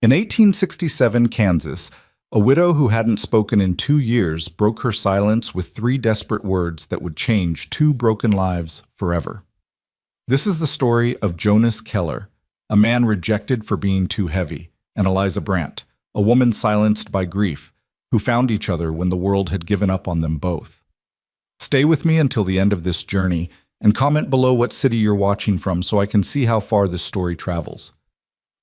In 1867 Kansas, a widow who hadn't spoken in 2 years broke her silence with 3 desperate words that would change 2 broken lives forever. This is the story of Jonas Keller, a man rejected for being too heavy, and Eliza Brandt, a woman silenced by grief, who found each other when the world had given up on them both. Stay with me until the end of this journey, and comment below what city you're watching from so I can see how far this story travels.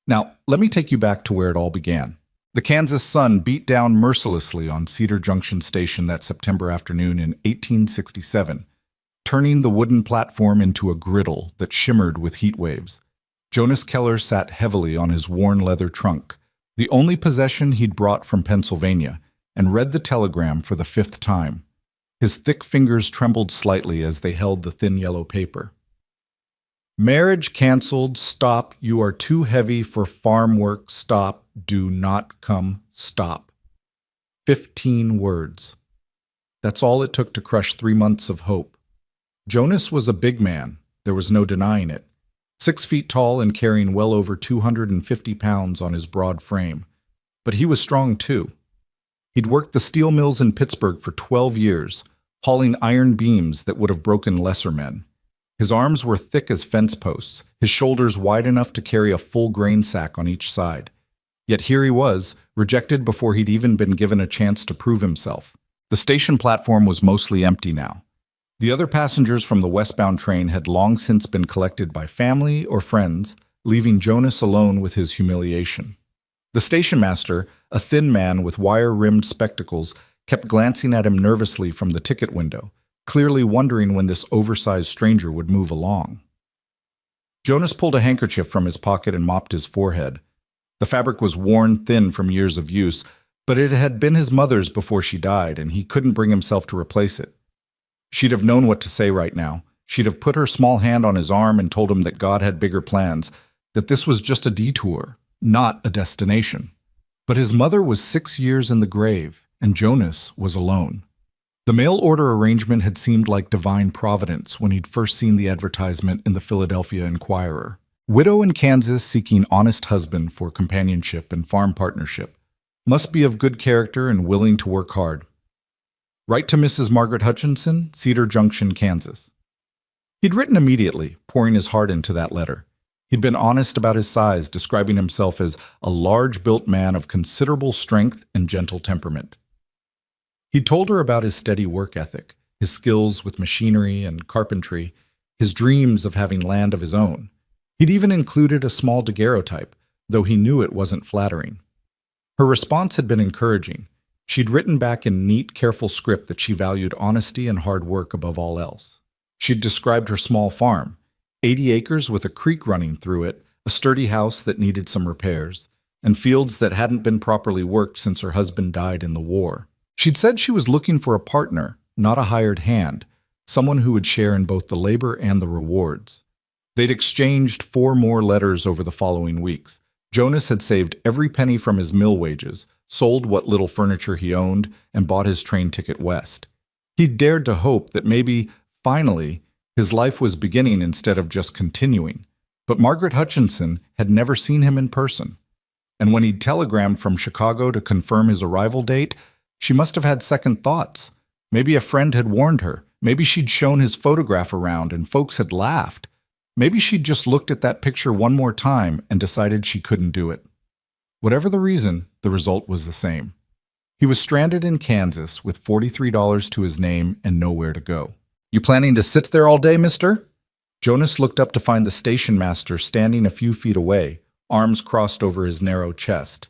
Now, let me take you back to where it all began. The Kansas sun beat down mercilessly on Cedar Junction Station that September afternoon in 1867, turning the wooden platform into a griddle that shimmered with heat waves. Jonas Keller sat heavily on his worn leather trunk, the only possession he'd brought from Pennsylvania, and read the telegram for the 5th time. His thick fingers trembled slightly as they held the thin yellow paper. Marriage canceled. Stop. You are too heavy for farm work. Stop. Do not come. Stop. 15 words. That's all it took to crush 3 months of hope. Jonas was a big man. There was no denying it. 6 feet tall and carrying well over 250 pounds on his broad frame. But he was strong too. He'd worked the steel mills in Pittsburgh for 12 years, hauling iron beams that would have broken lesser men. His arms were thick as fence posts, his shoulders wide enough to carry a full grain sack on each side. Yet here he was, rejected before he'd even been given a chance to prove himself. The station platform was mostly empty now. The other passengers from the westbound train had long since been collected by family or friends, leaving Jonas alone with his humiliation. The station master, a thin man with wire-rimmed spectacles, kept glancing at him nervously from the ticket window, clearly wondering when this oversized stranger would move along. Jonas pulled a handkerchief from his pocket and mopped his forehead. The fabric was worn thin from years of use, but it had been his mother's before she died, and he couldn't bring himself to replace it. She'd have known what to say right now. She'd have put her small hand on his arm and told him that God had bigger plans, that this was just a detour, not a destination. But his mother was 6 years in the grave, and Jonas was alone. The mail order arrangement had seemed like divine providence when he'd first seen the advertisement in the Philadelphia Inquirer. Widow in Kansas seeking honest husband for companionship and farm partnership. Must be of good character and willing to work hard. Write to Mrs. Margaret Hutchinson, Cedar Junction, Kansas. He'd written immediately, pouring his heart into that letter. He'd been honest about his size, describing himself as a large-built man of considerable strength and gentle temperament. He told her about his steady work ethic, his skills with machinery and carpentry, his dreams of having land of his own. He'd even included a small daguerreotype, though he knew it wasn't flattering. Her response had been encouraging. She'd written back in neat, careful script that she valued honesty and hard work above all else. She'd described her small farm, 80 acres with a creek running through it, a sturdy house that needed some repairs, and fields that hadn't been properly worked since her husband died in the war. She'd said she was looking for a partner, not a hired hand, someone who would share in both the labor and the rewards. They'd exchanged 4 more letters over the following weeks. Jonas had saved every penny from his mill wages, sold what little furniture he owned, and bought his train ticket west. He'd dared to hope that maybe, finally, his life was beginning instead of just continuing. But Margaret Hutchinson had never seen him in person. And when he'd telegrammed from Chicago to confirm his arrival date, she must have had second thoughts. Maybe a friend had warned her. Maybe she'd shown his photograph around and folks had laughed. Maybe she'd just looked at that picture one more time and decided she couldn't do it. Whatever the reason, the result was the same. He was stranded in Kansas with $43 to his name and nowhere to go. "You planning to sit there all day, mister?" Jonas looked up to find the station master standing a few feet away, arms crossed over his narrow chest.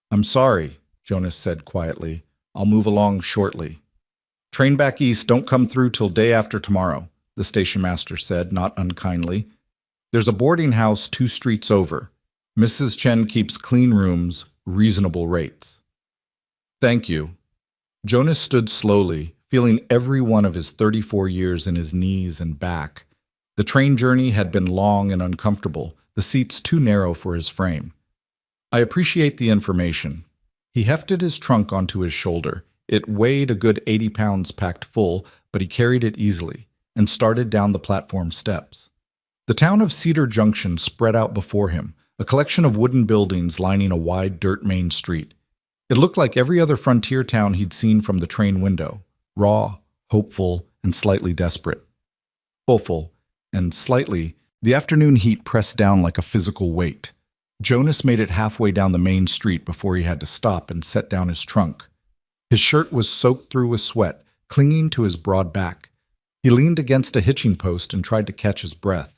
"I'm sorry," Jonas said quietly. "I'll move along shortly." "Train back east don't come through till day after tomorrow," the station master said, not unkindly. "There's a boarding house 2 streets over. Mrs. Chen keeps clean rooms, reasonable rates." "Thank you." Jonas stood slowly, feeling every one of his 34 years in his knees and back. The train journey had been long and uncomfortable, the seats too narrow for his frame. "I appreciate the information." He hefted his trunk onto his shoulder. It weighed a good 80 pounds packed full, but he carried it easily, and started down the platform steps. The town of Cedar Junction spread out before him, a collection of wooden buildings lining a wide dirt main street. It looked like every other frontier town he'd seen from the train window, raw, hopeful, and slightly desperate. Hopeful, and slightly, the afternoon heat pressed down like a physical weight. Jonas made it halfway down the main street before he had to stop and set down his trunk. His shirt was soaked through with sweat, clinging to his broad back. He leaned against a hitching post and tried to catch his breath.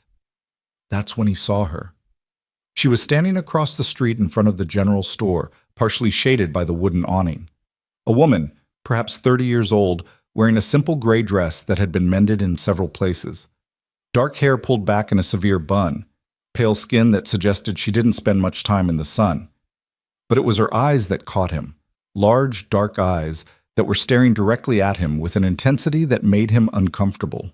That's when he saw her. She was standing across the street in front of the general store, partially shaded by the wooden awning. A woman, perhaps 30 years old, wearing a simple gray dress that had been mended in several places. Dark hair pulled back in a severe bun, pale skin that suggested she didn't spend much time in the sun. But it was her eyes that caught him, large, dark eyes that were staring directly at him with an intensity that made him uncomfortable.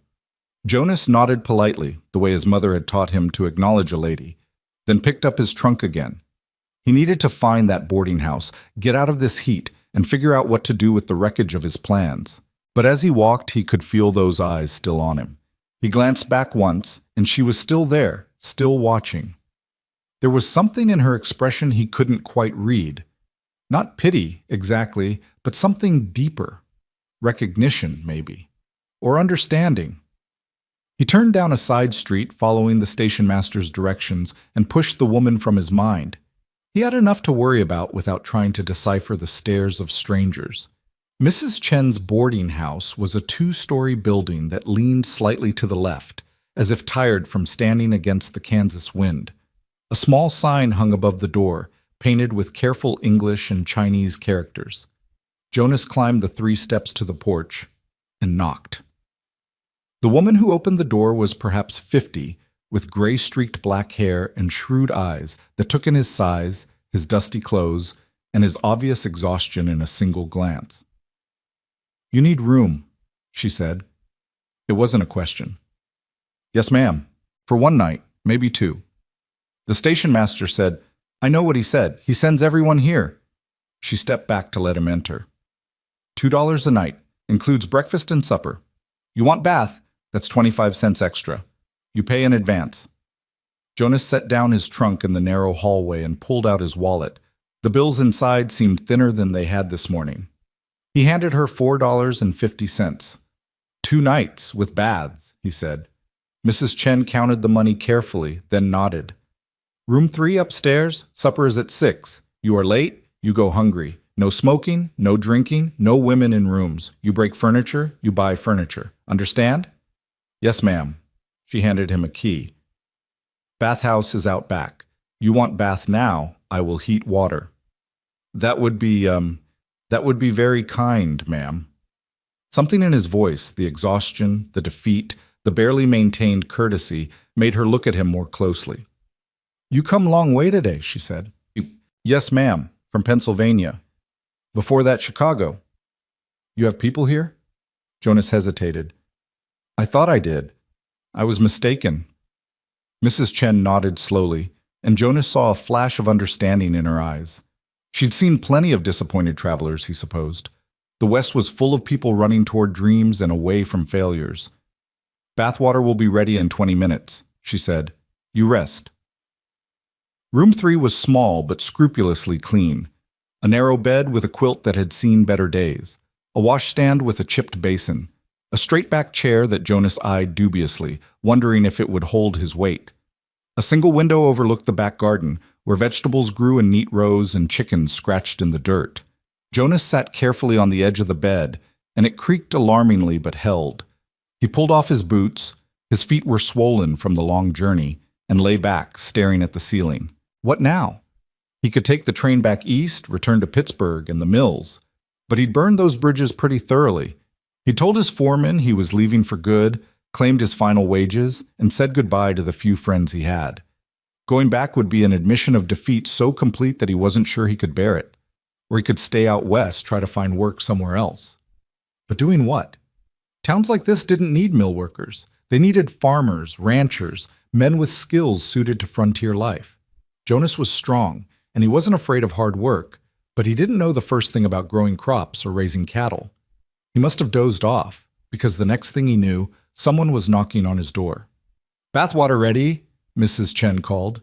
Jonas nodded politely, the way his mother had taught him to acknowledge a lady, then picked up his trunk again. He needed to find that boarding house, get out of this heat, and figure out what to do with the wreckage of his plans. But as he walked, he could feel those eyes still on him. He glanced back once, and she was still there, still watching. There was something in her expression he couldn't quite read. Not pity, exactly, but something deeper. Recognition, maybe. Or understanding. He turned down a side street, following the station master's directions, and pushed the woman from his mind. He had enough to worry about without trying to decipher the stares of strangers. Mrs. Chen's boarding house was a 2-story building that leaned slightly to the left, as if tired from standing against the Kansas wind. A small sign hung above the door, painted with careful English and Chinese characters. Jonas climbed the 3 steps to the porch and knocked. The woman who opened the door was perhaps 50, with gray-streaked black hair and shrewd eyes that took in his size, his dusty clothes, and his obvious exhaustion in a single glance. "You need room," she said. It wasn't a question. "Yes, ma'am. For 1 night, maybe 2. The station master said, "I know what he said. He sends everyone here." She stepped back to let him enter. $2 a night, includes breakfast and supper. You want bath? That's 25 cents extra. You pay in advance. Jonas set down his trunk in the narrow hallway and pulled out his wallet. The bills inside seemed thinner than they had this morning. He handed her $4.50. 2 nights, with baths, he said. Mrs. Chen counted the money carefully, then nodded. "Room 3 upstairs. Supper is at 6. You are late, you go hungry. No smoking, no drinking, no women in rooms. You break furniture, you buy furniture. Understand?" "Yes, ma'am." She handed him a key. "Bathhouse is out back. You want bath now, I will heat water." That would be very kind, ma'am." Something in his voice, the exhaustion, the defeat, the barely maintained courtesy, made her look at him more closely. "You come long way today," she said. "Yes, ma'am, from Pennsylvania. Before that, Chicago." "You have people here?" Jonas hesitated. "I thought I did. I was mistaken." Mrs. Chen nodded slowly, and Jonas saw a flash of understanding in her eyes. She'd seen plenty of disappointed travelers, he supposed. The West was full of people running toward dreams and away from failures. "Bathwater will be ready in 20 minutes, she said. "You rest." Room 3 was small but scrupulously clean. A narrow bed with a quilt that had seen better days. A washstand with a chipped basin. A straight-back chair that Jonas eyed dubiously, wondering if it would hold his weight. A single window overlooked the back garden, where vegetables grew in neat rows and chickens scratched in the dirt. Jonas sat carefully on the edge of the bed, and it creaked alarmingly but held. He pulled off his boots, his feet were swollen from the long journey, and lay back, staring at the ceiling. What now? He could take the train back east, return to Pittsburgh and the mills. But he'd burned those bridges pretty thoroughly. He told his foreman he was leaving for good, claimed his final wages, and said goodbye to the few friends he had. Going back would be an admission of defeat so complete that he wasn't sure he could bear it. Or he could stay out west, try to find work somewhere else. But doing what? Towns like this didn't need mill workers. They needed farmers, ranchers, men with skills suited to frontier life. Jonas was strong, and he wasn't afraid of hard work, but he didn't know the first thing about growing crops or raising cattle. He must have dozed off, because the next thing he knew, someone was knocking on his door. "Bathwater ready," Mrs. Chen called.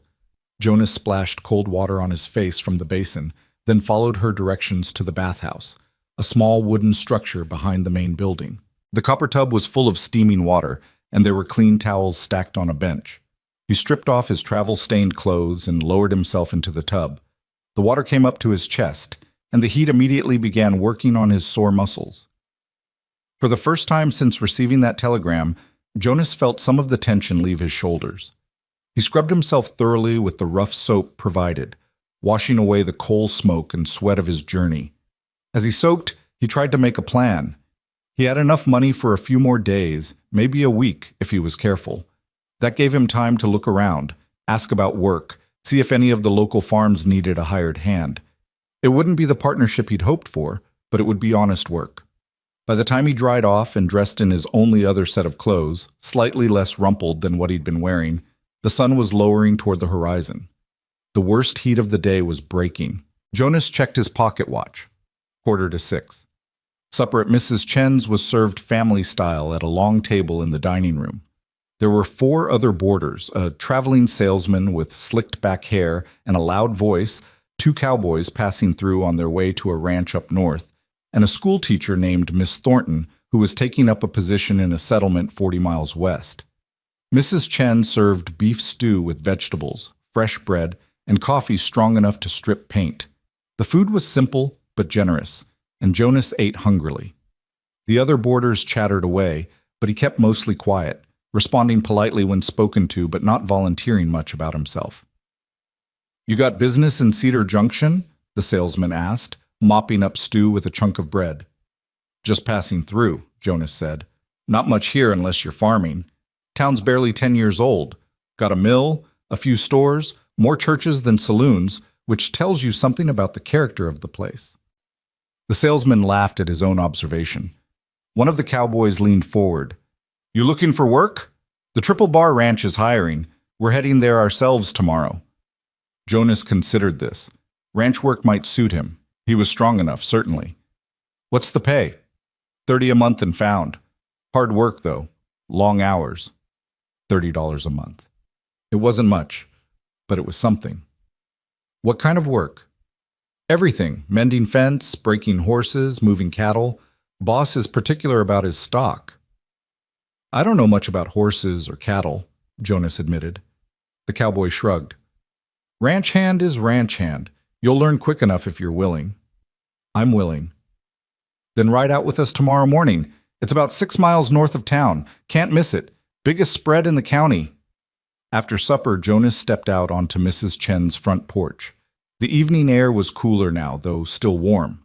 Jonas splashed cold water on his face from the basin, then followed her directions to the bathhouse, a small wooden structure behind the main building. The copper tub was full of steaming water, and there were clean towels stacked on a bench. He stripped off his travel-stained clothes and lowered himself into the tub. The water came up to his chest, and the heat immediately began working on his sore muscles. For the first time since receiving that telegram, Jonas felt some of the tension leave his shoulders. He scrubbed himself thoroughly with the rough soap provided, washing away the coal smoke and sweat of his journey. As he soaked, he tried to make a plan. He had enough money for a few more days, maybe a week if he was careful. That gave him time to look around, ask about work, see if any of the local farms needed a hired hand. It wouldn't be the partnership he'd hoped for, but it would be honest work. By the time he dried off and dressed in his only other set of clothes, slightly less rumpled than what he'd been wearing, the sun was lowering toward the horizon. The worst heat of the day was breaking. Jonas checked his pocket watch. 5:45. Supper at Mrs. Chen's was served family style at a long table in the dining room. There were 4 other boarders, a traveling salesman with slicked back hair and a loud voice, 2 cowboys passing through on their way to a ranch up north, and a school teacher named Miss Thornton, who was taking up a position in a settlement 40 miles west. Mrs. Chen served beef stew with vegetables, fresh bread, and coffee strong enough to strip paint. The food was simple but generous, and Jonas ate hungrily. The other boarders chattered away, but he kept mostly quiet, responding politely when spoken to but not volunteering much about himself. "You got business in Cedar Junction?" the salesman asked, mopping up stew with a chunk of bread. "Just passing through," Jonas said. "Not much here unless you're farming. Town's barely 10 years old. Got a mill, a few stores, more churches than saloons, which tells you something about the character of the place." The salesman laughed at his own observation. One of the cowboys leaned forward. "You looking for work? The Triple Bar Ranch is hiring. We're heading there ourselves tomorrow." Jonas considered this. Ranch work might suit him. He was strong enough, certainly. "What's the pay?" "30 a month and found. Hard work, though. Long hours. $30 a month." It wasn't much, but it was something. "What kind of work?" "Everything. Mending fence, breaking horses, moving cattle. Boss is particular about his stock." "I don't know much about horses or cattle," Jonas admitted. The cowboy shrugged. "Ranch hand is ranch hand. You'll learn quick enough if you're willing." "I'm willing." "Then ride out with us tomorrow morning. It's about 6 miles north of town. Can't miss it. Biggest spread in the county." After supper, Jonas stepped out onto Mrs. Chen's front porch. The evening air was cooler now, though still warm.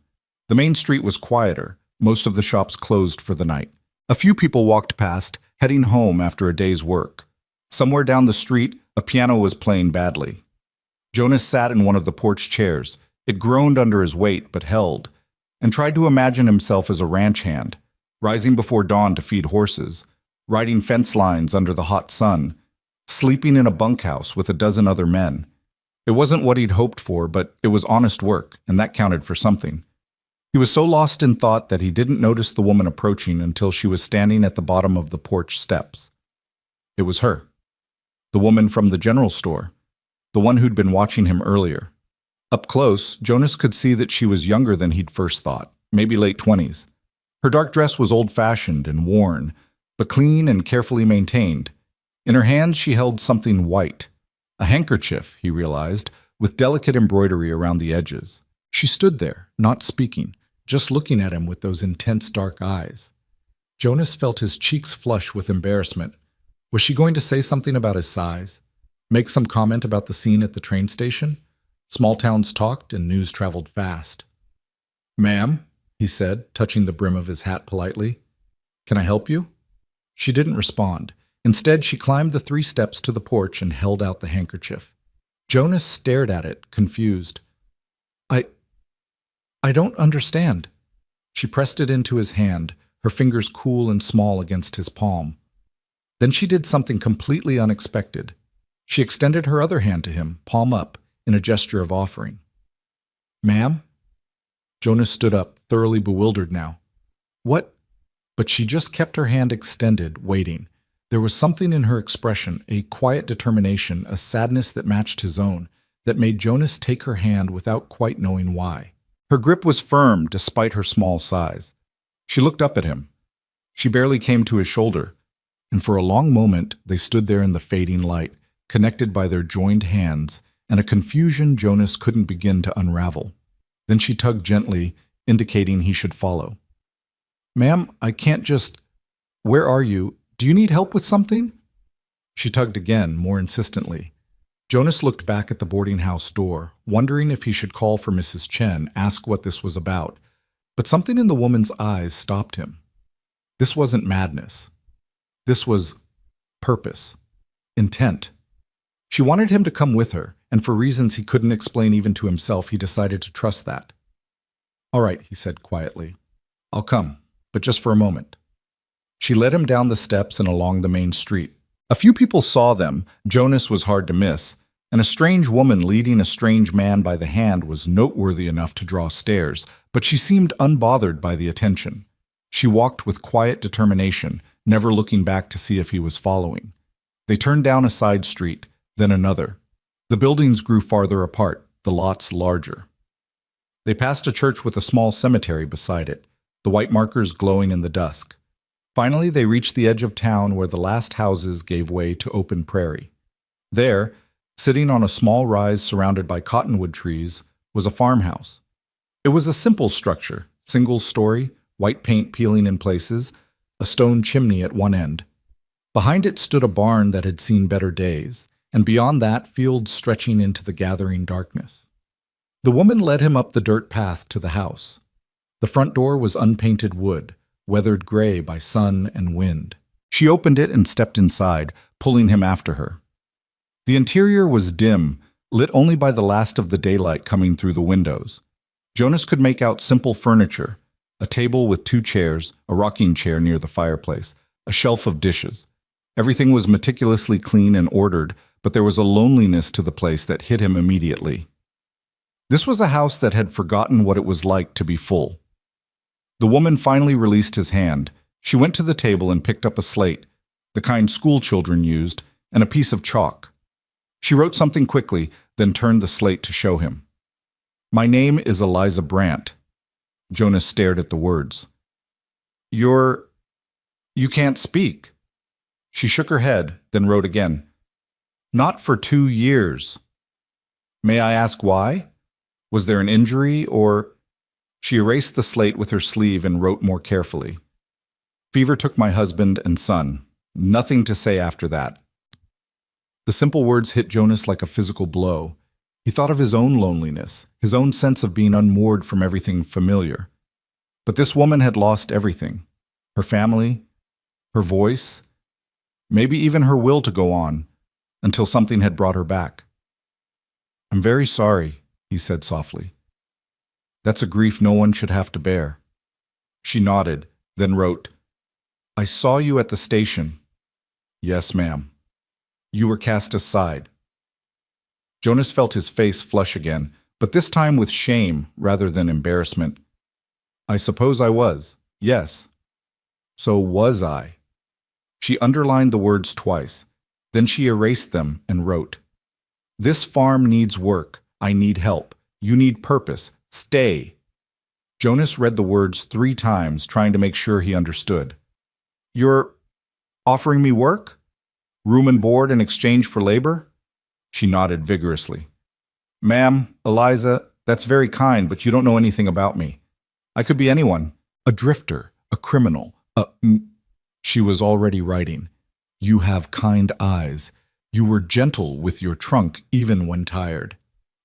The main street was quieter, most of the shops closed for the night. A few people walked past, heading home after a day's work. Somewhere down the street, a piano was playing badly. Jonas sat in one of the porch chairs. It groaned under his weight, but held, and tried to imagine himself as a ranch hand, rising before dawn to feed horses, riding fence lines under the hot sun, sleeping in a bunkhouse with a dozen other men. It wasn't what he'd hoped for, but it was honest work, and that counted for something. He was so lost in thought that he didn't notice the woman approaching until she was standing at the bottom of the porch steps. It was her. The woman from the general store. The one who'd been watching him earlier. Up close, Jonas could see that she was younger than he'd first thought, maybe late 20s. Her dark dress was old-fashioned and worn, but clean and carefully maintained. In her hands she held something white. A handkerchief, he realized, with delicate embroidery around the edges. She stood there, not speaking, just looking at him with those intense dark eyes. Jonas felt his cheeks flush with embarrassment. Was she going to say something about his size? Make some comment about the scene at the train station? Small towns talked and news traveled fast. "Ma'am," he said, touching the brim of his hat politely. "Can I help you?" She didn't respond. Instead, she climbed the 3 steps to the porch and held out the handkerchief. Jonas stared at it, confused. I don't understand." She pressed it into his hand, her fingers cool and small against his palm. Then she did something completely unexpected. She extended her other hand to him, palm up, in a gesture of offering. "Ma'am?" Jonas stood up, thoroughly bewildered now. "What?" But she just kept her hand extended, waiting. There was something in her expression, a quiet determination, a sadness that matched his own, that made Jonas take her hand without quite knowing why. Her grip was firm despite her small size. She looked up at him. She barely came to his shoulder, and for a long moment they stood there in the fading light, connected by their joined hands, and a confusion Jonas couldn't begin to unravel. Then she tugged gently, indicating he should follow. "Ma'am, I can't just... Where are you? Do you need help with something?" She tugged again, more insistently. Jonas looked back at the boarding house door, wondering if he should call for Mrs. Chen, ask what this was about. But something in the woman's eyes stopped him. This wasn't madness. This was purpose, intent. She wanted him to come with her, and for reasons he couldn't explain even to himself, he decided to trust that. "All right," he said quietly. "I'll come, but just for a moment." She led him down the steps and along the main street. A few people saw them. Jonas was hard to miss, and a strange woman leading a strange man by the hand was noteworthy enough to draw stares, but she seemed unbothered by the attention. She walked with quiet determination, never looking back to see if he was following. They turned down a side street, then another. The buildings grew farther apart, the lots larger. They passed a church with a small cemetery beside it, the white markers glowing in the dusk. Finally, they reached the edge of town where the last houses gave way to open prairie. There, sitting on a small rise surrounded by cottonwood trees, was a farmhouse. It was a simple structure, single story, white paint peeling in places, a stone chimney at one end. Behind it stood a barn that had seen better days, and beyond that, fields stretching into the gathering darkness. The woman led him up the dirt path to the house. The front door was unpainted wood, weathered gray by sun and wind. She opened it and stepped inside, pulling him after her. The interior was dim, lit only by the last of the daylight coming through the windows. Jonas could make out simple furniture, a table with 2 chairs, a rocking chair near the fireplace, a shelf of dishes. Everything was meticulously clean and ordered, but there was a loneliness to the place that hit him immediately. This was a house that had forgotten what it was like to be full. The woman finally released his hand. She went to the table and picked up a slate, the kind school children used, and a piece of chalk. She wrote something quickly, then turned the slate to show him. "My name is Eliza Brandt." Jonas stared at the words. You can't speak." She shook her head, then wrote again. "Not for 2 years. May I ask why? Was there an injury or..." She erased the slate with her sleeve and wrote more carefully. "Fever took my husband and son. Nothing to say after that." The simple words hit Jonas like a physical blow. He thought of his own loneliness, his own sense of being unmoored from everything familiar. But this woman had lost everything. Her family, her voice, maybe even her will to go on, until something had brought her back. "I'm very sorry," he said softly. "That's a grief no one should have to bear." She nodded, then wrote, "I saw you at the station." "Yes, ma'am." "You were cast aside." Jonas felt his face flush again, but this time with shame rather than embarrassment. "I suppose I was. Yes." "So was I." She underlined the words twice. Then she erased them and wrote, "This farm needs work. I need help. You need purpose. Stay." Jonas read the words 3 times, trying to make sure he understood. "You're offering me work? Room and board in exchange for labor?" She nodded vigorously. "Ma'am, Eliza, that's very kind, but you don't know anything about me. I could be anyone. A drifter, a criminal, She was already writing. "You have kind eyes. You were gentle with your trunk even when tired.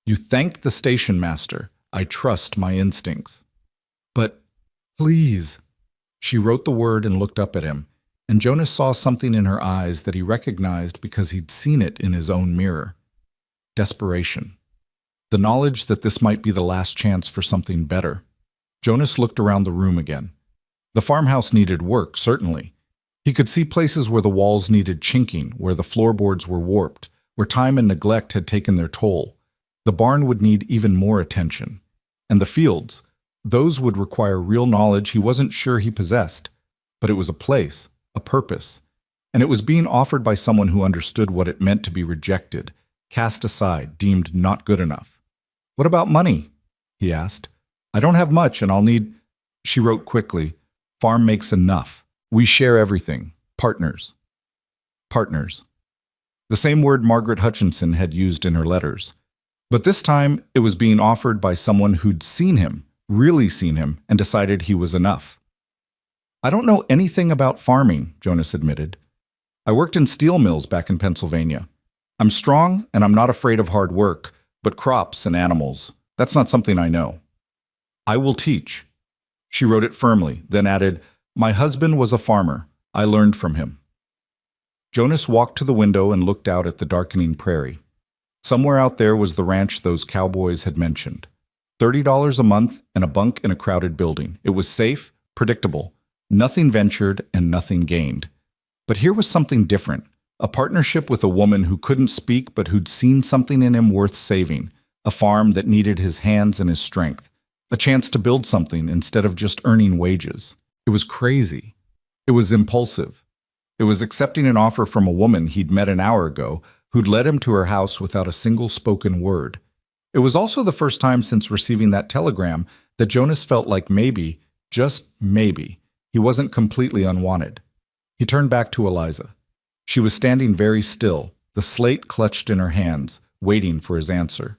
You thanked the station master. I trust my instincts." "But, please." She wrote the word and looked up at him, and Jonas saw something in her eyes that he recognized because he'd seen it in his own mirror. Desperation. The knowledge that this might be the last chance for something better. Jonas looked around the room again. The farmhouse needed work, certainly. He could see places where the walls needed chinking, where the floorboards were warped, where time and neglect had taken their toll. The barn would need even more attention. And the fields, those would require real knowledge he wasn't sure he possessed. But it was a place, a purpose. And it was being offered by someone who understood what it meant to be rejected, cast aside, deemed not good enough. "What about money?" he asked. "I don't have much and I'll need—" She wrote quickly, "Farm makes enough. We share everything. Partners." Partners. The same word Margaret Hutchinson had used in her letters. But this time, it was being offered by someone who'd seen him, really seen him, and decided he was enough. "I don't know anything about farming," Jonas admitted. "I worked in steel mills back in Pennsylvania. I'm strong and I'm not afraid of hard work, but crops and animals, that's not something I know." "I will teach." She wrote it firmly, then added, "My husband was a farmer. I learned from him." Jonas walked to the window and looked out at the darkening prairie. Somewhere out there was the ranch those cowboys had mentioned. $30 a month and a bunk in a crowded building. It was safe, predictable. Nothing ventured and nothing gained. But here was something different. A partnership with a woman who couldn't speak but who'd seen something in him worth saving. A farm that needed his hands and his strength. A chance to build something instead of just earning wages. It was crazy. It was impulsive. It was accepting an offer from a woman he'd met an hour ago who'd led him to her house without a single spoken word. It was also the first time since receiving that telegram that Jonas felt like maybe, just maybe, he wasn't completely unwanted. He turned back to Eliza. She was standing very still, the slate clutched in her hands, waiting for his answer.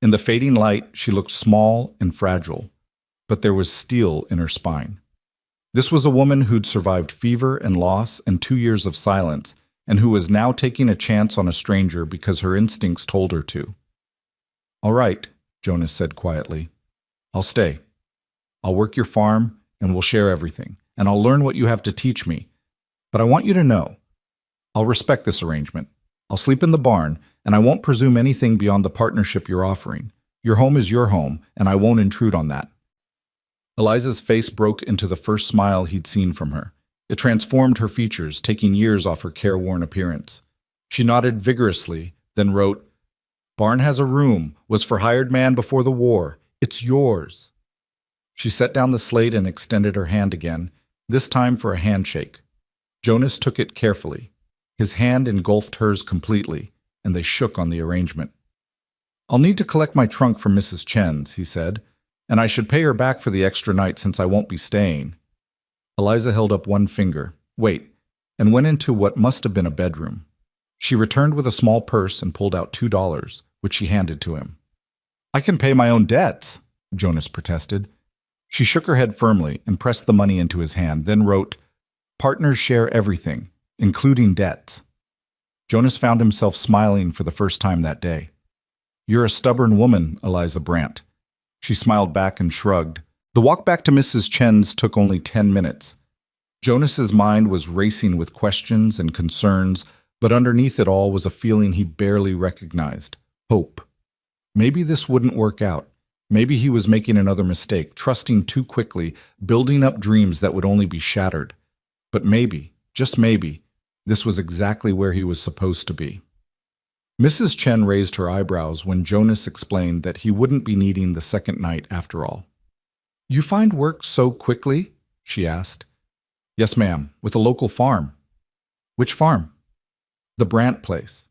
In the fading light, she looked small and fragile, but there was steel in her spine. This was a woman who'd survived fever and loss and 2 years of silence, and who was now taking a chance on a stranger because her instincts told her to. "All right," Jonas said quietly. "I'll stay. I'll work your farm, and we'll share everything, and I'll learn what you have to teach me. But I want you to know, I'll respect this arrangement. I'll sleep in the barn, and I won't presume anything beyond the partnership you're offering. Your home is your home, and I won't intrude on that." Eliza's face broke into the first smile he'd seen from her. It transformed her features, taking years off her careworn appearance. She nodded vigorously, then wrote, "Barn has a room, was for hired man before the war. It's yours." She set down the slate and extended her hand again, this time for a handshake. Jonas took it carefully. His hand engulfed hers completely, and they shook on the arrangement. "I'll need to collect my trunk from Mrs. Chen's," he said, "and I should pay her back for the extra night since I won't be staying." Eliza held up one finger, wait, and went into what must have been a bedroom. She returned with a small purse and pulled out $2, which she handed to him. "I can pay my own debts," Jonas protested. She shook her head firmly and pressed the money into his hand, then wrote, "Partners share everything, including debts." Jonas found himself smiling for the first time that day. "You're a stubborn woman, Eliza Brandt." She smiled back and shrugged. The walk back to Mrs. Chen's took only 10 minutes. Jonas's mind was racing with questions and concerns, but underneath it all was a feeling he barely recognized: hope. Maybe this wouldn't work out. Maybe he was making another mistake, trusting too quickly, building up dreams that would only be shattered. But maybe, just maybe, this was exactly where he was supposed to be. Mrs. Chen raised her eyebrows when Jonas explained that he wouldn't be needing the second night after all. "You find work so quickly?" she asked. "Yes, ma'am, with a local farm." "Which farm?" "The Brandt place."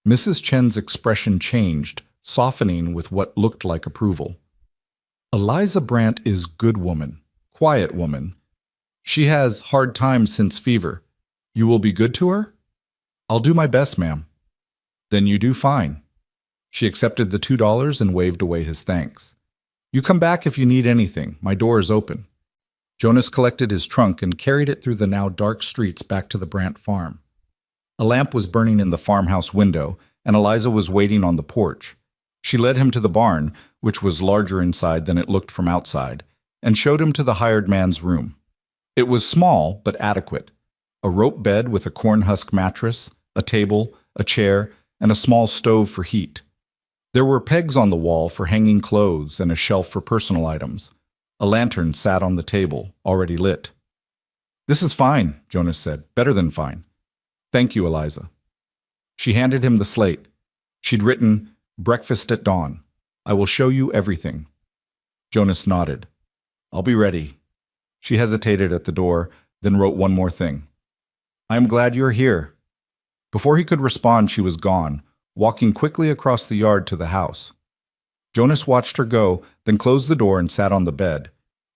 Mrs. Chen's expression changed, softening with what looked like approval. "Eliza Brandt is good woman, quiet woman. She has hard times since fever. You will be good to her?" "I'll do my best, ma'am." "Then you do fine." She accepted the $2 and waved away his thanks. "You come back if you need anything. My door is open." Jonas collected his trunk and carried it through the now dark streets back to the Brandt farm. A lamp was burning in the farmhouse window, and Eliza was waiting on the porch. She led him to the barn, which was larger inside than it looked from outside, and showed him to the hired man's room. It was small but adequate. A rope bed with a corn husk mattress, a table, a chair, and a small stove for heat. There were pegs on the wall for hanging clothes and a shelf for personal items. A lantern sat on the table, already lit. "This is fine," Jonas said. "Better than fine." "Thank you, Eliza." She handed him the slate. She'd written, "Breakfast at dawn. I will show you everything." Jonas nodded. "I'll be ready." She hesitated at the door, then wrote one more thing. I am glad you are here." Before he could respond, she was gone, walking quickly across the yard to the house. Jonas watched her go, then closed the door and sat on the bed.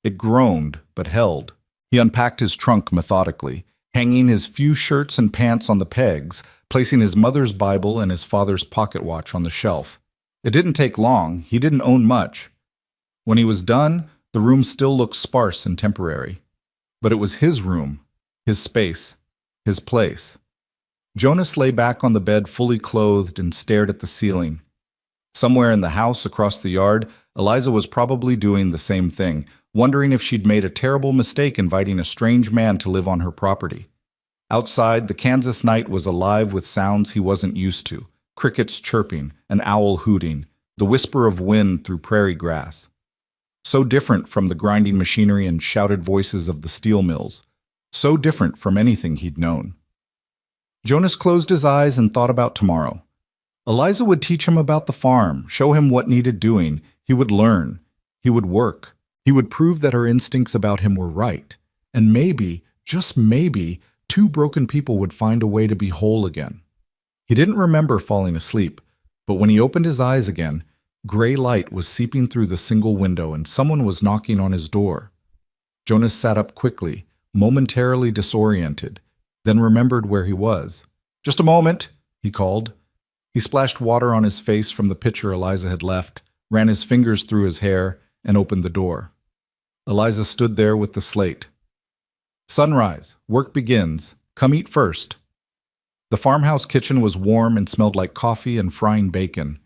It groaned, but held. He unpacked his trunk methodically, hanging his few shirts and pants on the pegs, placing his mother's Bible and his father's pocket watch on the shelf. It didn't take long. He didn't own much. When he was done, the room still looked sparse and temporary. But it was his room, his space, his place. Jonas lay back on the bed fully clothed and stared at the ceiling. Somewhere in the house across the yard, Eliza was probably doing the same thing, wondering if she'd made a terrible mistake inviting a strange man to live on her property. Outside, the Kansas night was alive with sounds he wasn't used to: crickets chirping, an owl hooting, the whisper of wind through prairie grass. So different from the grinding machinery and shouted voices of the steel mills. So different from anything he'd known. Jonas closed his eyes and thought about tomorrow. Eliza would teach him about the farm, show him what needed doing. He would learn. He would work. He would prove that her instincts about him were right. And maybe, just maybe, two broken people would find a way to be whole again. He didn't remember falling asleep, but when he opened his eyes again, gray light was seeping through the single window and someone was knocking on his door. Jonas sat up quickly, momentarily disoriented, then remembered where he was. "Just a moment," he called. He splashed water on his face from the pitcher Eliza had left, ran his fingers through his hair, and opened the door. Eliza stood there with the slate. "Sunrise. Work begins. Come eat first." The farmhouse kitchen was warm and smelled like coffee and frying bacon.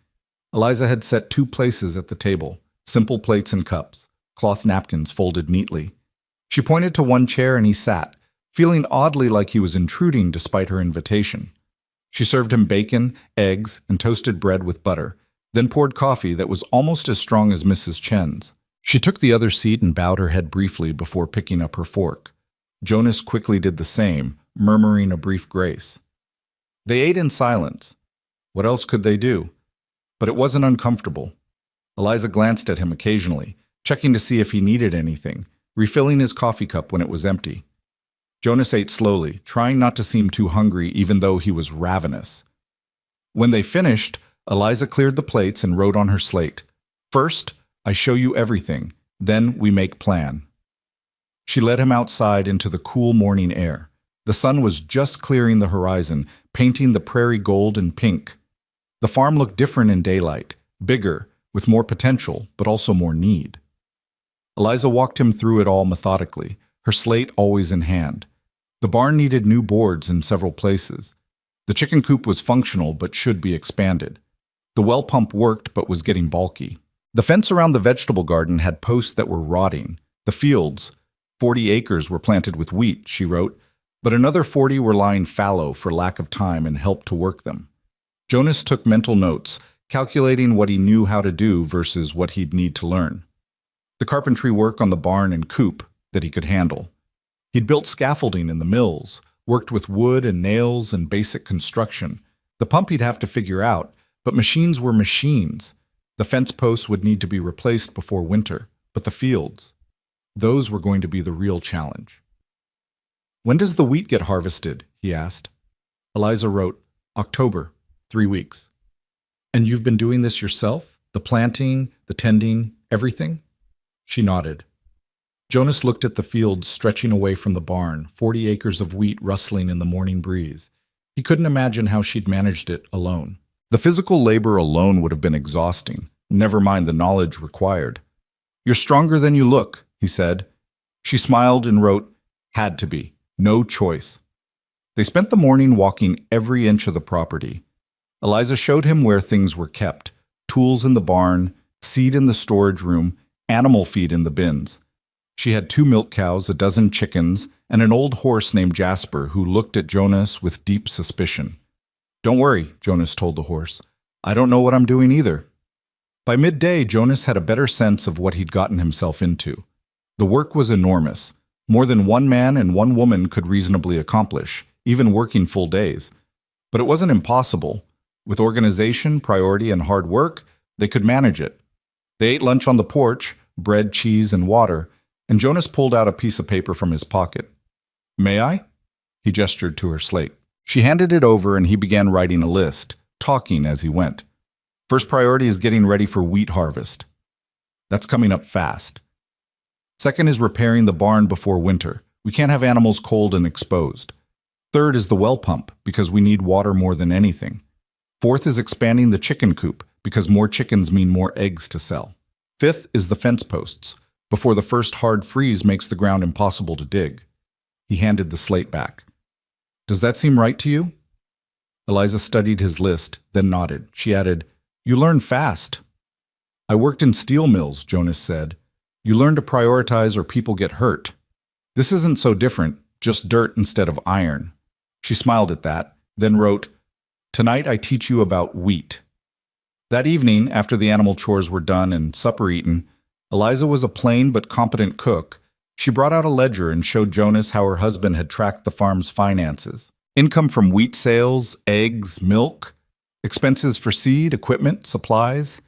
Eliza had set 2 places at the table, simple plates and cups, cloth napkins folded neatly. She pointed to one chair and he sat, feeling oddly like he was intruding despite her invitation. She served him bacon, eggs, and toasted bread with butter, then poured coffee that was almost as strong as Mrs. Chen's. She took the other seat and bowed her head briefly before picking up her fork. Jonas quickly did the same, murmuring a brief grace. They ate in silence. What else could they do? But it wasn't uncomfortable. Eliza glanced at him occasionally, checking to see if he needed anything, refilling his coffee cup when it was empty. Jonas ate slowly, trying not to seem too hungry even though he was ravenous. When they finished, Eliza cleared the plates and wrote on her slate, "First, I show you everything, then we make plan." She led him outside into the cool morning air. The sun was just clearing the horizon, painting the prairie gold and pink. The farm looked different in daylight, bigger, with more potential, but also more need. Eliza walked him through it all methodically, her slate always in hand. The barn needed new boards in several places. The chicken coop was functional but should be expanded. The well pump worked but was getting bulky. The fence around the vegetable garden had posts that were rotting. The fields, 40 acres, were planted with wheat, she wrote, but another 40 were lying fallow for lack of time and help to work them. Jonas took mental notes, calculating what he knew how to do versus what he'd need to learn. The carpentry work on the barn and coop that he could handle. He'd built scaffolding in the mills, worked with wood and nails and basic construction. The pump he'd have to figure out, but machines were machines. The fence posts would need to be replaced before winter, but the fields, those were going to be the real challenge. "When does the wheat get harvested?" he asked. Eliza wrote, "October, 3 weeks." "And you've been doing this yourself? The planting, the tending, everything?" She nodded. Jonas looked at the fields stretching away from the barn, 40 acres of wheat rustling in the morning breeze. He couldn't imagine how she'd managed it alone. The physical labor alone would have been exhausting, never mind the knowledge required. "You're stronger than you look," he said. She smiled and wrote, "Had to be. No choice." They spent the morning walking every inch of the property. Eliza showed him where things were kept: tools in the barn, seed in the storage room, animal feed in the bins. She had 2 milk cows, a dozen chickens, and an old horse named Jasper who looked at Jonas with deep suspicion. "Don't worry," Jonas told the horse. "I don't know what I'm doing either." By midday, Jonas had a better sense of what he'd gotten himself into. The work was enormous, more than one man and one woman could reasonably accomplish, even working full days. But it wasn't impossible. With organization, priority, and hard work, they could manage it. They ate lunch on the porch, bread, cheese, and water, and Jonas pulled out a piece of paper from his pocket. "May I?" He gestured to her slate. She handed it over and he began writing a list, talking as he went. First priority is getting ready for wheat harvest. That's coming up fast. Second is repairing the barn before winter. We can't have animals cold and exposed. Third is the well pump, because we need water more than anything. Fourth is expanding the chicken coop, because more chickens mean more eggs to sell. Fifth is the fence posts, before the first hard freeze makes the ground impossible to dig. He handed the slate back. Does that seem right to you? Eliza studied his list, then nodded. She added, You learn fast. I worked in steel mills, Jonas said. You learn to prioritize or people get hurt. This isn't so different, just dirt instead of iron. She smiled at that, then wrote, Tonight I teach you about wheat. That evening, after the animal chores were done and supper eaten, Eliza was a plain but competent cook. She brought out a ledger and showed Jonas how her husband had tracked the farm's finances. Income from wheat sales, eggs, milk, expenses for seed, equipment, supplies.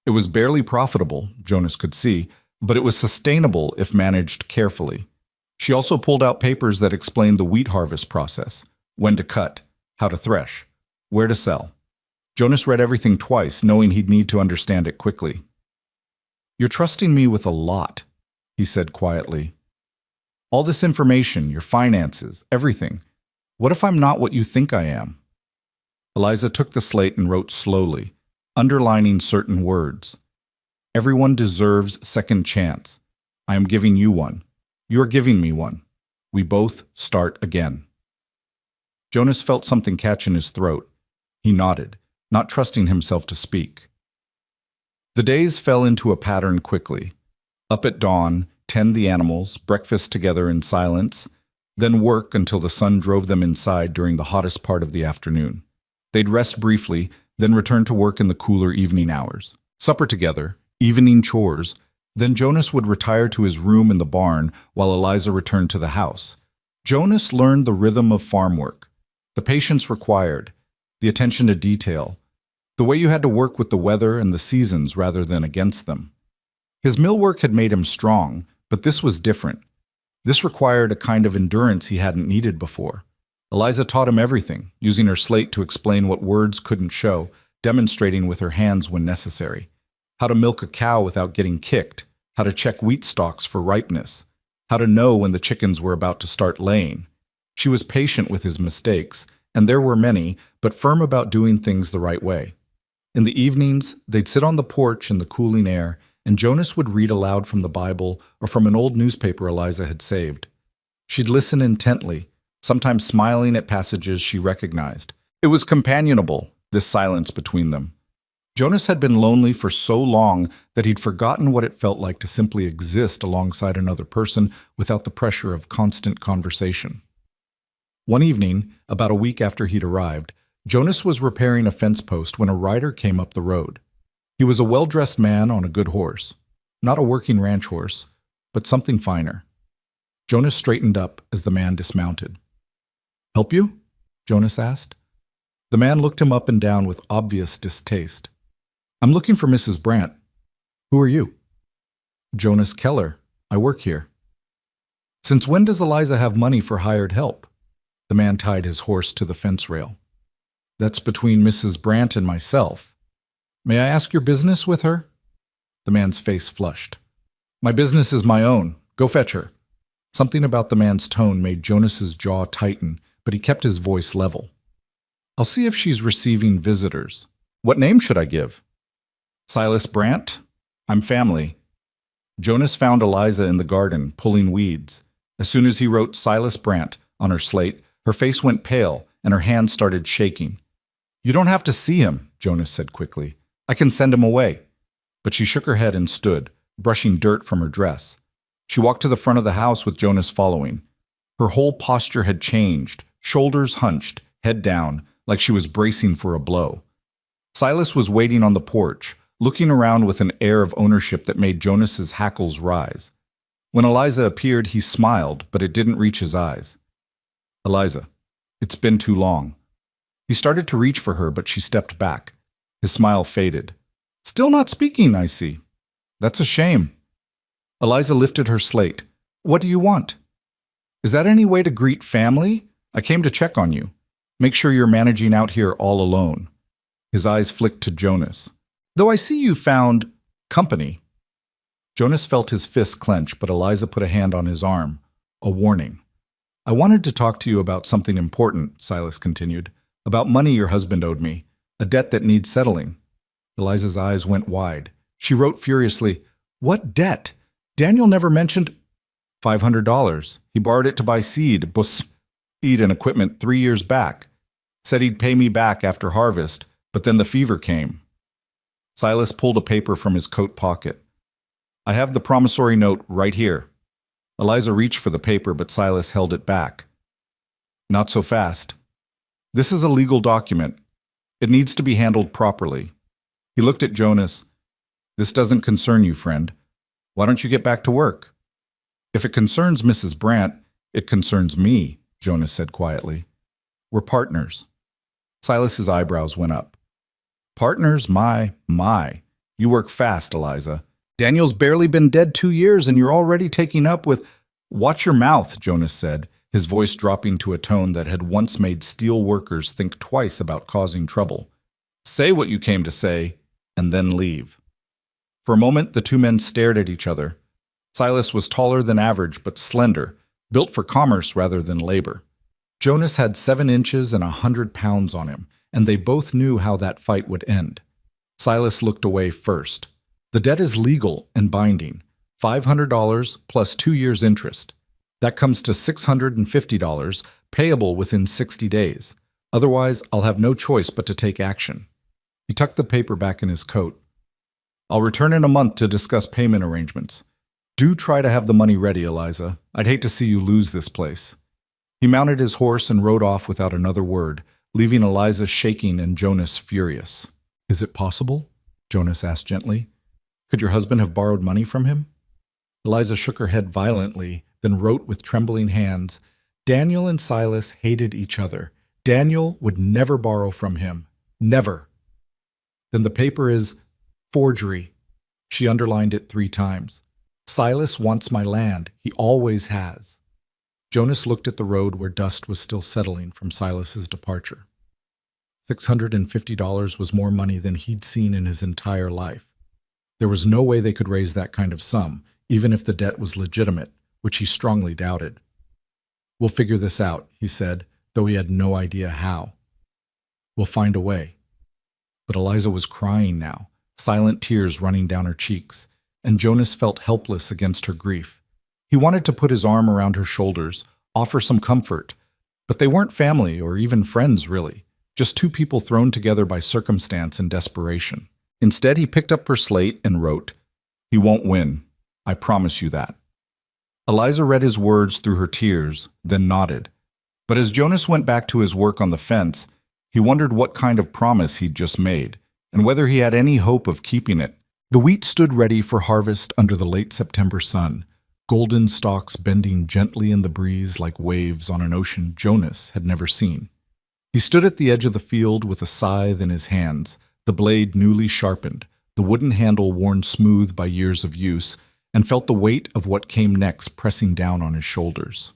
It was barely profitable, Jonas could see, but it was sustainable if managed carefully. She also pulled out papers that explained the wheat harvest process, when to cut, how to thresh, where to sell. Jonas read everything twice, knowing he'd need to understand it quickly. You're trusting me with a lot, he said quietly. All this information, your finances, everything. What if I'm not what you think I am? Eliza took the slate and wrote slowly, underlining certain words. Everyone deserves second chance. I am giving you one. You are giving me one. We both start again. Jonas felt something catch in his throat. He nodded, not trusting himself to speak. The days fell into a pattern quickly. Up at dawn, tend the animals, breakfast together in silence, then work until the sun drove them inside during the hottest part of the afternoon. They'd rest briefly, then return to work in the cooler evening hours. Supper together, evening chores, then Jonas would retire to his room in the barn while Eliza returned to the house. Jonas learned the rhythm of farm work, the patience required, the attention to detail, the way you had to work with the weather and the seasons rather than against them. His mill work had made him strong, but this was different. This required a kind of endurance he hadn't needed before. Eliza taught him everything, using her slate to explain what words couldn't show, demonstrating with her hands when necessary. How to milk a cow without getting kicked, how to check wheat stalks for ripeness, how to know when the chickens were about to start laying. She was patient with his mistakes, and there were many, but firm about doing things the right way. In the evenings, they'd sit on the porch in the cooling air, and Jonas would read aloud from the Bible or from an old newspaper Eliza had saved. She'd listen intently, sometimes smiling at passages she recognized. It was companionable, this silence between them. Jonas had been lonely for so long that he'd forgotten what it felt like to simply exist alongside another person without the pressure of constant conversation. One evening, about a week after he'd arrived, Jonas was repairing a fence post when a rider came up the road. He was a well-dressed man on a good horse, not a working ranch horse, but something finer. Jonas straightened up as the man dismounted. "Help you?" Jonas asked. The man looked him up and down with obvious distaste. "I'm looking for Mrs. Brandt. Who are you?" "Jonas Keller. I work here." "Since when does Eliza have money for hired help?" The man tied his horse to the fence rail. "That's between Mrs. Brandt and myself. May I ask your business with her?" The man's face flushed. "My business is my own. Go fetch her." Something about the man's tone made Jonas's jaw tighten, but he kept his voice level. "I'll see if she's receiving visitors. What name should I give?" "Silas Brandt? I'm family." Jonas found Eliza in the garden, pulling weeds. As soon as he wrote Silas Brandt on her slate, her face went pale and her hands started shaking. "You don't have to see him," Jonas said quickly. "I can send him away." But she shook her head and stood, brushing dirt from her dress. She walked to the front of the house with Jonas following. Her whole posture had changed, shoulders hunched, head down, like she was bracing for a blow. Silas was waiting on the porch, looking around with an air of ownership that made Jonas's hackles rise. When Eliza appeared, he smiled, but it didn't reach his eyes. "Eliza, it's been too long." He started to reach for her, but she stepped back. His smile faded. "Still not speaking, I see. That's a shame." Eliza lifted her slate. "What do you want?" "Is that any way to greet family? I came to check on you. Make sure you're managing out here all alone. His eyes flicked to Jonas. Though I see you found company. Jonas felt his fists clench, but Eliza put a hand on his arm. A warning. I wanted to talk to you about something important, Silas continued. About money your husband owed me. A debt that needs settling. Eliza's eyes went wide. She wrote furiously, What debt? Daniel never mentioned $500. He borrowed it to buy seed and equipment 3 years back. Said he'd pay me back after harvest, but then the fever came. Silas pulled a paper from his coat pocket. I have the promissory note right here. Eliza reached for the paper, but Silas held it back. Not so fast. This is a legal document. It needs to be handled properly. He looked at Jonas. This doesn't concern you, friend. Why don't you get back to work? If it concerns Mrs. Brandt, it concerns me, Jonas said quietly. We're partners. Silas's eyebrows went up. Partners? My. You work fast, Eliza. Daniel's barely been dead 2 years and you're already taking up with… Watch your mouth, Jonas said, his voice dropping to a tone that had once made steel workers think twice about causing trouble. Say what you came to say, and then leave. For a moment, the two men stared at each other. Silas was taller than average, but slender, built for commerce rather than labor. Jonas had 7 inches and 100 pounds on him, and they both knew how that fight would end. Silas looked away first. The debt is legal and binding, $500 plus 2 years' interest. That comes to $650, payable within 60 days. Otherwise, I'll have no choice but to take action. He tucked the paper back in his coat. I'll return in a month to discuss payment arrangements. Do try to have the money ready, Eliza. I'd hate to see you lose this place. He mounted his horse and rode off without another word, leaving Eliza shaking and Jonas furious. Is it possible? Jonas asked gently. Could your husband have borrowed money from him? Eliza shook her head violently, then wrote with trembling hands, Daniel and Silas hated each other. Daniel would never borrow from him. Never. Then the paper is forgery. She underlined it 3 times. Silas wants my land. He always has. Jonas looked at the road where dust was still settling from Silas's departure. $650 was more money than he'd seen in his entire life. There was no way they could raise that kind of sum, even if the debt was legitimate, which he strongly doubted. We'll figure this out, he said, though he had no idea how. We'll find a way. But Eliza was crying now, silent tears running down her cheeks, and Jonas felt helpless against her grief. He wanted to put his arm around her shoulders, offer some comfort, but they weren't family or even friends, really, just 2 people thrown together by circumstance and desperation. Instead, he picked up her slate and wrote, He won't win. I promise you that. Eliza read his words through her tears, then nodded. But as Jonas went back to his work on the fence, he wondered what kind of promise he'd just made, and whether he had any hope of keeping it. The wheat stood ready for harvest under the late September sun, golden stalks bending gently in the breeze like waves on an ocean Jonas had never seen. He stood at the edge of the field with a scythe in his hands, the blade newly sharpened, the wooden handle worn smooth by years of use, and felt the weight of what came next pressing down on his shoulders.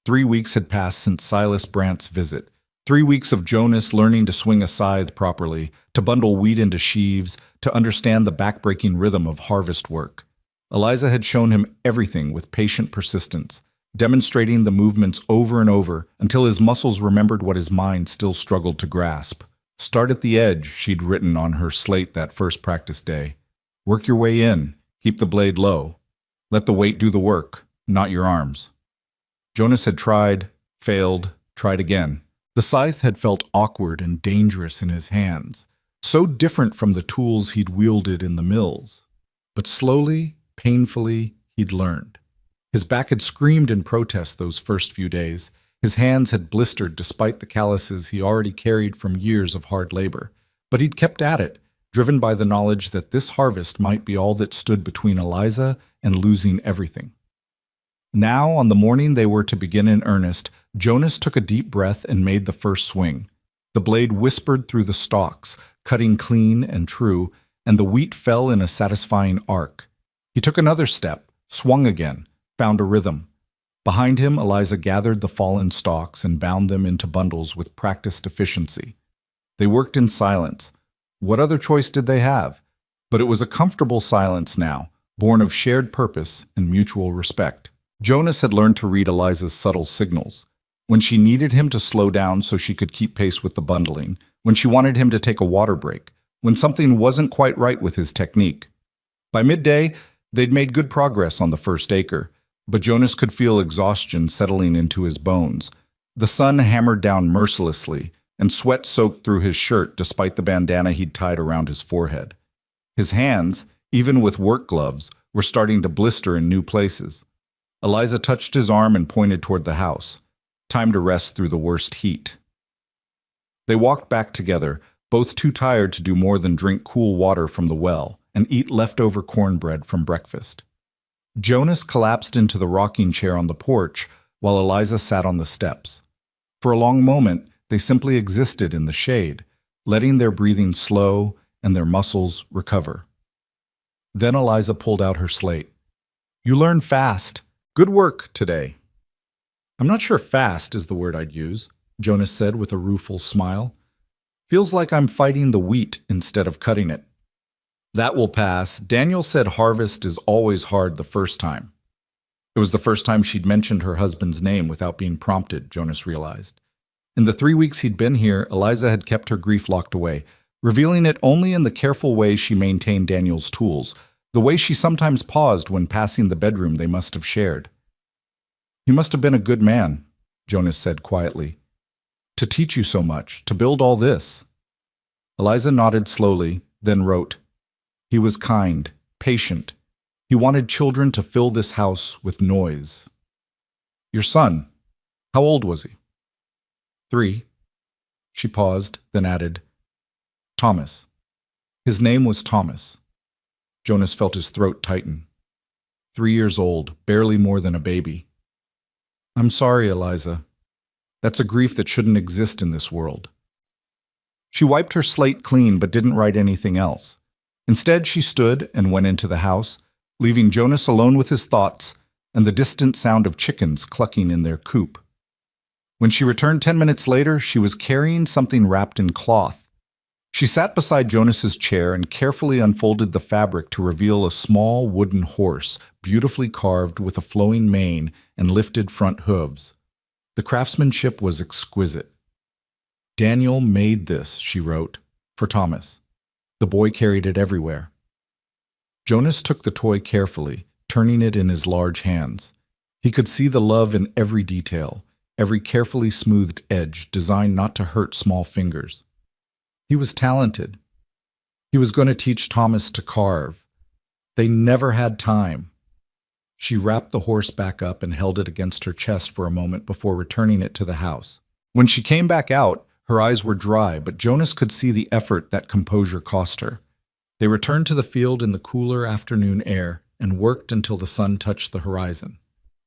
3 weeks had passed since Silas Brandt's visit. 3 weeks of Jonas learning to swing a scythe properly, to bundle wheat into sheaves, to understand the backbreaking rhythm of harvest work. Eliza had shown him everything with patient persistence, demonstrating the movements over and over until his muscles remembered what his mind still struggled to grasp. Start at the edge, she'd written on her slate that first practice day. Work your way in. Keep the blade low. Let the weight do the work, not your arms. Jonas had tried, failed, tried again. The scythe had felt awkward and dangerous in his hands, so different from the tools he'd wielded in the mills. But slowly, painfully, he'd learned. His back had screamed in protest those first few days. His hands had blistered despite the calluses he already carried from years of hard labor. But he'd kept at it, driven by the knowledge that this harvest might be all that stood between Eliza and losing everything. Now, on the morning they were to begin in earnest, Jonas took a deep breath and made the first swing. The blade whispered through the stalks, cutting clean and true, and the wheat fell in a satisfying arc. He took another step, swung again, found a rhythm. Behind him, Eliza gathered the fallen stalks and bound them into bundles with practiced efficiency. They worked in silence. What other choice did they have? But it was a comfortable silence now, born of shared purpose and mutual respect. Jonas had learned to read Eliza's subtle signals. When she needed him to slow down so she could keep pace with the bundling, when she wanted him to take a water break, when something wasn't quite right with his technique. By midday, they'd made good progress on the first acre, but Jonas could feel exhaustion settling into his bones. The sun hammered down mercilessly, and sweat soaked through his shirt despite the bandana he'd tied around his forehead. His hands, even with work gloves, were starting to blister in new places. Eliza touched his arm and pointed toward the house. Time to rest through the worst heat. They walked back together, both too tired to do more than drink cool water from the well and eat leftover cornbread from breakfast. Jonas collapsed into the rocking chair on the porch while Eliza sat on the steps. For a long moment, they simply existed in the shade, letting their breathing slow and their muscles recover. Then Eliza pulled out her slate. "You learn fast. Good work today." "I'm not sure fast is the word I'd use," Jonas said with a rueful smile. "Feels like I'm fighting the wheat instead of cutting it." "That will pass. Daniel said harvest is always hard the first time." It was the first time she'd mentioned her husband's name without being prompted, Jonas realized. In the 3 weeks he'd been here, Eliza had kept her grief locked away, revealing it only in the careful way she maintained Daniel's tools, the way she sometimes paused when passing the bedroom they must have shared. "He must have been a good man," Jonas said quietly. "To teach you so much, to build all this." Eliza nodded slowly, then wrote, "He was kind, patient. He wanted children to fill this house with noise." "Your son, how old was he?" 3. She paused, then added, "Thomas. His name was Thomas." Jonas felt his throat tighten. 3 years old, barely more than a baby. "I'm sorry, Eliza. That's a grief that shouldn't exist in this world." She wiped her slate clean but didn't write anything else. Instead, she stood and went into the house, leaving Jonas alone with his thoughts and the distant sound of chickens clucking in their coop. When she returned 10 minutes later, she was carrying something wrapped in cloth. She sat beside Jonas's chair and carefully unfolded the fabric to reveal a small wooden horse, beautifully carved with a flowing mane and lifted front hooves. The craftsmanship was exquisite. "Daniel made this," she wrote, "for Thomas. The boy carried it everywhere." Jonas took the toy carefully, turning it in his large hands. He could see the love in every detail, every carefully smoothed edge designed not to hurt small fingers. He was talented. He was going to teach Thomas to carve. They never had time. She wrapped the horse back up and held it against her chest for a moment before returning it to the house. When she came back out, her eyes were dry, but Jonas could see the effort that composure cost her. They returned to the field in the cooler afternoon air and worked until the sun touched the horizon.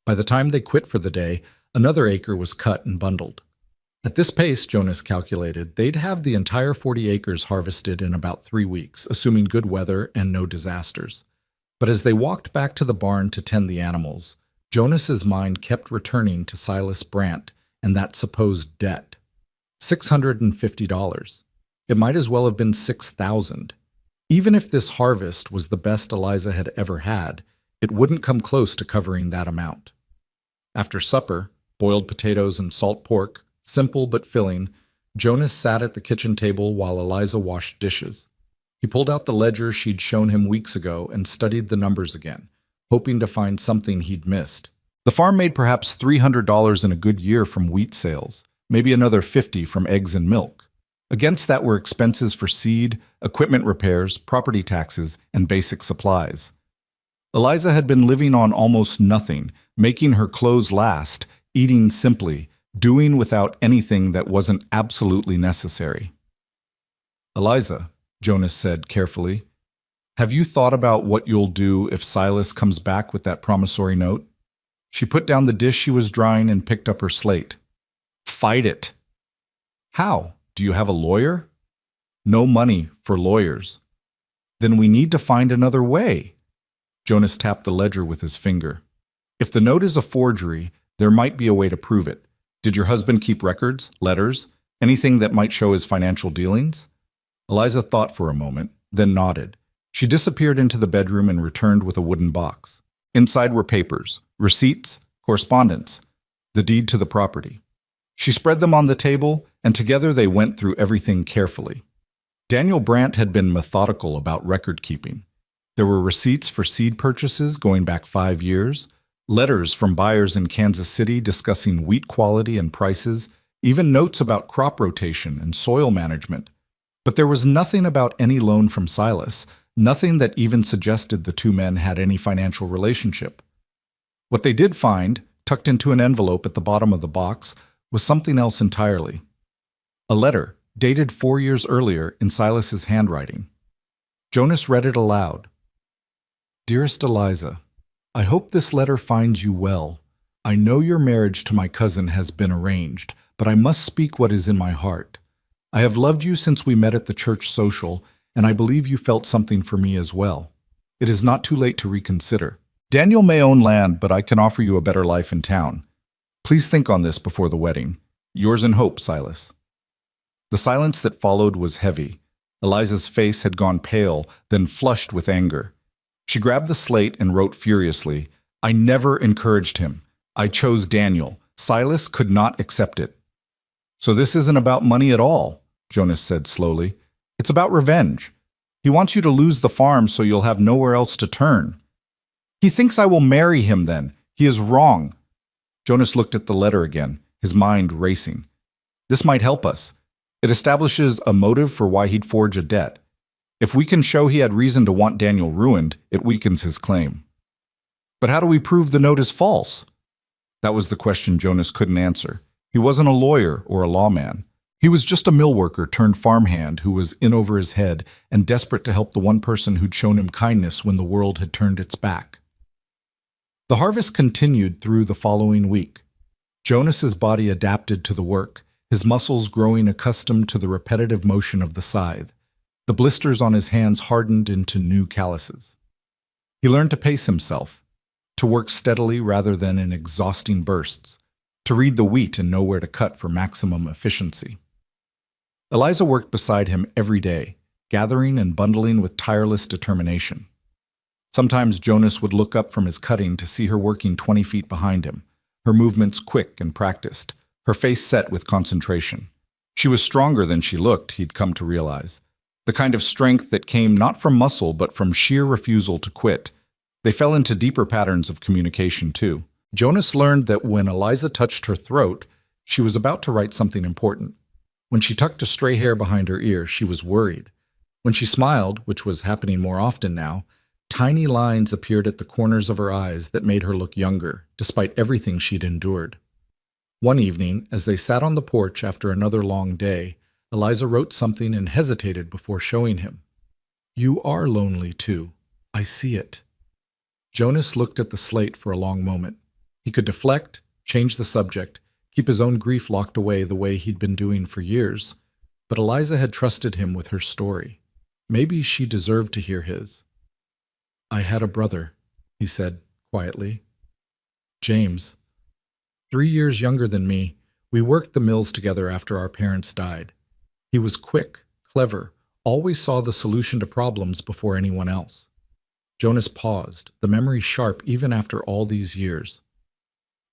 By the time they quit for the day, another acre was cut and bundled. At this pace, Jonas calculated, they'd have the entire 40 acres harvested in about 3 weeks, assuming good weather and no disasters. But as they walked back to the barn to tend the animals, Jonas's mind kept returning to Silas Brandt and that supposed debt. $650. It might as well have been $6,000. Even if this harvest was the best Eliza had ever had, it wouldn't come close to covering that amount. After supper, boiled potatoes and salt pork, simple but filling, Jonas sat at the kitchen table while Eliza washed dishes. He pulled out the ledger she'd shown him weeks ago and studied the numbers again, hoping to find something he'd missed. The farm made perhaps $300 in a good year from wheat sales, maybe another $50 from eggs and milk. Against that were expenses for seed, equipment repairs, property taxes, and basic supplies. Eliza had been living on almost nothing, making her clothes last, eating simply, doing without anything that wasn't absolutely necessary. "Eliza," Jonas said carefully, "have you thought about what you'll do if Silas comes back with that promissory note?" She put down the dish she was drying and picked up her slate. "Fight it." "How? Do you have a lawyer?" "No money for lawyers." "Then we need to find another way." Jonas tapped the ledger with his finger. "If the note is a forgery, There might be a way to prove it. Did your husband keep records, letters, anything that might show his financial dealings? Eliza thought for a moment, then nodded. She disappeared into the bedroom and returned with a wooden box. Inside were papers, receipts, correspondence, the deed to the property. She spread them on the table, and together they went through everything carefully. Daniel Brandt had been methodical about record keeping. There were receipts for seed purchases going back 5 years, letters from buyers in Kansas City discussing wheat quality and prices, even notes about crop rotation and soil management. But there was nothing about any loan from Silas, nothing that even suggested the two men had any financial relationship. What they did find, tucked into an envelope at the bottom of the box, was something else entirely. A letter, dated 4 years earlier in Silas's handwriting. Jonas read it aloud. Dearest Eliza, I hope this letter finds you well. I know your marriage to my cousin has been arranged, but I must speak what is in my heart. I have loved you since we met at the church social, and I believe you felt something for me as well. It is not too late to reconsider. Daniel may own land, but I can offer you a better life in town. Please think on this before the wedding. Yours in hope, Silas. The silence that followed was heavy. Eliza's face had gone pale, then flushed with anger. She grabbed the slate and wrote furiously, I never encouraged him. I chose Daniel. Silas could not accept it. So this isn't about money at all, Jonas said slowly. It's about revenge. He wants you to lose the farm so you'll have nowhere else to turn. He thinks I will marry him then. He is wrong. Jonas looked at the letter again, his mind racing. This might help us. It establishes a motive for why he'd forge a debt. If we can show he had reason to want Daniel ruined, it weakens his claim. But how do we prove the note is false? That was the question Jonas couldn't answer. He wasn't a lawyer or a lawman. He was just a mill worker turned farmhand who was in over his head and desperate to help the one person who'd shown him kindness when the world had turned its back. The harvest continued through the following week. Jonas's body adapted to the work, his muscles growing accustomed to the repetitive motion of the scythe. The blisters on his hands hardened into new calluses. He learned to pace himself, to work steadily rather than in exhausting bursts, to read the wheat and know where to cut for maximum efficiency. Eliza worked beside him every day, gathering and bundling with tireless determination. Sometimes Jonas would look up from his cutting to see her working 20 feet behind him, her movements quick and practiced, her face set with concentration. She was stronger than she looked, he'd come to realize. The kind of strength that came not from muscle but from sheer refusal to quit. They fell into deeper patterns of communication, too. Jonas learned that when Eliza touched her throat, she was about to write something important. When she tucked a stray hair behind her ear, she was worried. When she smiled, which was happening more often now, tiny lines appeared at the corners of her eyes that made her look younger, despite everything she'd endured. One evening, as they sat on the porch after another long day, Eliza wrote something and hesitated before showing him. You are lonely, too. I see it. Jonas looked at the slate for a long moment. He could deflect, change the subject, keep his own grief locked away the way he'd been doing for years. But Eliza had trusted him with her story. Maybe she deserved to hear his. I had a brother, he said quietly. James. 3 years younger than me, we worked the mills together after our parents died. He was quick, clever, always saw the solution to problems before anyone else. Jonas paused, the memory sharp even after all these years.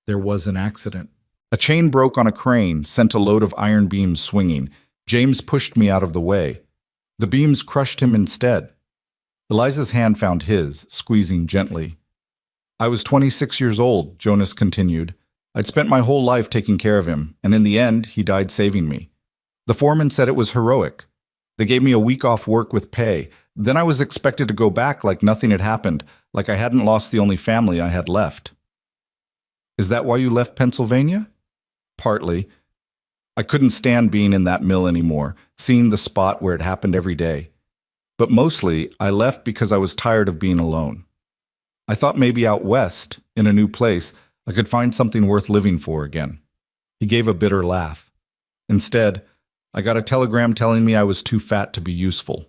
There was an accident. A chain broke on a crane, sent a load of iron beams swinging. James pushed me out of the way. The beams crushed him instead. Eliza's hand found his, squeezing gently. I was 26 years old, Jonas continued. I'd spent my whole life taking care of him, and in the end, he died saving me. The foreman said it was heroic. They gave me a week off work with pay. Then I was expected to go back like nothing had happened, like I hadn't lost the only family I had left. Is that why you left Pennsylvania? Partly. I couldn't stand being in that mill anymore, seeing the spot where it happened every day. But mostly, I left because I was tired of being alone. I thought maybe out west, in a new place, I could find something worth living for again. He gave a bitter laugh. Instead, I got a telegram telling me I was too fat to be useful.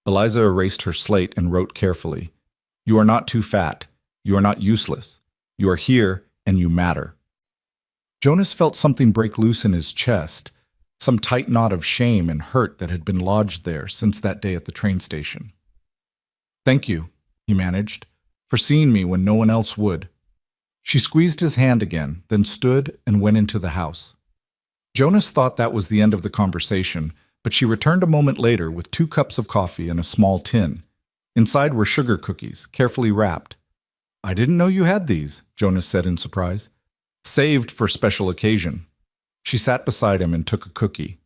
Eliza erased her slate and wrote carefully, You are not too fat. You are not useless. You are here and you matter. Jonas felt something break loose in his chest, some tight knot of shame and hurt that had been lodged there since that day at the train station. "Thank you," he managed, "for seeing me when no one else would." She squeezed his hand again, then stood and went into the house. Jonas thought that was the end of the conversation, but she returned a moment later with 2 cups of coffee and a small tin. Inside were sugar cookies, carefully wrapped. "I didn't know you had these," Jonas said in surprise. "Saved for special occasion." She sat beside him and took a cookie.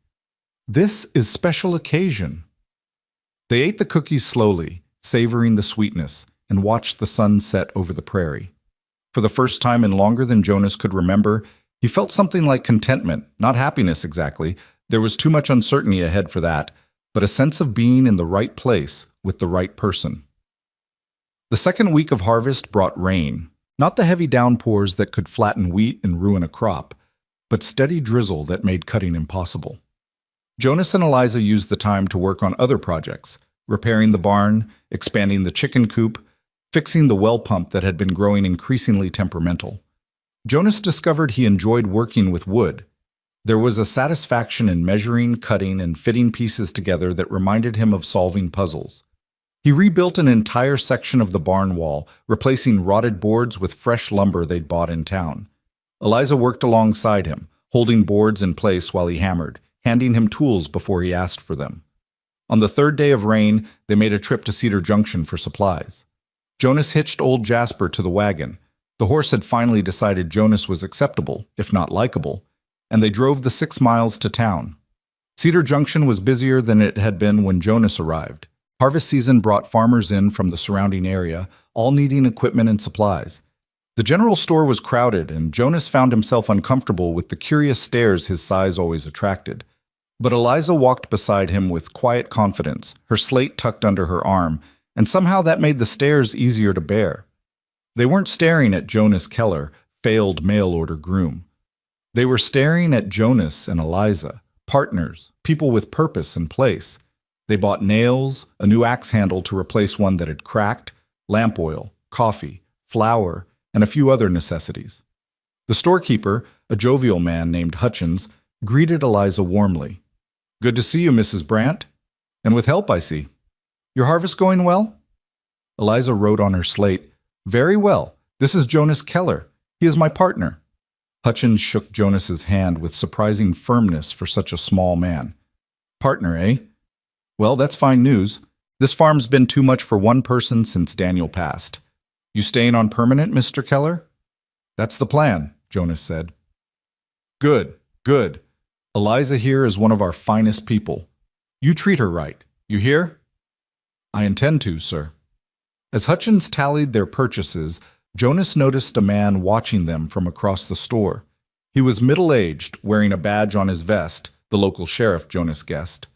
"This is special occasion." They ate the cookies slowly, savoring the sweetness, and watched the sun set over the prairie. For the first time in longer than Jonas could remember, he felt something like contentment, not happiness exactly. There was too much uncertainty ahead for that, but a sense of being in the right place with the right person. The second week of harvest brought rain, not the heavy downpours that could flatten wheat and ruin a crop, but steady drizzle that made cutting impossible. Jonas and Eliza used the time to work on other projects, repairing the barn, expanding the chicken coop, fixing the well pump that had been growing increasingly temperamental. Jonas discovered he enjoyed working with wood. There was a satisfaction in measuring, cutting, and fitting pieces together that reminded him of solving puzzles. He rebuilt an entire section of the barn wall, replacing rotted boards with fresh lumber they'd bought in town. Eliza worked alongside him, holding boards in place while he hammered, handing him tools before he asked for them. On the 3rd day of rain, they made a trip to Cedar Junction for supplies. Jonas hitched old Jasper to the wagon. The horse had finally decided Jonas was acceptable, if not likable, and they drove the 6 miles to town. Cedar Junction was busier than it had been when Jonas arrived. Harvest season brought farmers in from the surrounding area, all needing equipment and supplies. The general store was crowded, and Jonas found himself uncomfortable with the curious stares his size always attracted. But Eliza walked beside him with quiet confidence, her slate tucked under her arm, and somehow that made the stares easier to bear. They weren't staring at Jonas Keller, failed mail-order groom. They were staring at Jonas and Eliza, partners, people with purpose and place. They bought nails, a new axe handle to replace one that had cracked, lamp oil, coffee, flour, and a few other necessities. The storekeeper, a jovial man named Hutchins, greeted Eliza warmly. "Good to see you, Mrs. Brandt. And with help, I see. Your harvest going well?" Eliza wrote on her slate, "Very well. This is Jonas Keller. He is my partner." Hutchins shook Jonas's hand with surprising firmness for such a small man. "Partner, eh? Well, that's fine news. This farm's been too much for one person since Daniel passed. You staying on permanent, Mr. Keller?" "That's the plan," Jonas said. "Good, good. Eliza here is one of our finest people. You treat her right. You hear?" "I intend to, sir." As Hutchins tallied their purchases, Jonas noticed a man watching them from across the store. He was middle-aged, wearing a badge on his vest, the local sheriff, Jonas guessed.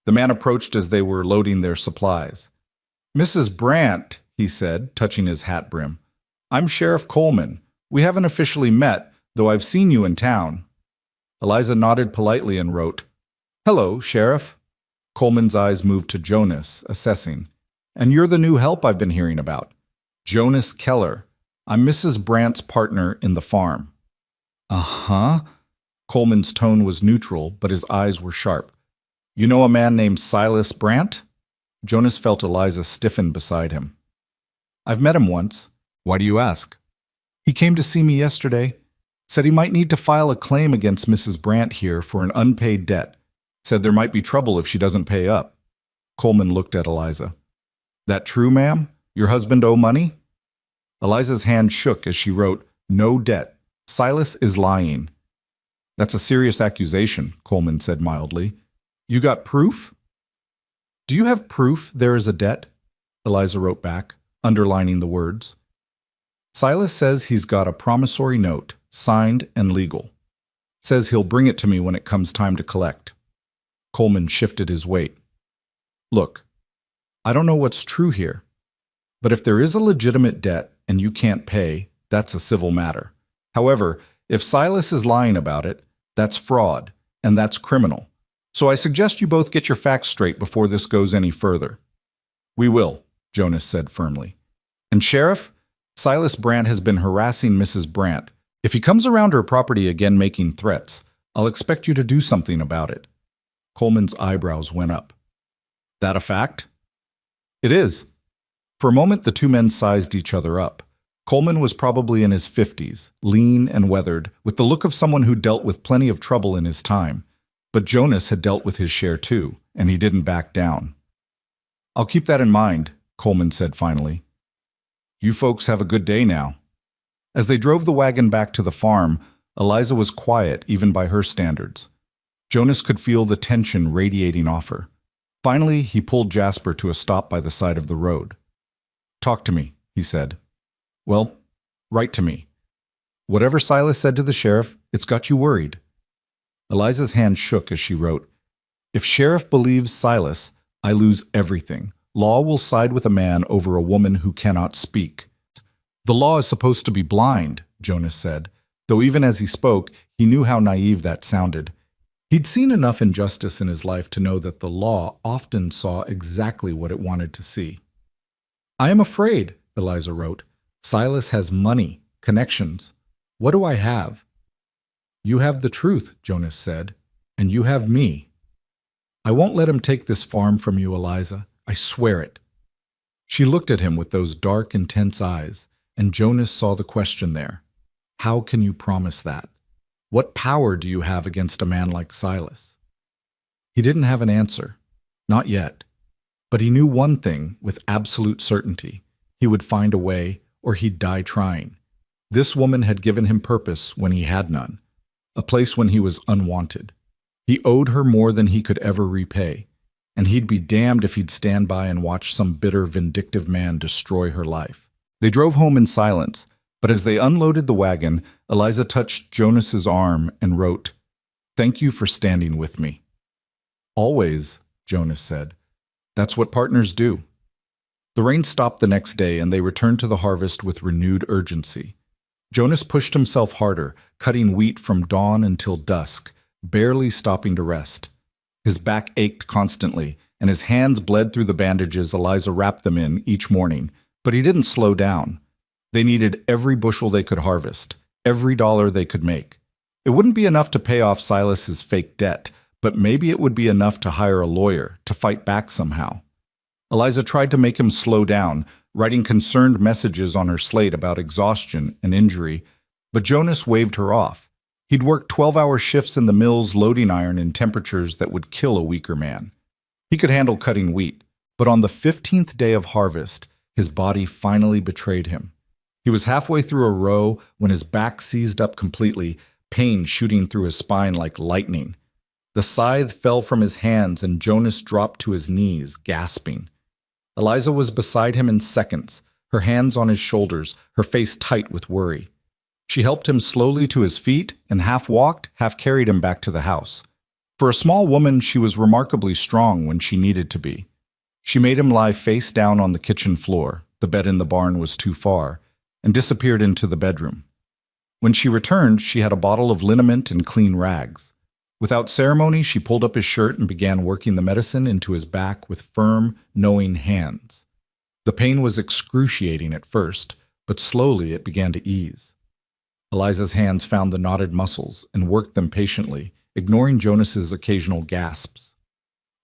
The man approached as they were loading their supplies. "Mrs. Brandt," he said, touching his hat brim. "I'm Sheriff Coleman. We haven't officially met, though I've seen you in town." Eliza nodded politely and wrote, "Hello, Sheriff." Coleman's eyes moved to Jonas, assessing. "And you're the new help I've been hearing about. Jonas Keller. I'm Mrs. Brandt's partner in the farm." "Uh-huh." Coleman's tone was neutral, but his eyes were sharp. "You know a man named Silas Brandt?" Jonas felt Eliza stiffen beside him. "I've met him once. Why do you ask?" "He came to see me yesterday. Said he might need to file a claim against Mrs. Brandt here for an unpaid debt. Said there might be trouble if she doesn't pay up." Coleman looked at Eliza. "That true, ma'am? Your husband owe money?" Eliza's hand shook as she wrote, "No debt. Silas is lying." "That's a serious accusation," Coleman said mildly. "You got proof?" "Do you have proof there is a debt?" Eliza wrote back, underlining the words. "Silas says he's got a promissory note, signed and legal. Says he'll bring it to me when it comes time to collect." Coleman shifted his weight. "Look, I don't know what's true here, but if there is a legitimate debt and you can't pay, that's a civil matter. However, if Silas is lying about it, that's fraud, and that's criminal. So I suggest you both get your facts straight before this goes any further." "We will," Jonas said firmly. "And Sheriff, Silas Brandt has been harassing Mrs. Brandt, If he comes around her property again making threats, I'll expect you to do something about it. Coleman's eyebrows went up. That a fact? It is. For a moment, the two men sized each other up. Coleman was probably in his 50s, lean and weathered, with the look of someone who dealt with plenty of trouble in his time. But Jonas had dealt with his share too, and he didn't back down. I'll keep that in mind, Coleman said finally. You folks have a good day now. As they drove the wagon back to the farm, Eliza was quiet even by her standards. Jonas could feel the tension radiating off her. Finally, he pulled Jasper to a stop by the side of the road. Talk to me, he said. Well, write to me. Whatever Silas said to the sheriff, it's got you worried. Eliza's hand shook as she wrote, If sheriff believes Silas, I lose everything. Law will side with a man over a woman who cannot speak. The law is supposed to be blind, Jonas said, though even as he spoke, he knew how naive that sounded. He'd seen enough injustice in his life to know that the law often saw exactly what it wanted to see. I am afraid, Eliza wrote. Silas has money, connections. What do I have? You have the truth, Jonas said, and you have me. I won't let him take this farm from you, Eliza. I swear it. She looked at him with those dark, intense eyes, and Jonas saw the question there. How can you promise that? What power do you have against a man like Silas? He didn't have an answer. Not yet. But he knew one thing with absolute certainty. He would find a way, or he'd die trying. This woman had given him purpose when he had none, a place when he was unwanted. He owed her more than he could ever repay, and he'd be damned if he'd stand by and watch some bitter, vindictive man destroy her life. They drove home in silence, but as they unloaded the wagon, Eliza touched Jonas's arm and wrote, Thank you for standing with me. Always, Jonas said. That's what partners do. The rain stopped the next day, and they returned to the harvest with renewed urgency. Jonas pushed himself harder, cutting wheat from dawn until dusk, barely stopping to rest. His back ached constantly, and his hands bled through the bandages Eliza wrapped them in each morning, but he didn't slow down. They needed every bushel they could harvest, every dollar they could make. It wouldn't be enough to pay off Silas's fake debt, but maybe it would be enough to hire a lawyer to fight back somehow. Eliza tried to make him slow down, writing concerned messages on her slate about exhaustion and injury, but Jonas waved her off. He'd worked 12-hour shifts in the mill's loading iron in temperatures that would kill a weaker man. He could handle cutting wheat, but on the 15th day of harvest, his body finally betrayed him. He was halfway through a row when his back seized up completely, pain shooting through his spine like lightning. The scythe fell from his hands and Jonas dropped to his knees, gasping. Eliza was beside him in seconds, her hands on his shoulders, her face tight with worry. She helped him slowly to his feet and half walked, half carried him back to the house. For a small woman, she was remarkably strong when she needed to be. She made him lie face down on the kitchen floor, the bed in the barn was too far, and disappeared into the bedroom. When she returned, she had a bottle of liniment and clean rags. Without ceremony, she pulled up his shirt and began working the medicine into his back with firm, knowing hands. The pain was excruciating at first, but slowly it began to ease. Eliza's hands found the knotted muscles and worked them patiently, ignoring Jonas's occasional gasps.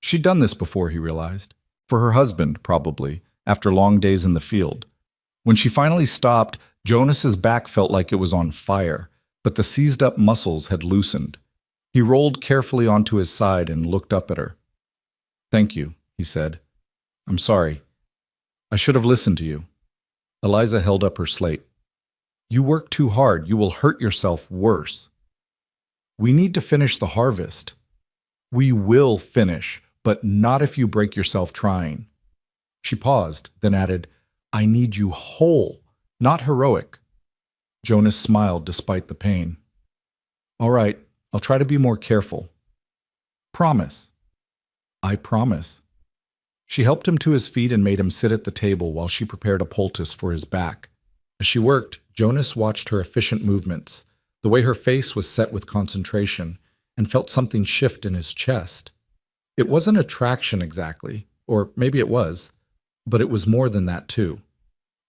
She'd done this before, he realized. For her husband, probably, after long days in the field. When she finally stopped, Jonas's back felt like it was on fire, but the seized-up muscles had loosened. He rolled carefully onto his side and looked up at her. "Thank you," he said. "I'm sorry. I should have listened to you." Eliza held up her slate. "You work too hard. You will hurt yourself worse. We need to finish the harvest." "We will finish, but not if you break yourself trying." She paused, then added, "I need you whole, not heroic." Jonas smiled despite the pain. "All right, I'll try to be more careful." "Promise." "I promise." She helped him to his feet and made him sit at the table while she prepared a poultice for his back. As she worked, Jonas watched her efficient movements, the way her face was set with concentration, and felt something shift in his chest. It wasn't attraction exactly, or maybe it was, but it was more than that too.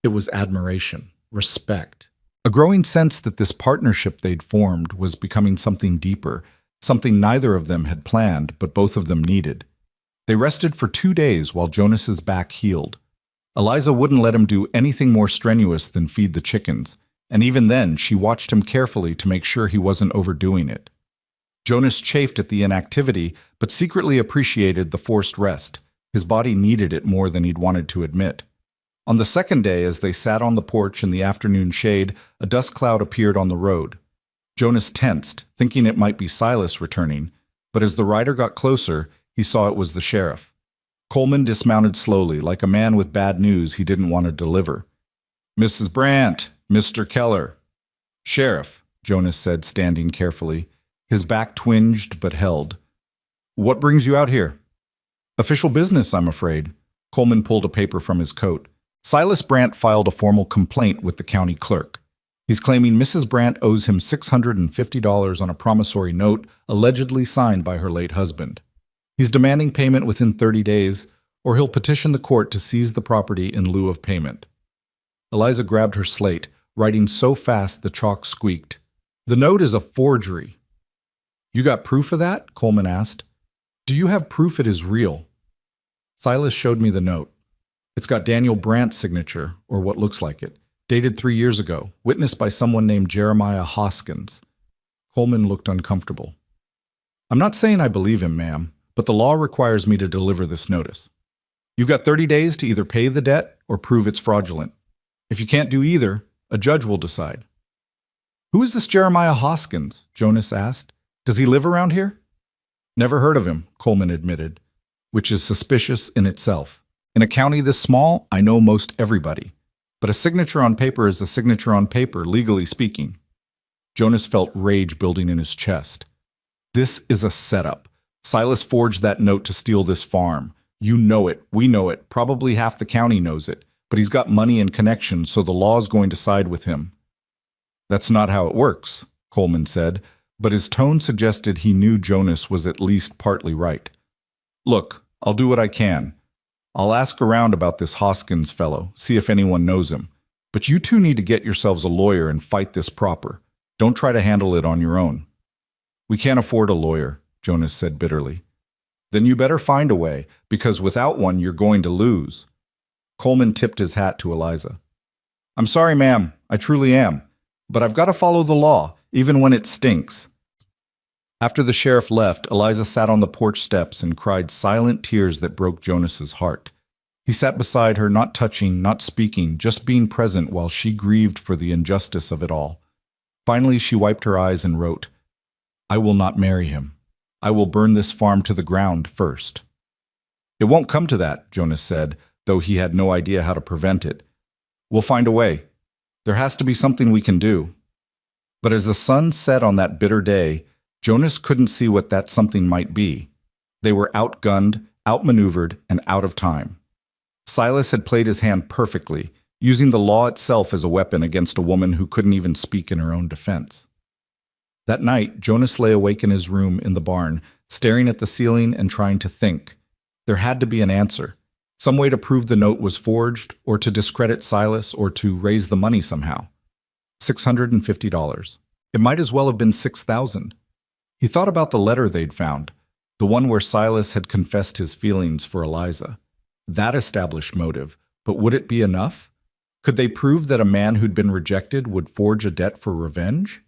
It was admiration, respect, A growing sense that this partnership they'd formed was becoming something deeper, something neither of them had planned, but both of them needed. They rested for 2 days while Jonas's back healed. Eliza wouldn't let him do anything more strenuous than feed the chickens, and even then she watched him carefully to make sure he wasn't overdoing it. Jonas chafed at the inactivity, but secretly appreciated the forced rest. His body needed it more than he'd wanted to admit. On the second day, as they sat on the porch in the afternoon shade, a dust cloud appeared on the road. Jonas tensed, thinking it might be Silas returning, but as the rider got closer, he saw it was the sheriff. Coleman dismounted slowly, like a man with bad news he didn't want to deliver. "Mrs. Brandt, Mr. Keller." "Sheriff," Jonas said, standing carefully. His back twinged but held. "What brings you out here?" "Official business, I'm afraid." Coleman pulled a paper from his coat. Silas Brandt filed a formal complaint with the county clerk. He's claiming Mrs. Brandt owes him $650 on a promissory note allegedly signed by her late husband. He's demanding payment within 30 days, or he'll petition the court to seize the property in lieu of payment. Eliza grabbed her slate, writing so fast the chalk squeaked. "The note is a forgery." "You got proof of that?" Coleman asked. "Do you have proof it is real?" Silas showed me the note. It's got Daniel Brandt's signature, or what looks like it, dated 3 years ago, witnessed by someone named Jeremiah Hoskins. Coleman looked uncomfortable. "I'm not saying I believe him, ma'am, but the law requires me to deliver this notice. You've got 30 days to either pay the debt or prove it's fraudulent. If you can't do either, a judge will decide." "Who is this Jeremiah Hoskins?" Jonas asked. "Does he live around here?" "Never heard of him," Coleman admitted, which is suspicious in itself. In a county this small, I know most everybody. But a signature on paper is a signature on paper, legally speaking. Jonas felt rage building in his chest. This is a setup. Silas forged that note to steal this farm. You know it, we know it, probably half the county knows it, but he's got money and connections, so the law's going to side with him. "That's not how it works," Coleman said, but his tone suggested he knew Jonas was at least partly right. "Look, I'll do what I can. I'll ask around about this Hoskins fellow, see if anyone knows him. But you two need to get yourselves a lawyer and fight this proper. Don't try to handle it on your own." "We can't afford a lawyer," Jonas said bitterly. "Then you better find a way, because without one you're going to lose." Coleman tipped his hat to Eliza. "I'm sorry, ma'am, I truly am. But I've got to follow the law, even when it stinks." After the sheriff left, Eliza sat on the porch steps and cried silent tears that broke Jonas's heart. He sat beside her, not touching, not speaking, just being present while she grieved for the injustice of it all. Finally, she wiped her eyes and wrote, "I will not marry him. I will burn this farm to the ground first." "It won't come to that," Jonas said, though he had no idea how to prevent it. "We'll find a way. There has to be something we can do." But as the sun set on that bitter day, Jonas couldn't see what that something might be. They were outgunned, outmaneuvered, and out of time. Silas had played his hand perfectly, using the law itself as a weapon against a woman who couldn't even speak in her own defense. That night, Jonas lay awake in his room in the barn, staring at the ceiling and trying to think. There had to be an answer. Some way to prove the note was forged, or to discredit Silas, or to raise the money somehow. $650. It might as well have been $6,000. He thought about the letter they'd found, the one where Silas had confessed his feelings for Eliza. That established motive, but would it be enough? Could they prove that a man who'd been rejected would forge a debt for revenge?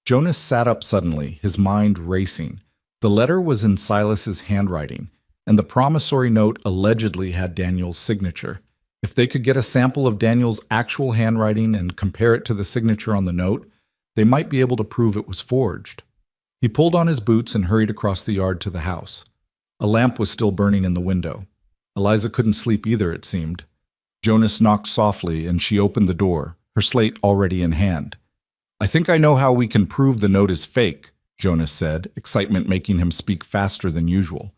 Jonas sat up suddenly, his mind racing. The letter was in Silas's handwriting, and the promissory note allegedly had Daniel's signature. If they could get a sample of Daniel's actual handwriting and compare it to the signature on the note, they might be able to prove it was forged. He pulled on his boots and hurried across the yard to the house. A lamp was still burning in the window. Eliza couldn't sleep either, it seemed. Jonas knocked softly, and she opened the door, her slate already in hand. "I think I know how we can prove the note is fake," Jonas said, excitement making him speak faster than usual.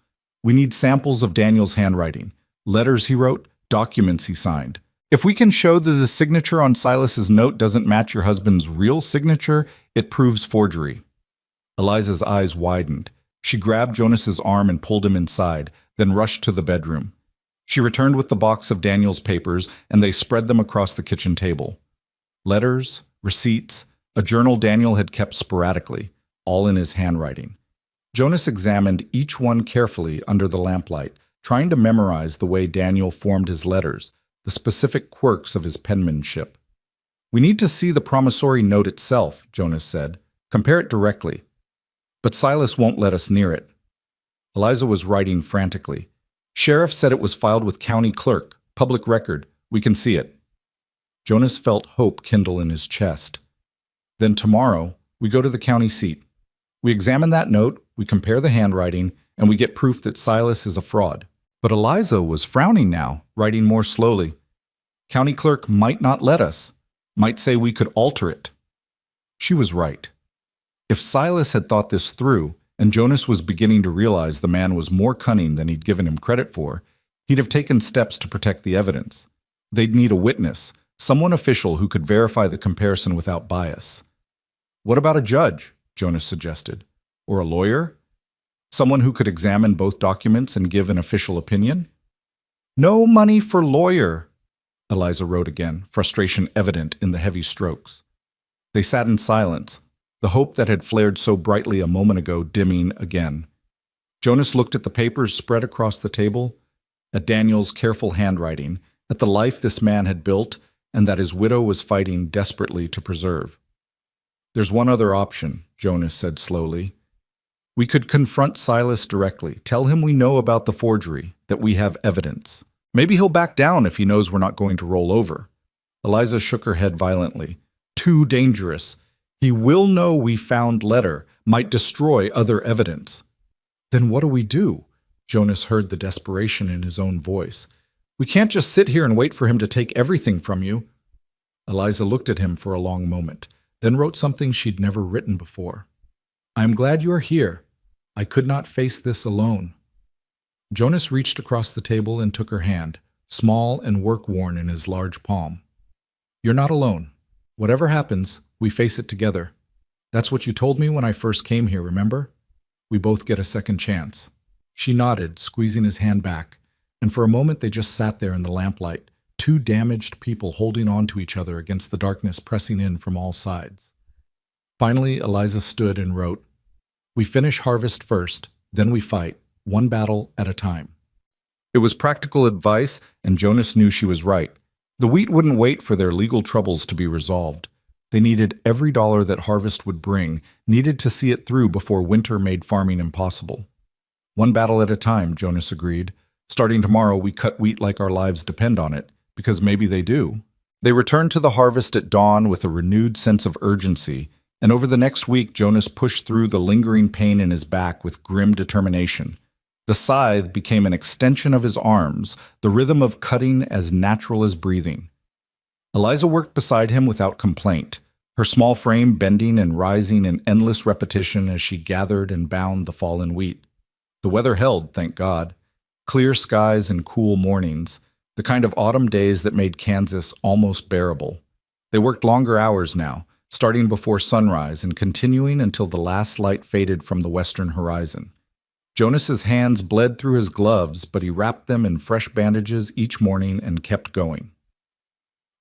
"We need samples of Daniel's handwriting, letters he wrote, documents he signed. If we can show that the signature on Silas's note doesn't match your husband's real signature, it proves forgery." Eliza's eyes widened. She grabbed Jonas's arm and pulled him inside, then rushed to the bedroom. She returned with the box of Daniel's papers, and they spread them across the kitchen table. Letters, receipts, a journal Daniel had kept sporadically, all in his handwriting. Jonas examined each one carefully under the lamplight, trying to memorize the way Daniel formed his letters, the specific quirks of his penmanship. "We need to see the promissory note itself," Jonas said. "Compare it directly." "But Silas won't let us near it." Eliza was writing frantically. "Sheriff said it was filed with county clerk, public record. We can see it." Jonas felt hope kindle in his chest. "Then tomorrow, we go to the county seat. We examine that note, we compare the handwriting, and we get proof that Silas is a fraud." But Eliza was frowning now, writing more slowly. "County clerk might not let us, might say we could alter it." She was right. If Silas had thought this through, and Jonas was beginning to realize the man was more cunning than he'd given him credit for, he'd have taken steps to protect the evidence. They'd need a witness, someone official who could verify the comparison without bias. "What about a judge?" Jonas suggested. "Or a lawyer? Someone who could examine both documents and give an official opinion?" "No money for lawyer," Eliza wrote again, frustration evident in the heavy strokes. They sat in silence, the hope that had flared so brightly a moment ago dimming again. Jonas looked at the papers spread across the table, at Daniel's careful handwriting, at the life this man had built and that his widow was fighting desperately to preserve. "There's one other option," Jonas said slowly. "We could confront Silas directly, tell him we know about the forgery, that we have evidence. Maybe he'll back down if he knows we're not going to roll over." Eliza shook her head violently. "Too dangerous. He will know we found letter, might destroy other evidence." "Then what do we do?" Jonas heard the desperation in his own voice. "We can't just sit here and wait for him to take everything from you." Eliza looked at him for a long moment, then wrote something she'd never written before. "I am glad you are here. I could not face this alone." Jonas reached across the table and took her hand, small and work-worn in his large palm. "You're not alone. Whatever happens, we face it together. That's what you told me when I first came here, remember? We both get a second chance." She nodded, squeezing his hand back, and for a moment they just sat there in the lamplight, two damaged people holding on to each other against the darkness pressing in from all sides. Finally, Eliza stood and wrote, "We finish harvest first, then we fight, one battle at a time." It was practical advice, and Jonas knew she was right. The wheat wouldn't wait for their legal troubles to be resolved. They needed every dollar that harvest would bring, needed to see it through before winter made farming impossible. "One battle at a time," Jonas agreed. "Starting tomorrow, we cut wheat like our lives depend on it, because maybe they do." They returned to the harvest at dawn with a renewed sense of urgency, and over the next week Jonas pushed through the lingering pain in his back with grim determination. The scythe became an extension of his arms, the rhythm of cutting as natural as breathing. Eliza worked beside him without complaint, her small frame bending and rising in endless repetition as she gathered and bound the fallen wheat. The weather held, thank God. Clear skies and cool mornings, the kind of autumn days that made Kansas almost bearable. They worked longer hours now, starting before sunrise and continuing until the last light faded from the western horizon. Jonas's hands bled through his gloves, but he wrapped them in fresh bandages each morning and kept going.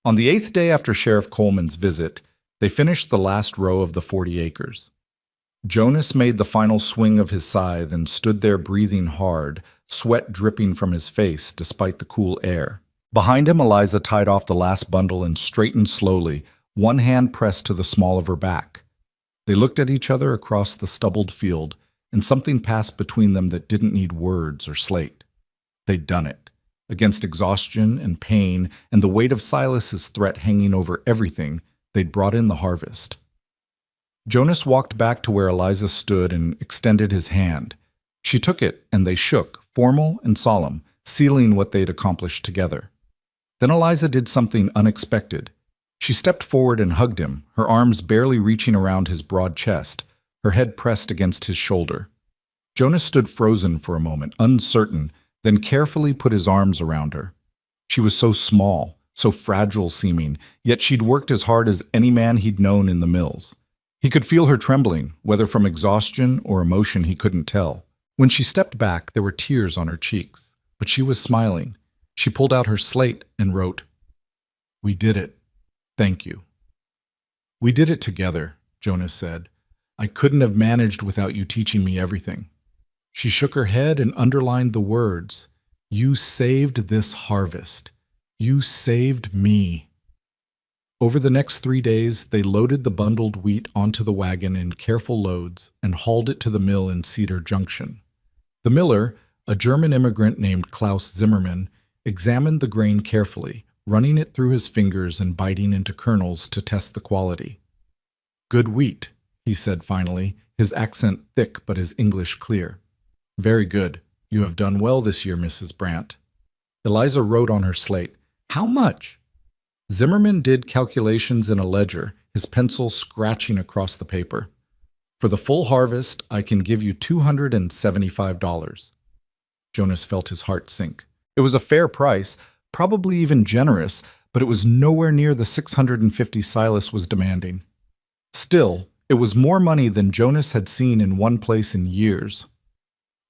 On the 8th day after Sheriff Coleman's visit, they finished the last row of the 40 acres. Jonas made the final swing of his scythe and stood there breathing hard, sweat dripping from his face despite the cool air. Behind him, Eliza tied off the last bundle and straightened slowly, one hand pressed to the small of her back. They looked at each other across the stubbled field, and something passed between them that didn't need words or slate. They'd done it. Against exhaustion and pain and the weight of Silas's threat hanging over everything, they'd brought in the harvest. Jonas walked back to where Eliza stood and extended his hand. She took it, and they shook, formal and solemn, sealing what they'd accomplished together. Then Eliza did something unexpected. She stepped forward and hugged him, her arms barely reaching around his broad chest, her head pressed against his shoulder. Jonas stood frozen for a moment, uncertain, then carefully put his arms around her. She was so small, so fragile seeming, yet she'd worked as hard as any man he'd known in the mills. He could feel her trembling, whether from exhaustion or emotion he couldn't tell. When she stepped back, there were tears on her cheeks, but she was smiling. She pulled out her slate and wrote, "We did it. Thank you." We did it together, Jonas said. I couldn't have managed without you teaching me everything. She shook her head and underlined the words, You saved this harvest. You saved me. Over the next 3 days, they loaded the bundled wheat onto the wagon in careful loads and hauled it to the mill in Cedar Junction. The miller, a German immigrant named Klaus Zimmermann, examined the grain carefully, running it through his fingers and biting into kernels to test the quality. Good wheat, he said finally, his accent thick but his English clear. Very good. You have done well this year, Mrs. Brandt. Eliza wrote on her slate, How much? Zimmerman did calculations in a ledger, his pencil scratching across the paper. For the full harvest, I can give you $275. Jonas felt his heart sink. It was a fair price, probably even generous, but it was nowhere near the $650 Silas was demanding. Still, it was more money than Jonas had seen in one place in years.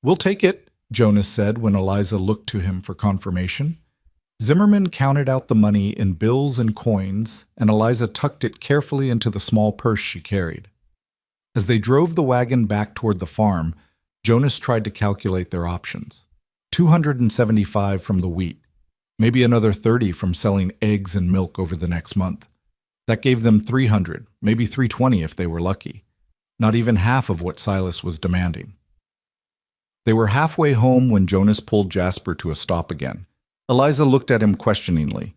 We'll take it, Jonas said when Eliza looked to him for confirmation. Zimmerman counted out the money in bills and coins, and Eliza tucked it carefully into the small purse she carried. As they drove the wagon back toward the farm, Jonas tried to calculate their options. $275 from the wheat, maybe another $30 from selling eggs and milk over the next month. That gave them $300, maybe $320 if they were lucky. Not even half of what Silas was demanding. They were halfway home when Jonas pulled Jasper to a stop again. Eliza looked at him questioningly.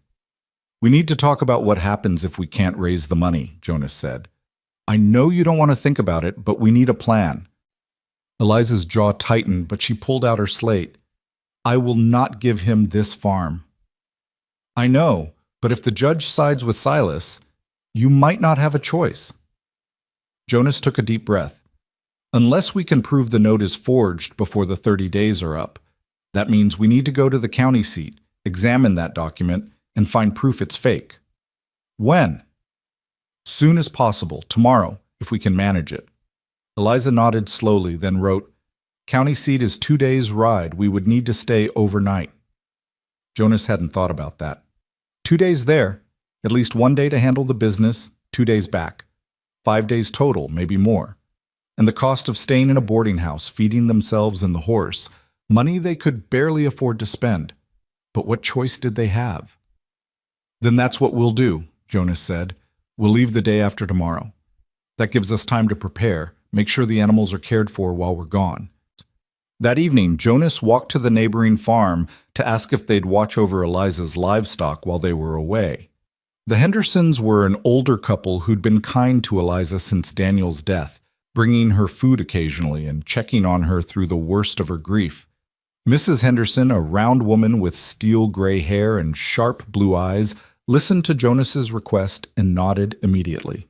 We need to talk about what happens if we can't raise the money, Jonas said. I know you don't want to think about it, but we need a plan. Eliza's jaw tightened, but she pulled out her slate. I will not give him this farm. I know, but if the judge sides with Silas, you might not have a choice. Jonas took a deep breath. Unless we can prove the note is forged before the 30 days are up, that means we need to go to the county seat, examine that document, and find proof it's fake. When? Soon as possible, tomorrow, if we can manage it. Eliza nodded slowly, then wrote, County seat is 2 days' ride. We would need to stay overnight. Jonas hadn't thought about that. 2 days there, at least 1 day to handle the business, 2 days back. 5 days total, maybe more. And the cost of staying in a boarding house, feeding themselves and the horse, money they could barely afford to spend. But what choice did they have? Then that's what we'll do, Jonas said. We'll leave the day after tomorrow. That gives us time to prepare, make sure the animals are cared for while we're gone. That evening, Jonas walked to the neighboring farm to ask if they'd watch over Eliza's livestock while they were away. The Hendersons were an older couple who'd been kind to Eliza since Daniel's death, bringing her food occasionally and checking on her through the worst of her grief. Mrs. Henderson, a round woman with steel gray hair and sharp blue eyes, listened to Jonas's request and nodded immediately.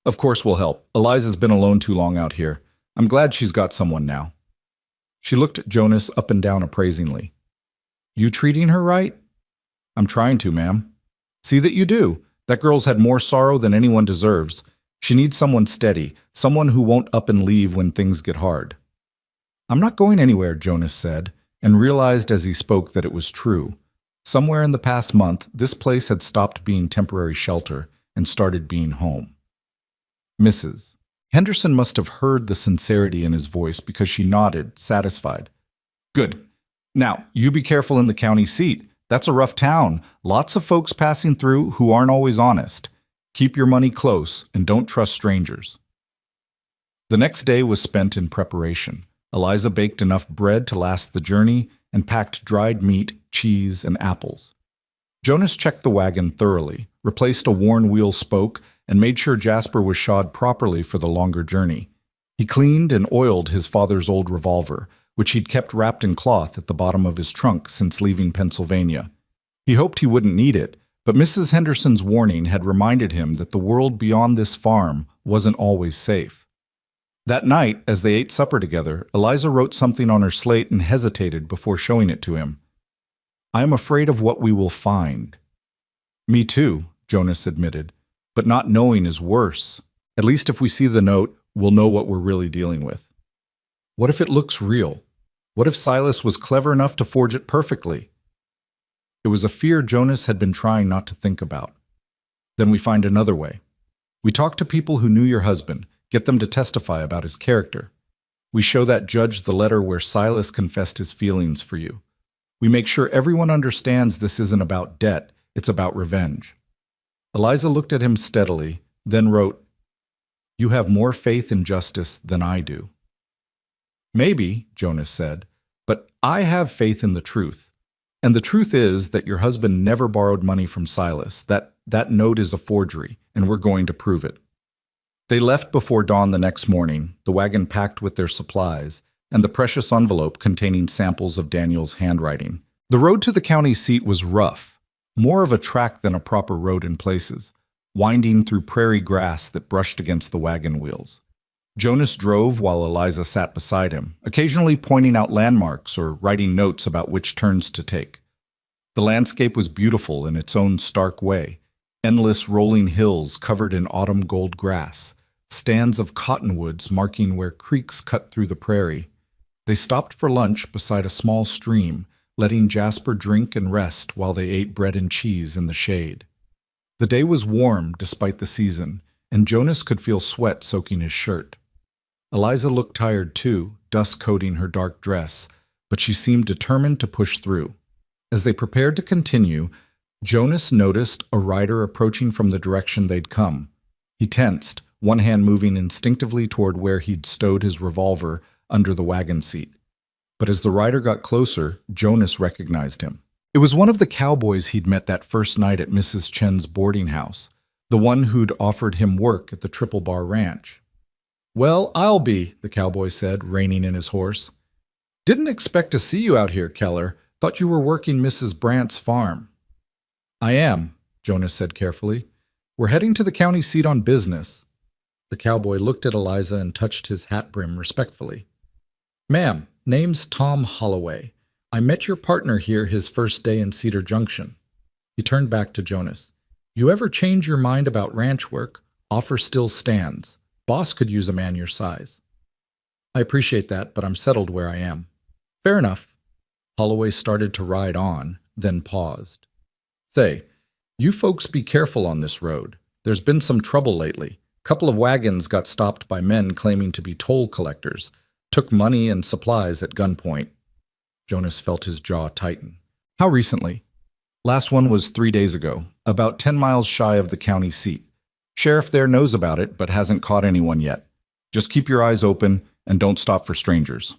Of course we'll help. Eliza's been alone too long out here. I'm glad she's got someone now. She looked at Jonas up and down appraisingly. You treating her right? I'm trying to, ma'am. See that you do. That girl's had more sorrow than anyone deserves. She needs someone steady, someone who won't up and leave when things get hard. I'm not going anywhere, Jonas said, and realized as he spoke that it was true. Somewhere in the past month, this place had stopped being temporary shelter and started being home. Mrs. Henderson must have heard the sincerity in his voice because she nodded, satisfied. Good. Now, you be careful in the county seat. That's a rough town. Lots of folks passing through who aren't always honest. Keep your money close and don't trust strangers. The next day was spent in preparation. Eliza baked enough bread to last the journey and packed dried meat, cheese, and apples. Jonas checked the wagon thoroughly, replaced a worn wheel spoke, and made sure Jasper was shod properly for the longer journey. He cleaned and oiled his father's old revolver, which he'd kept wrapped in cloth at the bottom of his trunk since leaving Pennsylvania. He hoped he wouldn't need it, but Mrs. Henderson's warning had reminded him that the world beyond this farm wasn't always safe. That night, as they ate supper together, Eliza wrote something on her slate and hesitated before showing it to him. I am afraid of what we will find. Me too, Jonas admitted, but not knowing is worse. At least if we see the note, we'll know what we're really dealing with. What if it looks real? What if Silas was clever enough to forge it perfectly? It was a fear Jonas had been trying not to think about. Then we find another way. We talk to people who knew your husband, get them to testify about his character. We show that judge the letter where Silas confessed his feelings for you. We make sure everyone understands this isn't about debt, it's about revenge." Eliza looked at him steadily, then wrote, "You have more faith in justice than I do." "Maybe," Jonas said, "but I have faith in the truth. And the truth is that your husband never borrowed money from Silas, that note is a forgery, and we're going to prove it." They left before dawn the next morning, the wagon packed with their supplies, and the precious envelope containing samples of Daniel's handwriting. The road to the county seat was rough, more of a track than a proper road in places, winding through prairie grass that brushed against the wagon wheels. Jonas drove while Eliza sat beside him, occasionally pointing out landmarks or writing notes about which turns to take. The landscape was beautiful in its own stark way, endless rolling hills covered in autumn gold grass, stands of cottonwoods marking where creeks cut through the prairie. They stopped for lunch beside a small stream, letting Jasper drink and rest while they ate bread and cheese in the shade. The day was warm despite the season, and Jonas could feel sweat soaking his shirt. Eliza looked tired too, dust coating her dark dress, but she seemed determined to push through. As they prepared to continue, Jonas noticed a rider approaching from the direction they'd come. He tensed, one hand moving instinctively toward where he'd stowed his revolver under the wagon seat. But as the rider got closer, Jonas recognized him. It was one of the cowboys he'd met that first night at Mrs. Chen's boarding house, the one who'd offered him work at the Triple Bar Ranch. "Well, I'll be," the cowboy said, reining in his horse. "Didn't expect to see you out here, Keller. Thought you were working Mrs. Brandt's farm." "I am," Jonas said carefully. "We're heading to the county seat on business." The cowboy looked at Eliza and touched his hat brim respectfully. "Ma'am, name's Tom Holloway. I met your partner here his first day in Cedar Junction." He turned back to Jonas. "You ever change your mind about ranch work? Offer still stands. Boss could use a man your size." "I appreciate that, but I'm settled where I am." "Fair enough." Holloway started to ride on, then paused. "Say, you folks be careful on this road. There's been some trouble lately. Couple of wagons got stopped by men claiming to be toll collectors, took money and supplies at gunpoint." Jonas felt his jaw tighten. "How recently?" "Last one was 3 days ago, about 10 miles shy of the county seat. Sheriff there knows about it, but hasn't caught anyone yet. Just keep your eyes open and don't stop for strangers."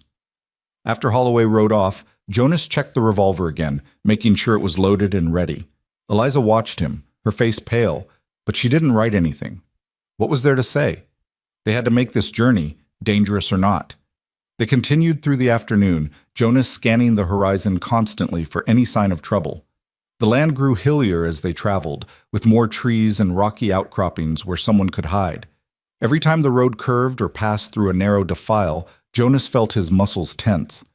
After Holloway rode off, Jonas checked the revolver again, making sure it was loaded and ready. Eliza watched him, her face pale, but she didn't write anything. What was there to say? They had to make this journey, dangerous or not. They continued through the afternoon, Jonas scanning the horizon constantly for any sign of trouble. The land grew hillier as they traveled, with more trees and rocky outcroppings where someone could hide. Every time the road curved or passed through a narrow defile, Jonas felt his muscles tense.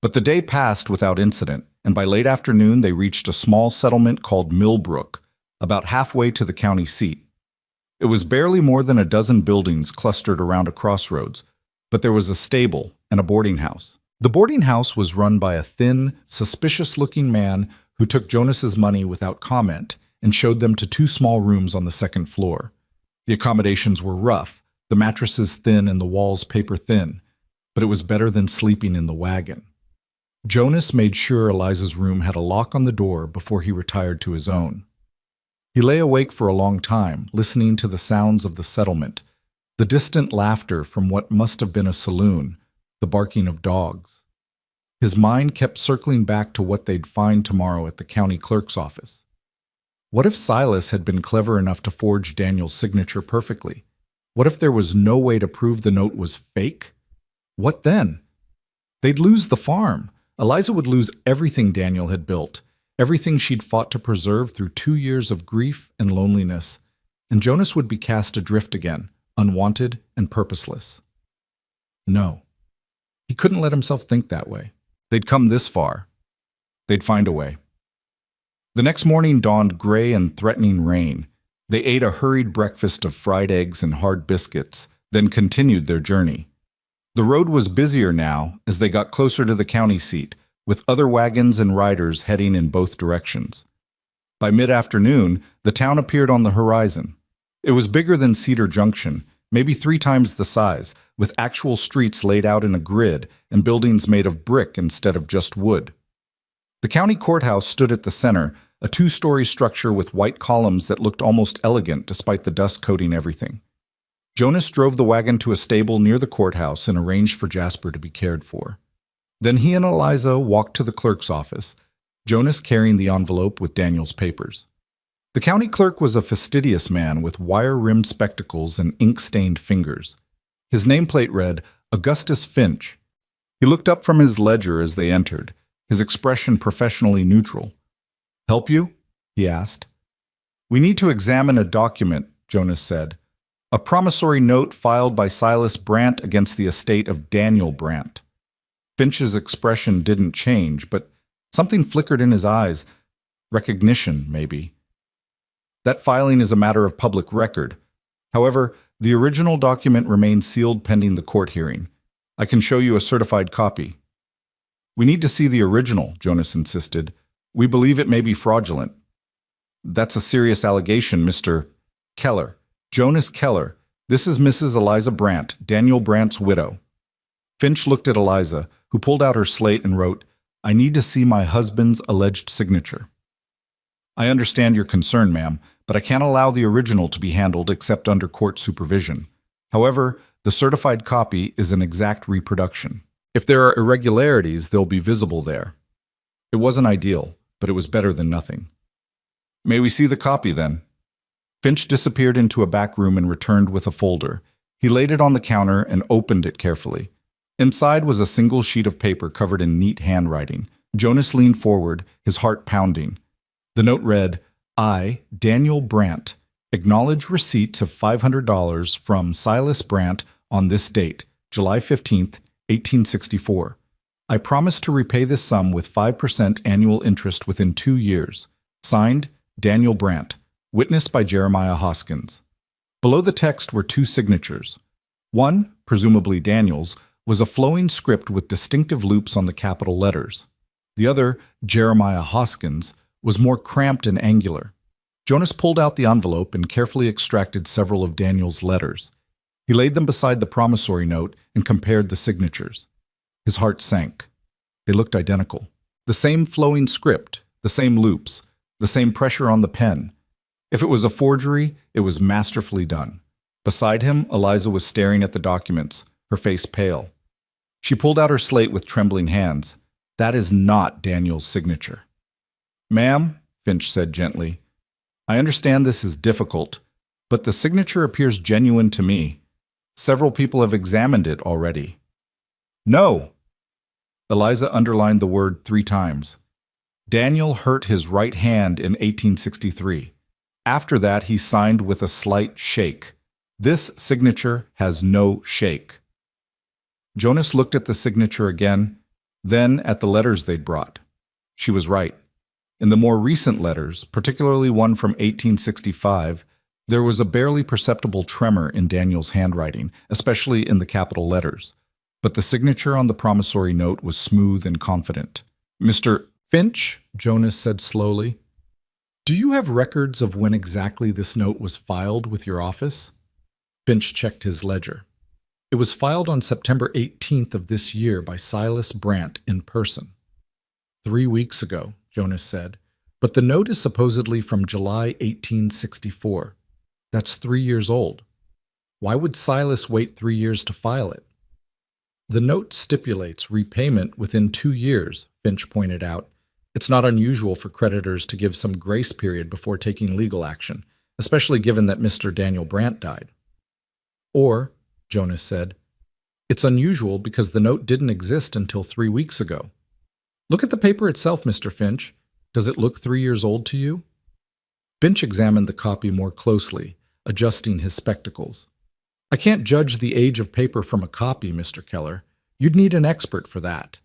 But the day passed without incident, and by late afternoon they reached a small settlement called Millbrook, about halfway to the county seat. It was barely more than a dozen buildings clustered around a crossroads, but there was a stable and a boarding house. The boarding house was run by a thin, suspicious-looking man who took Jonas's money without comment and showed them to 2 small rooms on the second floor. The accommodations were rough, the mattresses thin and the walls paper-thin, but it was better than sleeping in the wagon. Jonas made sure Eliza's room had a lock on the door before he retired to his own. He lay awake for a long time, listening to the sounds of the settlement, the distant laughter from what must have been a saloon, the barking of dogs. His mind kept circling back to what they'd find tomorrow at the county clerk's office. What if Silas had been clever enough to forge Daniel's signature perfectly? What if there was no way to prove the note was fake? What then? They'd lose the farm. Eliza would lose everything Daniel had built, everything she'd fought to preserve through 2 years of grief and loneliness, and Jonas would be cast adrift again, unwanted and purposeless. No. He couldn't let himself think that way. They'd come this far. They'd find a way. The next morning dawned gray and threatening rain. They ate a hurried breakfast of fried eggs and hard biscuits, then continued their journey. The road was busier now as they got closer to the county seat, with other wagons and riders heading in both directions. By mid-afternoon, the town appeared on the horizon. It was bigger than Cedar Junction, maybe 3 times the size, with actual streets laid out in a grid and buildings made of brick instead of just wood. The county courthouse stood at the center, a 2-story structure with white columns that looked almost elegant despite the dust coating everything. Jonas drove the wagon to a stable near the courthouse and arranged for Jasper to be cared for. Then he and Eliza walked to the clerk's office, Jonas carrying the envelope with Daniel's papers. The county clerk was a fastidious man with wire-rimmed spectacles and ink-stained fingers. His nameplate read, Augustus Finch. He looked up from his ledger as they entered, his expression professionally neutral. "Help you?" he asked. "We need to examine a document," Jonas said. "A promissory note filed by Silas Brandt against the estate of Daniel Brandt." Finch's expression didn't change, but something flickered in his eyes. Recognition, maybe. That filing is a matter of public record. However, the original document remains sealed pending the court hearing. I can show you a certified copy. "We need to see the original," Jonas insisted. "We believe it may be fraudulent." "That's a serious allegation, Mr. Keller. Jonas Keller. This is Mrs. Eliza Brandt, Daniel Brandt's widow." Finch looked at Eliza, who pulled out her slate and wrote, "I need to see my husband's alleged signature." "I understand your concern, ma'am, but I can't allow the original to be handled except under court supervision. However, the certified copy is an exact reproduction. If there are irregularities, they'll be visible there." It wasn't ideal, but it was better than nothing. "May we see the copy, then?" Finch disappeared into a back room and returned with a folder. He laid it on the counter and opened it carefully. Inside was a single sheet of paper covered in neat handwriting. Jonas leaned forward, his heart pounding. The note read, "I, Daniel Brandt, acknowledge receipts of $500 from Silas Brandt on this date, July 15th, 1864. I promise to repay this sum with 5% annual interest within 2 years. Signed, Daniel Brandt. Witnessed by Jeremiah Hoskins." Below the text were 2 signatures. One, presumably Daniel's, was a flowing script with distinctive loops on the capital letters. The other, Jeremiah Hoskins, was more cramped and angular. Jonas pulled out the envelope and carefully extracted several of Daniel's letters. He laid them beside the promissory note and compared the signatures. His heart sank. They looked identical. The same flowing script, the same loops, the same pressure on the pen. If it was a forgery, it was masterfully done. Beside him, Eliza was staring at the documents, her face pale. She pulled out her slate with trembling hands. "That is not Daniel's signature." "Ma'am," Finch said gently, "I understand this is difficult, but the signature appears genuine to me. Several people have examined it already." "No!" Eliza underlined the word 3 times. "Daniel hurt his right hand in 1863. After that, he signed with a slight shake. This signature has no shake." Jonas looked at the signature again, then at the letters they'd brought. She was right. In the more recent letters, particularly one from 1865, there was a barely perceptible tremor in Daniel's handwriting, especially in the capital letters. But the signature on the promissory note was smooth and confident. "Mr. Finch," Jonas said slowly, "do you have records of when exactly this note was filed with your office?" Finch checked his ledger. "It was filed on September 18th of this year by Silas Brandt in person." 3 weeks ago, Jonas said, "but the note is supposedly from July 1864. That's 3 years old. Why would Silas wait 3 years to file it?" "The note stipulates repayment within 2 years, Finch pointed out. "It's not unusual for creditors to give some grace period before taking legal action, especially given that Mr. Daniel Brandt died." "Or," Jonas said, "it's unusual because the note didn't exist until 3 weeks ago. Look at the paper itself, Mr. Finch. Does it look 3 years old to you?" Finch examined the copy more closely, adjusting his spectacles. "I can't judge the age of paper from a copy, Mr. Keller. You'd need an expert for that."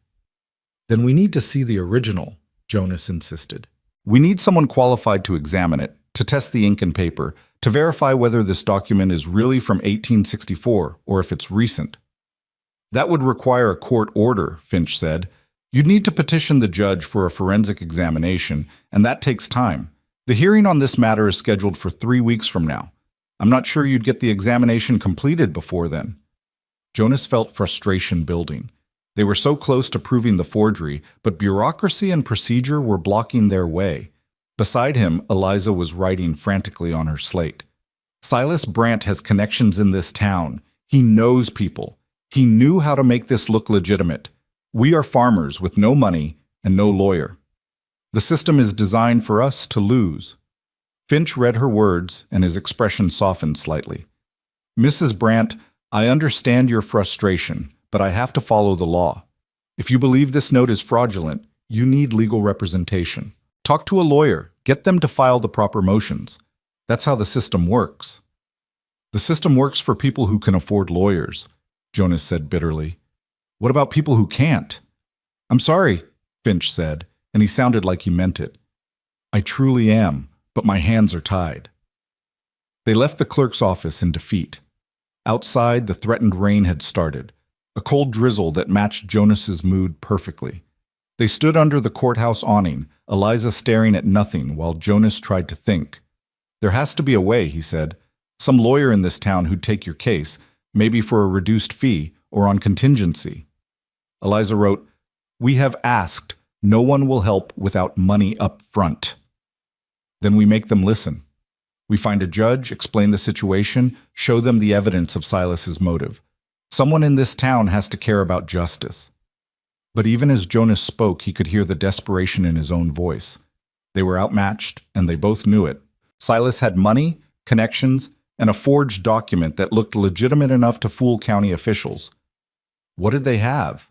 "Then we need to see the original," Jonas insisted. "We need someone qualified to examine it, to test the ink and paper, to verify whether this document is really from 1864 or if it's recent." "That would require a court order," Finch said. "You'd need to petition the judge for a forensic examination, and that takes time. The hearing on this matter is scheduled for 3 weeks from now. I'm not sure you'd get the examination completed before then." Jonas felt frustration building. They were so close to proving the forgery, but bureaucracy and procedure were blocking their way. Beside him, Eliza was writing frantically on her slate. "Silas Brandt has connections in this town. He knows people. He knew how to make this look legitimate. We are farmers with no money and no lawyer. The system is designed for us to lose." Finch read her words, and his expression softened slightly. "Mrs. Brandt, I understand your frustration, but I have to follow the law. If you believe this note is fraudulent, you need legal representation. Talk to a lawyer. Get them to file the proper motions. That's how the system works." "The system works for people who can afford lawyers," Jonas said bitterly. "What about people who can't?" "I'm sorry," Finch said, and he sounded like he meant it. "I truly am, but my hands are tied." They left the clerk's office in defeat. Outside, the threatened rain had started, a cold drizzle that matched Jonas's mood perfectly. They stood under the courthouse awning, Eliza staring at nothing while Jonas tried to think. "There has to be a way," he said. "Some lawyer in this town who'd take your case, maybe for a reduced fee or on contingency." Eliza wrote, "We have asked. No one will help without money up front." "Then we make them listen. We find a judge, explain the situation, show them the evidence of Silas's motive. Someone in this town has to care about justice." But even as Jonas spoke, he could hear the desperation in his own voice. They were outmatched, and they both knew it. Silas had money, connections, and a forged document that looked legitimate enough to fool county officials. What did they have?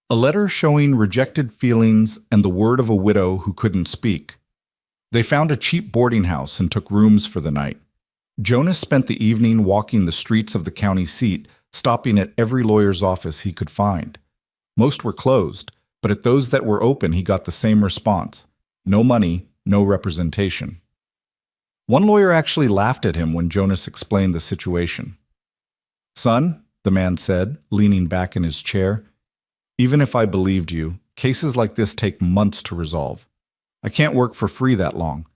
A letter showing rejected feelings and the word of a widow who couldn't speak. They found a cheap boarding house and took rooms for the night. Jonas spent the evening walking the streets of the county seat, stopping at every lawyer's office he could find. Most were closed, but at those that were open he got the same response: no money, no representation. One lawyer actually laughed at him when Jonas explained the situation. "Son," the man said, leaning back in his chair, "even if I believed you, cases like this take months to resolve. I can't work for free that long.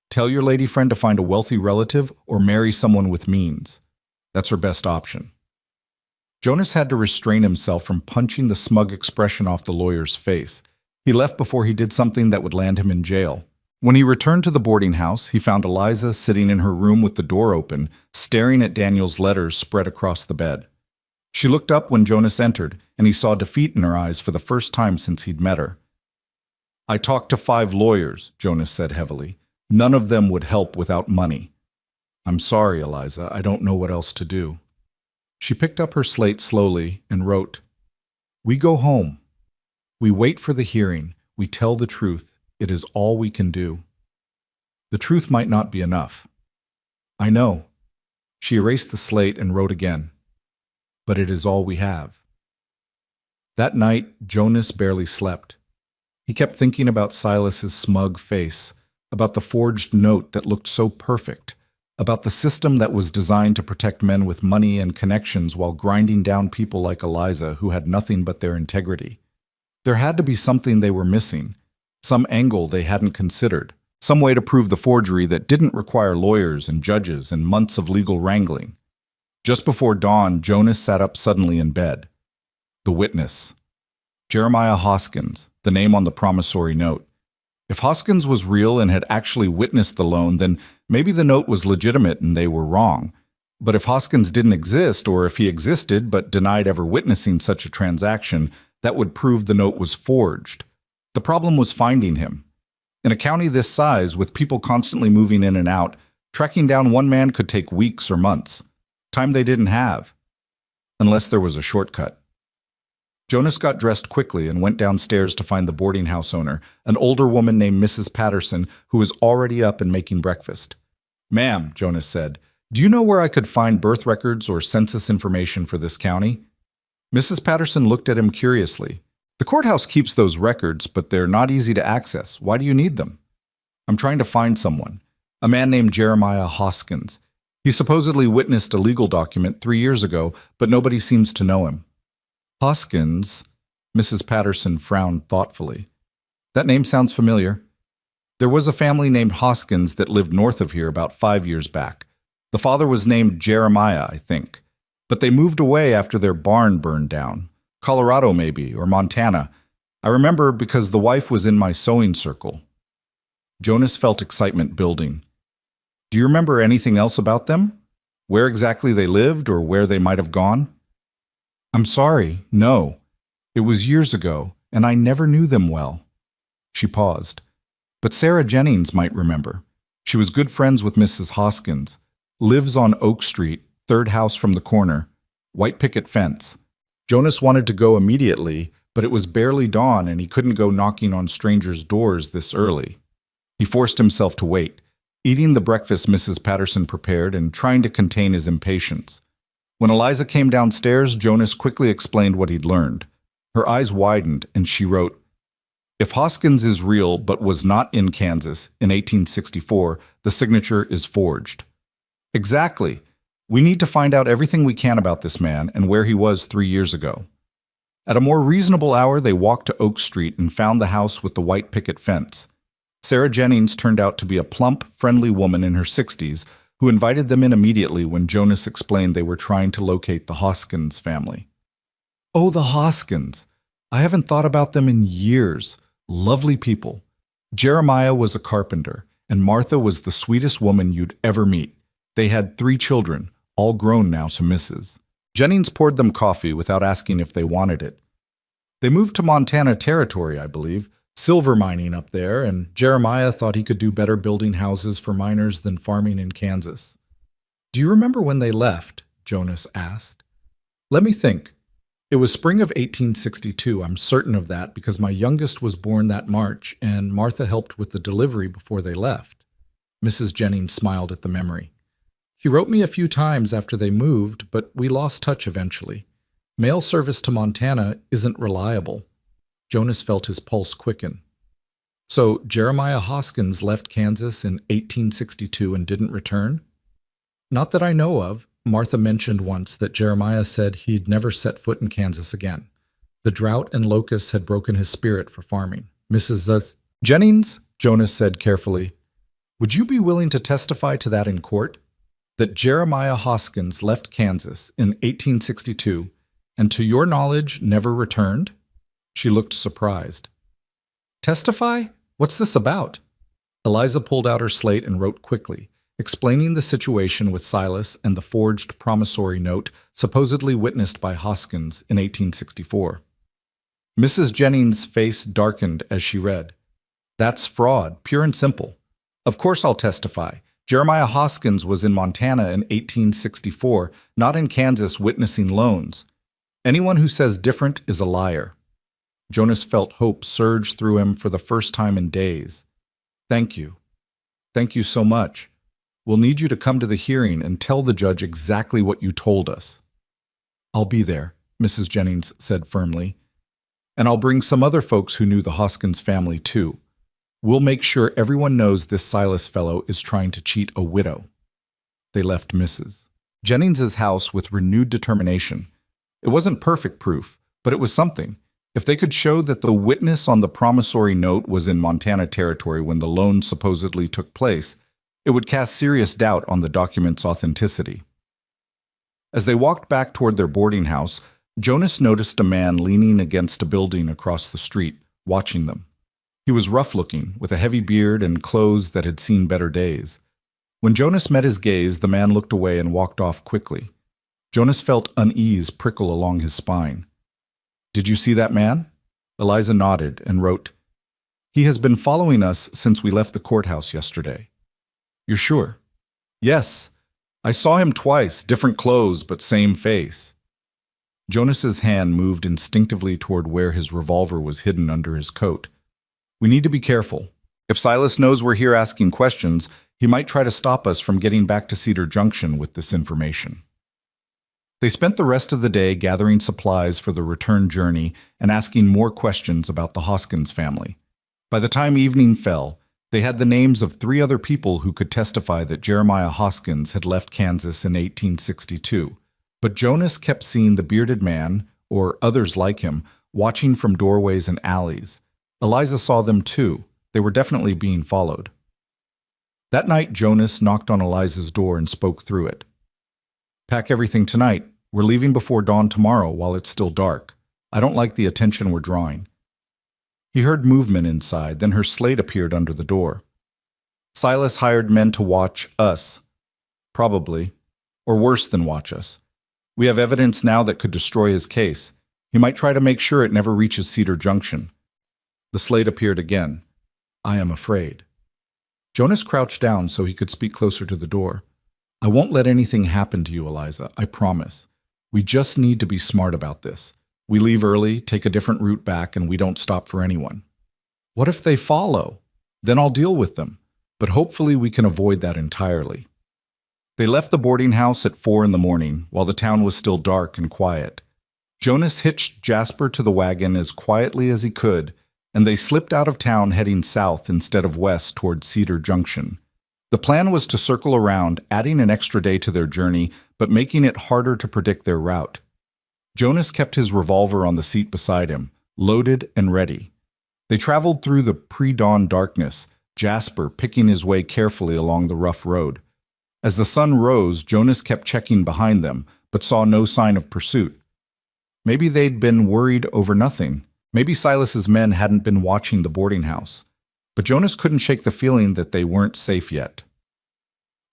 Tell your lady friend to find a wealthy relative or marry someone with means. That's her best option." Jonas had to restrain himself from punching the smug expression off the lawyer's face. He left before he did something that would land him in jail. When he returned to the boarding house, he found Eliza sitting in her room with the door open, staring at Daniel's letters spread across the bed. She looked up when Jonas entered, and he saw defeat in her eyes for the first time since he'd met her. "I talked to 5 lawyers, Jonas said heavily. "None of them would help without money." "I'm sorry, Eliza. I don't know what else to do." She picked up her slate slowly and wrote, "We go home. We wait for the hearing. We tell the truth. It is all we can do. The truth might not be enough. I know." She erased the slate and wrote again, "But it is all we have." That night, Jonas barely slept. He kept thinking about Silas's smug face, about the forged note that looked so perfect, about the system that was designed to protect men with money and connections while grinding down people like Eliza who had nothing but their integrity. There had to be something they were missing, some angle they hadn't considered, some way to prove the forgery that didn't require lawyers and judges and months of legal wrangling. Just before dawn, Jonas sat up suddenly in bed. The witness. Jeremiah Hoskins, the name on the promissory note. If Hoskins was real and had actually witnessed the loan, then maybe the note was legitimate and they were wrong. But if Hoskins didn't exist, or if he existed but denied ever witnessing such a transaction, that would prove the note was forged. The problem was finding him. In a county this size, with people constantly moving in and out, tracking down one man could take weeks or months. Time they didn't have. Unless there was a shortcut. Jonas got dressed quickly and went downstairs to find the boarding house owner, an older woman named Mrs. Patterson, who was already up and making breakfast. "Ma'am," Jonas said, "do you know where I could find birth records or census information for this county?" Mrs. Patterson looked at him curiously. "The courthouse keeps those records, but they're not easy to access. Why do you need them?" "I'm trying to find someone. A man named Jeremiah Hoskins. He supposedly witnessed a legal document 3 years ago, but nobody seems to know him." "Hoskins," Mrs. Patterson frowned thoughtfully. "That name sounds familiar. There was a family named Hoskins that lived north of here about 5 years back. The father was named Jeremiah, I think. But they moved away after their barn burned down. Colorado, maybe, or Montana. I remember because the wife was in my sewing circle. Jonas felt excitement building. Do you remember anything else about them? Where exactly they lived or where they might have gone? I'm sorry, no. It was years ago, and I never knew them well. She paused. But Sarah Jennings might remember. She was good friends with Mrs. Hoskins. Lives on Oak Street, third house from the corner. White picket fence. Jonas wanted to go immediately, but it was barely dawn and he couldn't go knocking on strangers' doors this early. He forced himself to wait, eating the breakfast Mrs. Patterson prepared and trying to contain his impatience. When Eliza came downstairs, Jonas quickly explained what he'd learned. Her eyes widened and she wrote, "If Hoskins is real but was not in Kansas in 1864, the signature is forged." Exactly. We need to find out everything we can about this man and where he was 3 years ago. At a more reasonable hour, they walked to Oak Street and found the house with the white picket fence. Sarah Jennings turned out to be a plump, friendly woman in her 60s who invited them in immediately when Jonas explained they were trying to locate the Hoskins family. Oh, the Hoskins! I haven't thought about them in years. Lovely people. Jeremiah was a carpenter, and Martha was the sweetest woman you'd ever meet. They had 3 children, all grown now to Mrs. Jennings poured them coffee without asking if they wanted it. They moved to Montana Territory, I believe, silver mining up there, and Jeremiah thought he could do better building houses for miners than farming in Kansas. Do you remember when they left? Jonas asked. Let me think. It was spring of 1862, I'm certain of that, because my youngest was born that March, and Martha helped with the delivery before they left. Mrs. Jennings smiled at the memory. She wrote me a few times after they moved, but we lost touch eventually. Mail service to Montana isn't reliable. Jonas felt his pulse quicken. So Jeremiah Hoskins left Kansas in 1862 and didn't return? Not that I know of. Martha mentioned once that Jeremiah said he'd never set foot in Kansas again. The drought and locusts had broken his spirit for farming. Mrs. Jennings, Jonas said carefully, would you be willing to testify to that in court? That Jeremiah Hoskins left Kansas in 1862 and to your knowledge never returned? She looked surprised. Testify? What's this about? Eliza pulled out her slate and wrote quickly, explaining the situation with Silas and the forged promissory note supposedly witnessed by Hoskins in 1864. Mrs. Jennings' face darkened as she read. That's fraud, pure and simple. Of course I'll testify. Jeremiah Hoskins was in Montana in 1864, not in Kansas witnessing loans. Anyone who says different is a liar. Jonas felt hope surge through him for the first time in days. Thank you. Thank you so much. We'll need you to come to the hearing and tell the judge exactly what you told us. I'll be there, Mrs. Jennings said firmly. And I'll bring some other folks who knew the Hoskins family too. We'll make sure everyone knows this Silas fellow is trying to cheat a widow. They left Mrs. Jennings's house with renewed determination. It wasn't perfect proof, but it was something. If they could show that the witness on the promissory note was in Montana Territory when the loan supposedly took place, it would cast serious doubt on the document's authenticity. As they walked back toward their boarding house, Jonas noticed a man leaning against a building across the street, watching them. He was rough-looking, with a heavy beard and clothes that had seen better days. When Jonas met his gaze, the man looked away and walked off quickly. Jonas felt unease prickle along his spine. Did you see that man? Eliza nodded and wrote, He has been following us since we left the courthouse yesterday. You're sure? Yes. I saw him twice, different clothes, but same face. Jonas's hand moved instinctively toward where his revolver was hidden under his coat. We need to be careful. If Silas knows we're here asking questions, he might try to stop us from getting back to Cedar Junction with this information. They spent the rest of the day gathering supplies for the return journey and asking more questions about the Hoskins family. By the time evening fell, they had the names of 3 other people who could testify that Jeremiah Hoskins had left Kansas in 1862. But Jonas kept seeing the bearded man, or others like him, watching from doorways and alleys. Eliza saw them too. They were definitely being followed. That night, Jonas knocked on Eliza's door and spoke through it. "Pack everything tonight. We're leaving before dawn tomorrow while it's still dark. I don't like the attention we're drawing." He heard movement inside, then her slate appeared under the door. "Silas hired men to watch us. Probably. Or worse than watch us. We have evidence now that could destroy his case. He might try to make sure it never reaches Cedar Junction." The slate appeared again. "I am afraid." Jonas crouched down so he could speak closer to the door. "I won't let anything happen to you, Eliza, I promise. We just need to be smart about this. We leave early, take a different route back, and we don't stop for anyone." "What if they follow? Then I'll deal with them. But hopefully we can avoid that entirely." They left the boarding house at 4 in the morning, while the town was still dark and quiet. Jonas hitched Jasper to the wagon as quietly as he could, and they slipped out of town heading south instead of west toward Cedar Junction. The plan was to circle around, adding an extra day to their journey, but making it harder to predict their route. Jonas kept his revolver on the seat beside him, loaded and ready. They traveled through the pre-dawn darkness, Jasper picking his way carefully along the rough road. As the sun rose, Jonas kept checking behind them, but saw no sign of pursuit. Maybe they'd been worried over nothing. Maybe Silas's men hadn't been watching the boarding house. But Jonas couldn't shake the feeling that they weren't safe yet.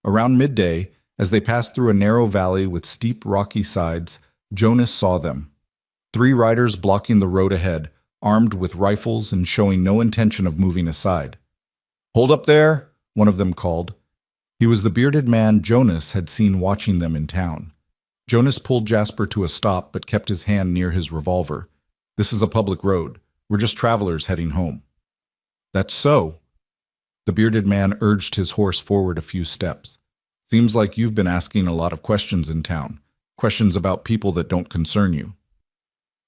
Around midday, as they passed through a narrow valley with steep rocky sides, Jonas saw them. 3 riders blocking the road ahead, armed with rifles and showing no intention of moving aside. "Hold up there," one of them called. He was the bearded man Jonas had seen watching them in town. Jonas pulled Jasper to a stop but kept his hand near his revolver. "This is a public road. We're just travelers heading home." "That's so." The bearded man urged his horse forward a few steps. "Seems like you've been asking a lot of questions in town. Questions about people that don't concern you."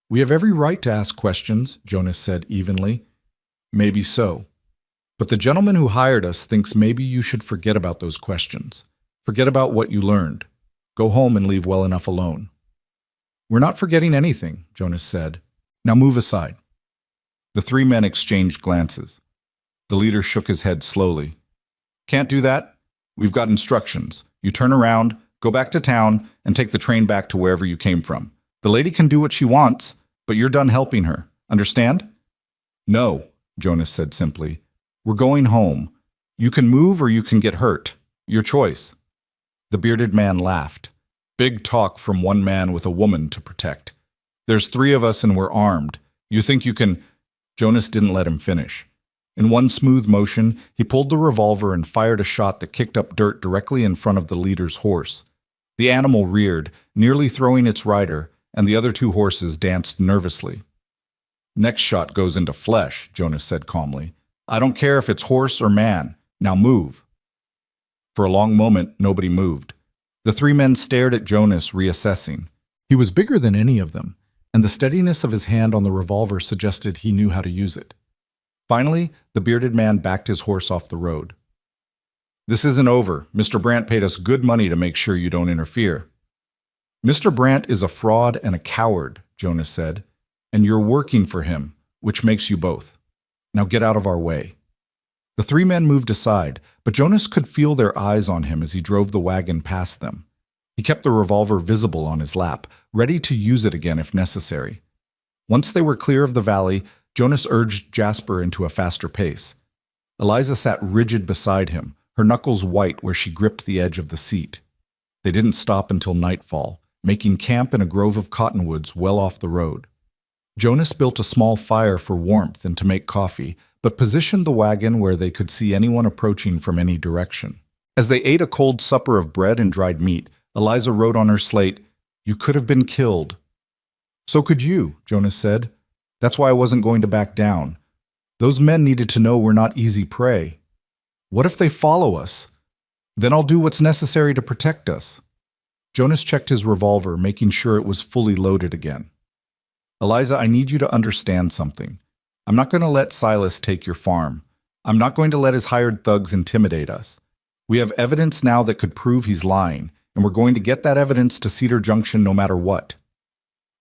"We have every right to ask questions," Jonas said evenly. "Maybe so. But the gentleman who hired us thinks maybe you should forget about those questions. Forget about what you learned. Go home and leave well enough alone." "We're not forgetting anything," Jonas said. "Now move aside." The 3 men exchanged glances. The leader shook his head slowly. "Can't do that. We've got instructions. You turn around, go back to town, and take the train back to wherever you came from. The lady can do what she wants, but you're done helping her. Understand?" "No," Jonas said simply. "We're going home. You can move or you can get hurt. Your choice." The bearded man laughed. "Big talk from one man with a woman to protect. There's 3 of us and we're armed. You think you can—" Jonas didn't let him finish. In one smooth motion, he pulled the revolver and fired a shot that kicked up dirt directly in front of the leader's horse. The animal reared, nearly throwing its rider, and the other 2 horses danced nervously. "Next shot goes into flesh," Jonas said calmly. "I don't care if it's horse or man. Now move." For a long moment, nobody moved. The 3 men stared at Jonas, reassessing. He was bigger than any of them, and the steadiness of his hand on the revolver suggested he knew how to use it. Finally, the bearded man backed his horse off the road. "This isn't over. Mr. Brandt paid us good money to make sure you don't interfere." "Mr. Brandt is a fraud and a coward," Jonas said, "and you're working for him, which makes you both. Now get out of our way." The 3 men moved aside, but Jonas could feel their eyes on him as he drove the wagon past them. He kept the revolver visible on his lap, ready to use it again if necessary. Once they were clear of the valley, Jonas urged Jasper into a faster pace. Eliza sat rigid beside him, her knuckles white where she gripped the edge of the seat. They didn't stop until nightfall, making camp in a grove of cottonwoods well off the road. Jonas built a small fire for warmth and to make coffee, but positioned the wagon where they could see anyone approaching from any direction. As they ate a cold supper of bread and dried meat, Eliza wrote on her slate, "You could have been killed." "So could you," Jonas said. "That's why I wasn't going to back down. Those men needed to know we're not easy prey. What if they follow us? Then I'll do what's necessary to protect us." Jonas checked his revolver, making sure it was fully loaded again. "Eliza, I need you to understand something. I'm not going to let Silas take your farm. I'm not going to let his hired thugs intimidate us. We have evidence now that could prove he's lying, and we're going to get that evidence to Cedar Junction no matter what."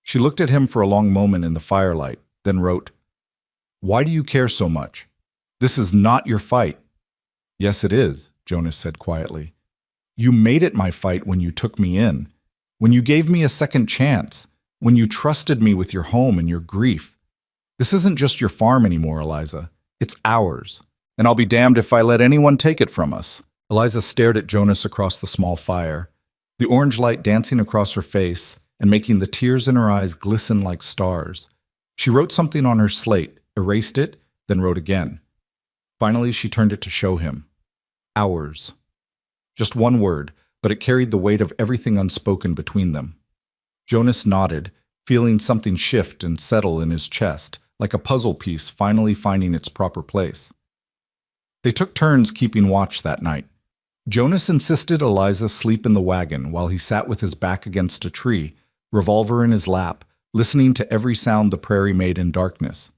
She looked at him for a long moment in the firelight, then wrote, "Why do you care so much? This is not your fight." "Yes, it is," Jonas said quietly. You made it my fight when you took me in, when you gave me a second chance, when you trusted me with your home and your grief. This isn't just your farm anymore, Eliza. It's ours. And I'll be damned if I let anyone take it from us. Eliza stared at Jonas across the small fire, the orange light dancing across her face and making the tears in her eyes glisten like stars. She wrote something on her slate, erased it, then wrote again. Finally, she turned it to show him. Ours. Just one word, but it carried the weight of everything unspoken between them. Jonas nodded, feeling something shift and settle in his chest, like a puzzle piece finally finding its proper place. They took turns keeping watch that night. Jonas insisted Eliza sleep in the wagon while he sat with his back against a tree, revolver in his lap, listening to every sound the prairie made in darkness.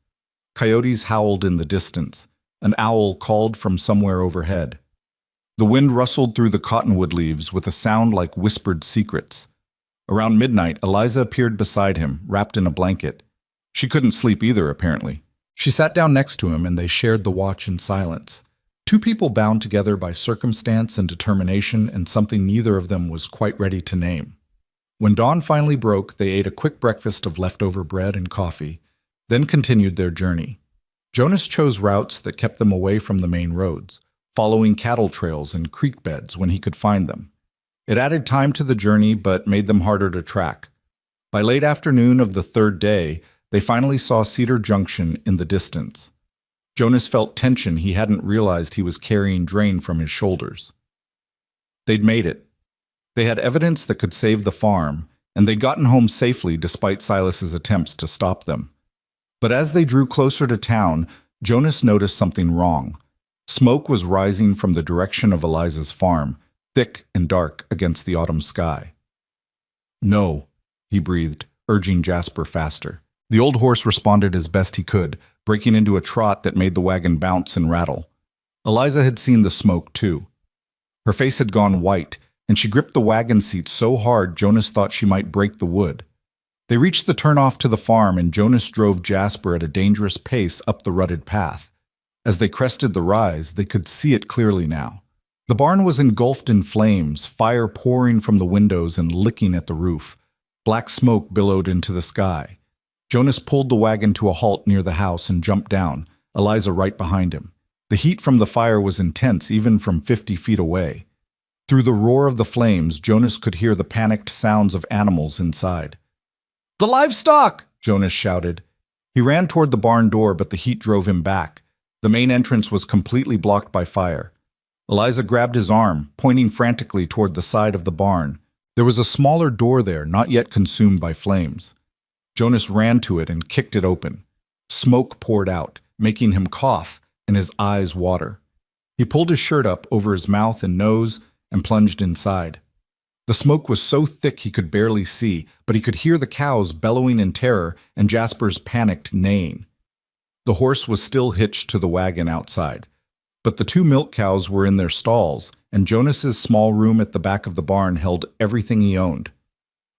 Coyotes howled in the distance. An owl called from somewhere overhead. The wind rustled through the cottonwood leaves with a sound like whispered secrets. Around midnight, Eliza appeared beside him, wrapped in a blanket. She couldn't sleep either, apparently. She sat down next to him and they shared the watch in silence. Two people bound together by circumstance and determination and something neither of them was quite ready to name. When dawn finally broke, they ate a quick breakfast of leftover bread and coffee, then continued their journey. Jonas chose routes that kept them away from the main roads, following cattle trails and creek beds when he could find them. It added time to the journey but made them harder to track. By late afternoon of the third day, they finally saw Cedar Junction in the distance. Jonas felt tension he hadn't realized he was carrying drain from his shoulders. They'd made it. They had evidence that could save the farm, and they'd gotten home safely despite Silas's attempts to stop them. But as they drew closer to town, Jonas noticed something wrong. Smoke was rising from the direction of Eliza's farm, thick and dark against the autumn sky. No, he breathed, urging Jasper faster. The old horse responded as best he could, breaking into a trot that made the wagon bounce and rattle. Eliza had seen the smoke, too. Her face had gone white, and she gripped the wagon seat so hard Jonas thought she might break the wood. They reached the turnoff to the farm, and Jonas drove Jasper at a dangerous pace up the rutted path. As they crested the rise, they could see it clearly now. The barn was engulfed in flames, fire pouring from the windows and licking at the roof. Black smoke billowed into the sky. Jonas pulled the wagon to a halt near the house and jumped down, Eliza right behind him. The heat from the fire was intense even from 50 feet away. Through the roar of the flames, Jonas could hear the panicked sounds of animals inside. "The livestock!" Jonas shouted. He ran toward the barn door, but the heat drove him back. The main entrance was completely blocked by fire. Eliza grabbed his arm, pointing frantically toward the side of the barn. There was a smaller door there, not yet consumed by flames. Jonas ran to it and kicked it open. Smoke poured out, making him cough and his eyes water. He pulled his shirt up over his mouth and nose and plunged inside. The smoke was so thick he could barely see, but he could hear the cows bellowing in terror and Jasper's panicked neighing. The horse was still hitched to the wagon outside, but the two milk cows were in their stalls, and Jonas's small room at the back of the barn held everything he owned.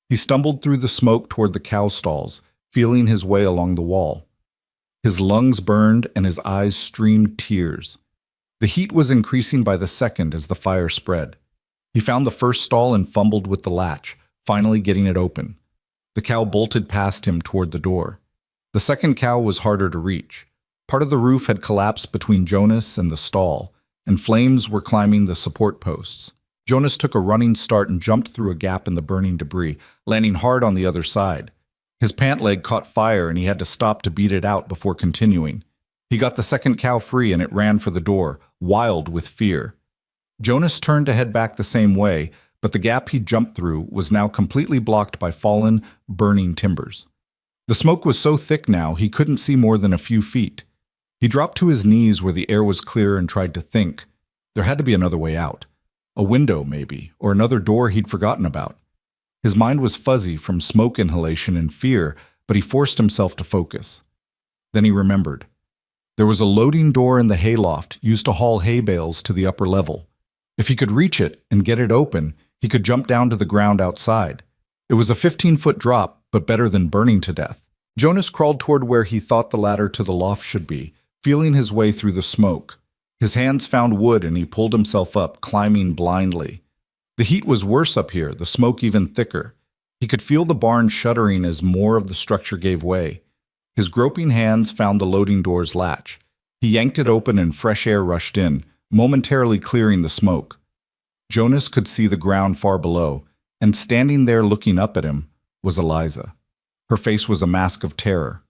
He stumbled through the smoke toward the cow stalls, feeling his way along the wall. His lungs burned and his eyes streamed tears. The heat was increasing by the second as the fire spread. He found the first stall and fumbled with the latch, finally getting it open. The cow bolted past him toward the door. The second cow was harder to reach. Part of the roof had collapsed between Jonas and the stall, and flames were climbing the support posts. Jonas took a running start and jumped through a gap in the burning debris, landing hard on the other side. His pant leg caught fire and he had to stop to beat it out before continuing. He got the second cow free and it ran for the door, wild with fear. Jonas turned to head back the same way, but the gap he jumped through was now completely blocked by fallen, burning timbers. The smoke was so thick now he couldn't see more than a few feet. He dropped to his knees where the air was clear and tried to think. There had to be another way out. A window, maybe, or another door he'd forgotten about. His mind was fuzzy from smoke inhalation and fear, but he forced himself to focus. Then he remembered. There was a loading door in the hayloft used to haul hay bales to the upper level. If he could reach it and get it open, he could jump down to the ground outside. It was a 15-foot drop, but better than burning to death. Jonas crawled toward where he thought the ladder to the loft should be, feeling his way through the smoke. His hands found wood and he pulled himself up, climbing blindly. The heat was worse up here, the smoke even thicker. He could feel the barn shuddering as more of the structure gave way. His groping hands found the loading door's latch. He yanked it open and fresh air rushed in, momentarily clearing the smoke. Jonas could see the ground far below, and standing there looking up at him was Eliza. Her face was a mask of terror.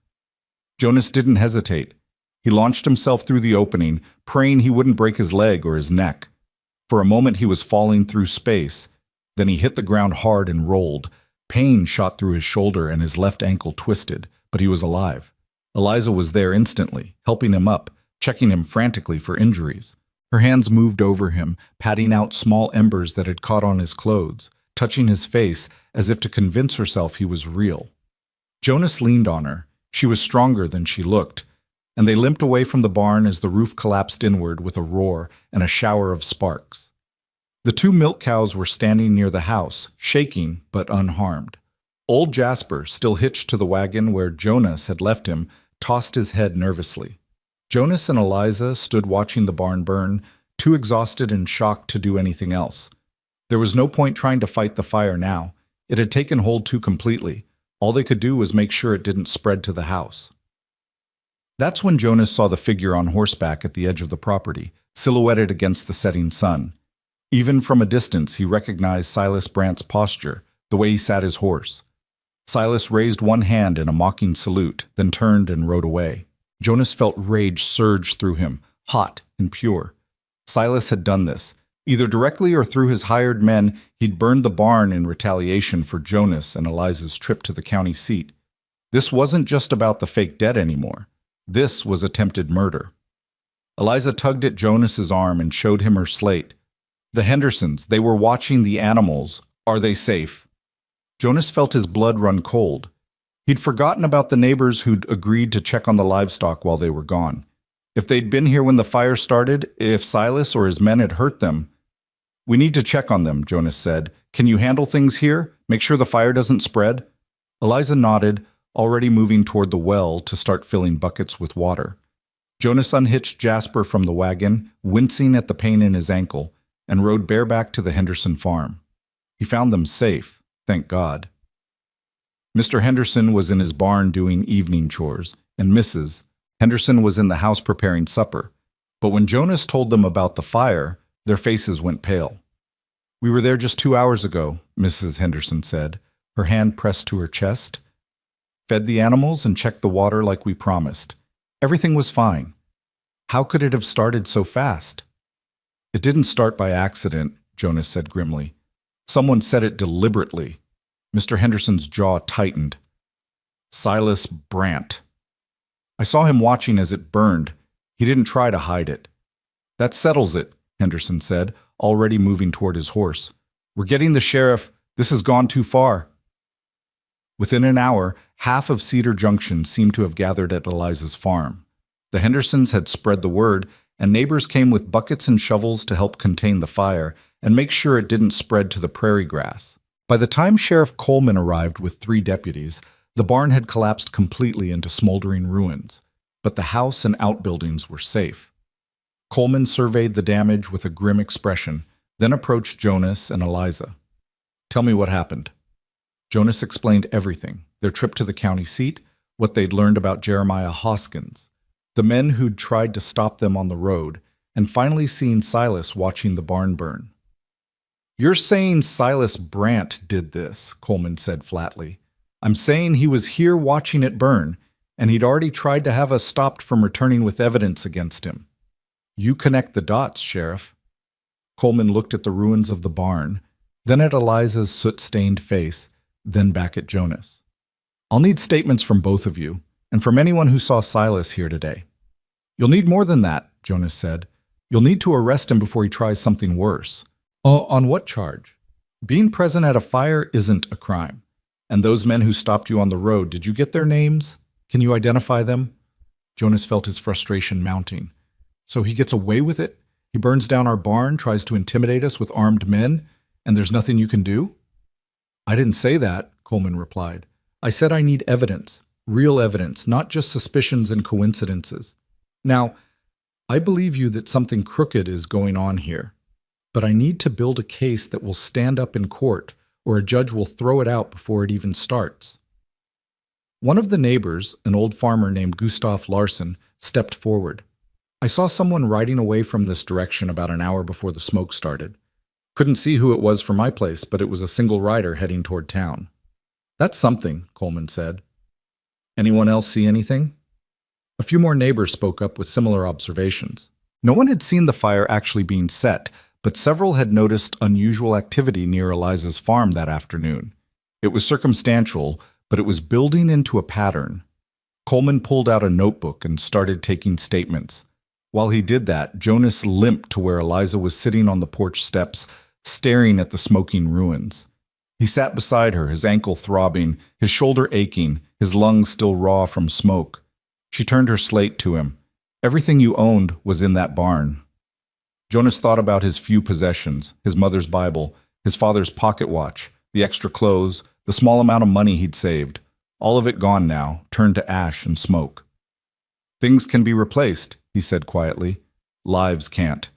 Jonas didn't hesitate. He launched himself through the opening, praying he wouldn't break his leg or his neck. For a moment he was falling through space. Then he hit the ground hard and rolled. Pain shot through his shoulder and his left ankle twisted, but he was alive. Eliza was there instantly, helping him up, checking him frantically for injuries. Her hands moved over him, patting out small embers that had caught on his clothes, touching his face as if to convince herself he was real. Jonas leaned on her. She was stronger than she looked, and they limped away from the barn as the roof collapsed inward with a roar and a shower of sparks. The two milk cows were standing near the house, shaking but unharmed. Old Jasper, still hitched to the wagon where Jonas had left him, tossed his head nervously. Jonas and Eliza stood watching the barn burn, too exhausted and shocked to do anything else. There was no point trying to fight the fire now. It had taken hold too completely. All they could do was make sure it didn't spread to the house. That's when Jonas saw the figure on horseback at the edge of the property, silhouetted against the setting sun. Even from a distance, he recognized Silas Brandt's posture, the way he sat his horse. Silas raised one hand in a mocking salute, then turned and rode away. Jonas felt rage surge through him, hot and pure. Silas had done this. Either directly or through his hired men, he'd burned the barn in retaliation for Jonas and Eliza's trip to the county seat. This wasn't just about the fake debt anymore. This was attempted murder. Eliza tugged at Jonas's arm and showed him her slate. The Hendersons, they were watching the animals. Are they safe? Jonas felt his blood run cold. He'd forgotten about the neighbors who'd agreed to check on the livestock while they were gone. If they'd been here when the fire started, if Silas or his men had hurt them. We need to check on them, Jonas said. Can you handle things here? Make sure the fire doesn't spread? Eliza nodded, already moving toward the well to start filling buckets with water. Jonas unhitched Jasper from the wagon, wincing at the pain in his ankle, and rode bareback to the Henderson farm. He found them safe, thank God. Mr. Henderson was in his barn doing evening chores, and Mrs. Henderson was in the house preparing supper. But when Jonas told them about the fire, their faces went pale. We were there just 2 hours ago, Mrs. Henderson said, her hand pressed to her chest. Fed the animals and checked the water like we promised. Everything was fine. How could it have started so fast? It didn't start by accident, Jonas said grimly. Someone said it deliberately. Mr. Henderson's jaw tightened. Silas Brandt. I saw him watching as it burned. He didn't try to hide it. That settles it, Henderson said, already moving toward his horse. We're getting the sheriff. This has gone too far. Within an hour, half of Cedar Junction seemed to have gathered at Eliza's farm. The Hendersons had spread the word, and neighbors came with buckets and shovels to help contain the fire and make sure it didn't spread to the prairie grass. By the time Sheriff Coleman arrived with 3 deputies, the barn had collapsed completely into smoldering ruins, but the house and outbuildings were safe. Coleman surveyed the damage with a grim expression, then approached Jonas and Eliza. Tell me what happened. Jonas explained everything, their trip to the county seat, what they'd learned about Jeremiah Hoskins, the men who'd tried to stop them on the road, and finally seen Silas watching the barn burn. You're saying Silas Brandt did this, Coleman said flatly. I'm saying he was here watching it burn, and he'd already tried to have us stopped from returning with evidence against him. You connect the dots, Sheriff. Coleman looked at the ruins of the barn, then at Eliza's soot-stained face, then back at Jonas. I'll need statements from both of you, and from anyone who saw Silas here today. You'll need more than that, Jonas said. You'll need to arrest him before he tries something worse. On what charge? Being present at a fire isn't a crime. And those men who stopped you on the road, did you get their names? Can you identify them? Jonas felt his frustration mounting. So he gets away with it? He burns down our barn, tries to intimidate us with armed men, and there's nothing you can do? I didn't say that, Coleman replied. I said I need evidence, real evidence, not just suspicions and coincidences. Now, I believe you that something crooked is going on here, but I need to build a case that will stand up in court, or a judge will throw it out before it even starts. One of the neighbors, an old farmer named Gustav Larsen, stepped forward. I saw someone riding away from this direction about an hour before the smoke started. Couldn't see who it was from my place, but it was a single rider heading toward town. That's something, Coleman said. Anyone else see anything? A few more neighbors spoke up with similar observations. No one had seen the fire actually being set, but several had noticed unusual activity near Eliza's farm that afternoon. It was circumstantial, but it was building into a pattern. Coleman pulled out a notebook and started taking statements. While he did that, Jonas limped to where Eliza was sitting on the porch steps, staring at the smoking ruins. He sat beside her, his ankle throbbing, his shoulder aching, his lungs still raw from smoke. She turned her slate to him. Everything you owned was in that barn. Jonas thought about his few possessions, his mother's Bible, his father's pocket watch, the extra clothes, the small amount of money he'd saved. All of it gone now, turned to ash and smoke. Things can be replaced, he said quietly. Lives can't.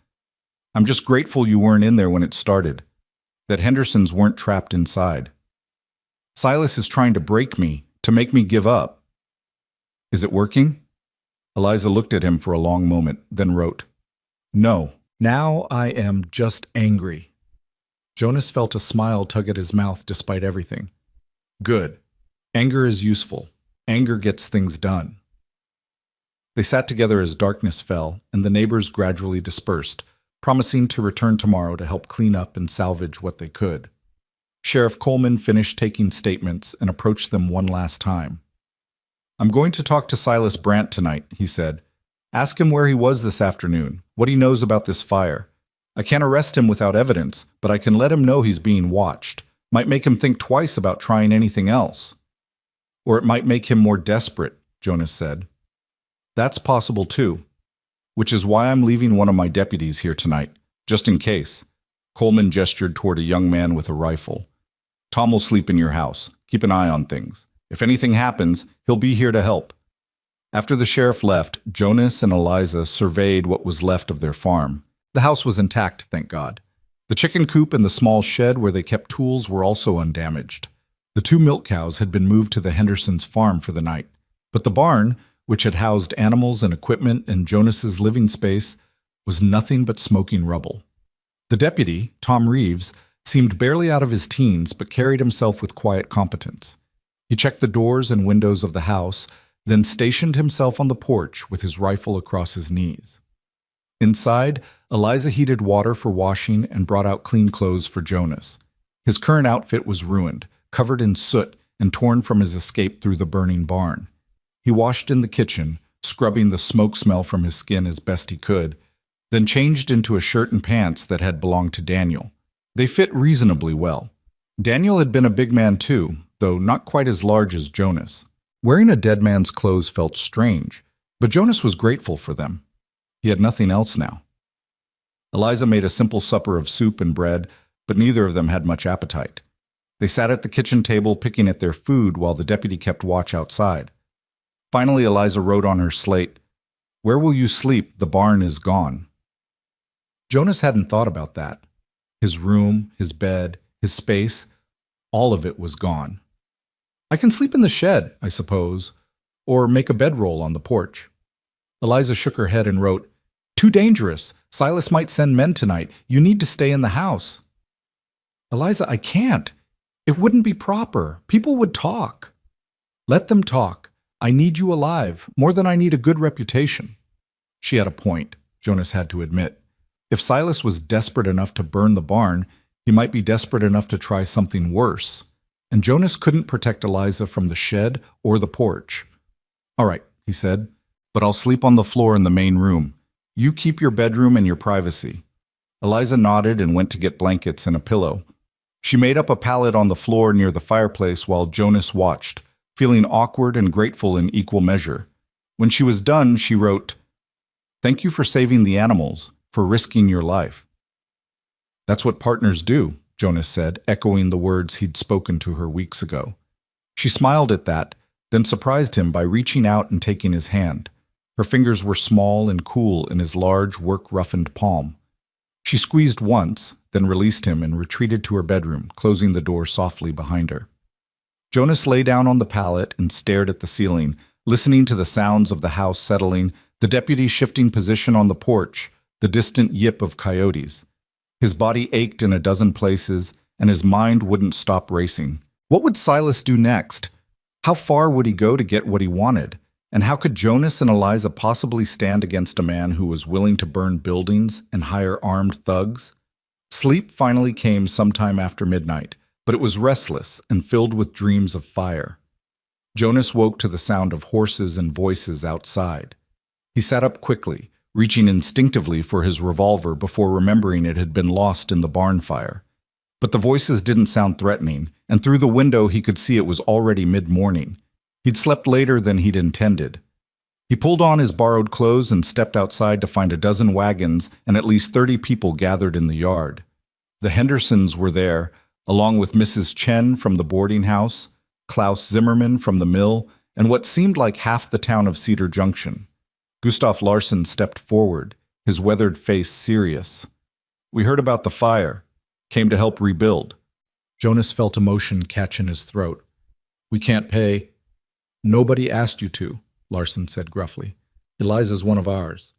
I'm just grateful you weren't in there when it started, that Hendersons weren't trapped inside. Silas is trying to break me, to make me give up. Is it working? Eliza looked at him for a long moment, then wrote, No. Now I am just angry. Jonas felt a smile tug at his mouth despite everything. Good. Anger is useful. Anger gets things done. They sat together as darkness fell, and the neighbors gradually dispersed, promising to return tomorrow to help clean up and salvage what they could. Sheriff Coleman finished taking statements and approached them one last time. I'm going to talk to Silas Brandt tonight, he said. Ask him where he was this afternoon, what he knows about this fire. I can't arrest him without evidence, but I can let him know he's being watched. Might make him think twice about trying anything else. Or it might make him more desperate, Jonas said. That's possible too, which is why I'm leaving one of my deputies here tonight, just in case. Coleman gestured toward a young man with a rifle. Tom will sleep in your house. Keep an eye on things. If anything happens, he'll be here to help. After the sheriff left, Jonas and Eliza surveyed what was left of their farm. The house was intact, thank God. The chicken coop and the small shed where they kept tools were also undamaged. The 2 milk cows had been moved to the Hendersons' farm for the night, but the barn, which had housed animals and equipment and Jonas's living space, was nothing but smoking rubble. The deputy, Tom Reeves, seemed barely out of his teens but carried himself with quiet competence. He checked the doors and windows of the house, then stationed himself on the porch with his rifle across his knees. Inside, Eliza heated water for washing and brought out clean clothes for Jonas. His current outfit was ruined, covered in soot and torn from his escape through the burning barn. He washed in the kitchen, scrubbing the smoke smell from his skin as best he could, then changed into a shirt and pants that had belonged to Daniel. They fit reasonably well. Daniel had been a big man too, though not quite as large as Jonas. Wearing a dead man's clothes felt strange, but Jonas was grateful for them. He had nothing else now. Eliza made a simple supper of soup and bread, but neither of them had much appetite. They sat at the kitchen table picking at their food while the deputy kept watch outside. Finally, Eliza wrote on her slate, "Where will you sleep? The barn is gone." Jonas hadn't thought about that. His room, his bed, his space, all of it was gone. I can sleep in the shed, I suppose, or make a bedroll on the porch. Eliza shook her head and wrote, "Too dangerous. Silas might send men tonight. You need to stay in the house." Eliza, I can't. It wouldn't be proper. People would talk. Let them talk. I need you alive, more than I need a good reputation. She had a point, Jonas had to admit. If Silas was desperate enough to burn the barn, he might be desperate enough to try something worse. And Jonas couldn't protect Eliza from the shed or the porch. "All right," he said, "but I'll sleep on the floor in the main room. You keep your bedroom and your privacy." Eliza nodded and went to get blankets and a pillow. She made up a pallet on the floor near the fireplace while Jonas watched, feeling awkward and grateful in equal measure. When she was done, she wrote, "Thank you for saving the animals, for risking your life." "That's what partners do," Jonas said, echoing the words he'd spoken to her weeks ago. She smiled at that, then surprised him by reaching out and taking his hand. Her fingers were small and cool in his large, work-roughened palm. She squeezed once, then released him and retreated to her bedroom, closing the door softly behind her. Jonas lay down on the pallet and stared at the ceiling, listening to the sounds of the house settling, the deputy shifting position on the porch, the distant yip of coyotes. His body ached in a dozen places, and his mind wouldn't stop racing. What would Silas do next? How far would he go to get what he wanted? And how could Jonas and Eliza possibly stand against a man who was willing to burn buildings and hire armed thugs? Sleep finally came sometime after midnight, but it was restless and filled with dreams of fire. Jonas woke to the sound of horses and voices outside. He sat up quickly, reaching instinctively for his revolver before remembering it had been lost in the barn fire. But the voices didn't sound threatening, and through the window he could see it was already mid-morning. He'd slept later than he'd intended. He pulled on his borrowed clothes and stepped outside to find a dozen wagons and at least 30 people gathered in the yard. The Hendersons were there, along with Mrs. Chen from the boarding house, Klaus Zimmerman from the mill, and what seemed like half the town of Cedar Junction. Gustav Larsen stepped forward, his weathered face serious. "We heard about the fire. Came to help rebuild." Jonas felt emotion catch in his throat. "We can't pay." "Nobody asked you to," Larsen said gruffly. "Eliza's one of ours.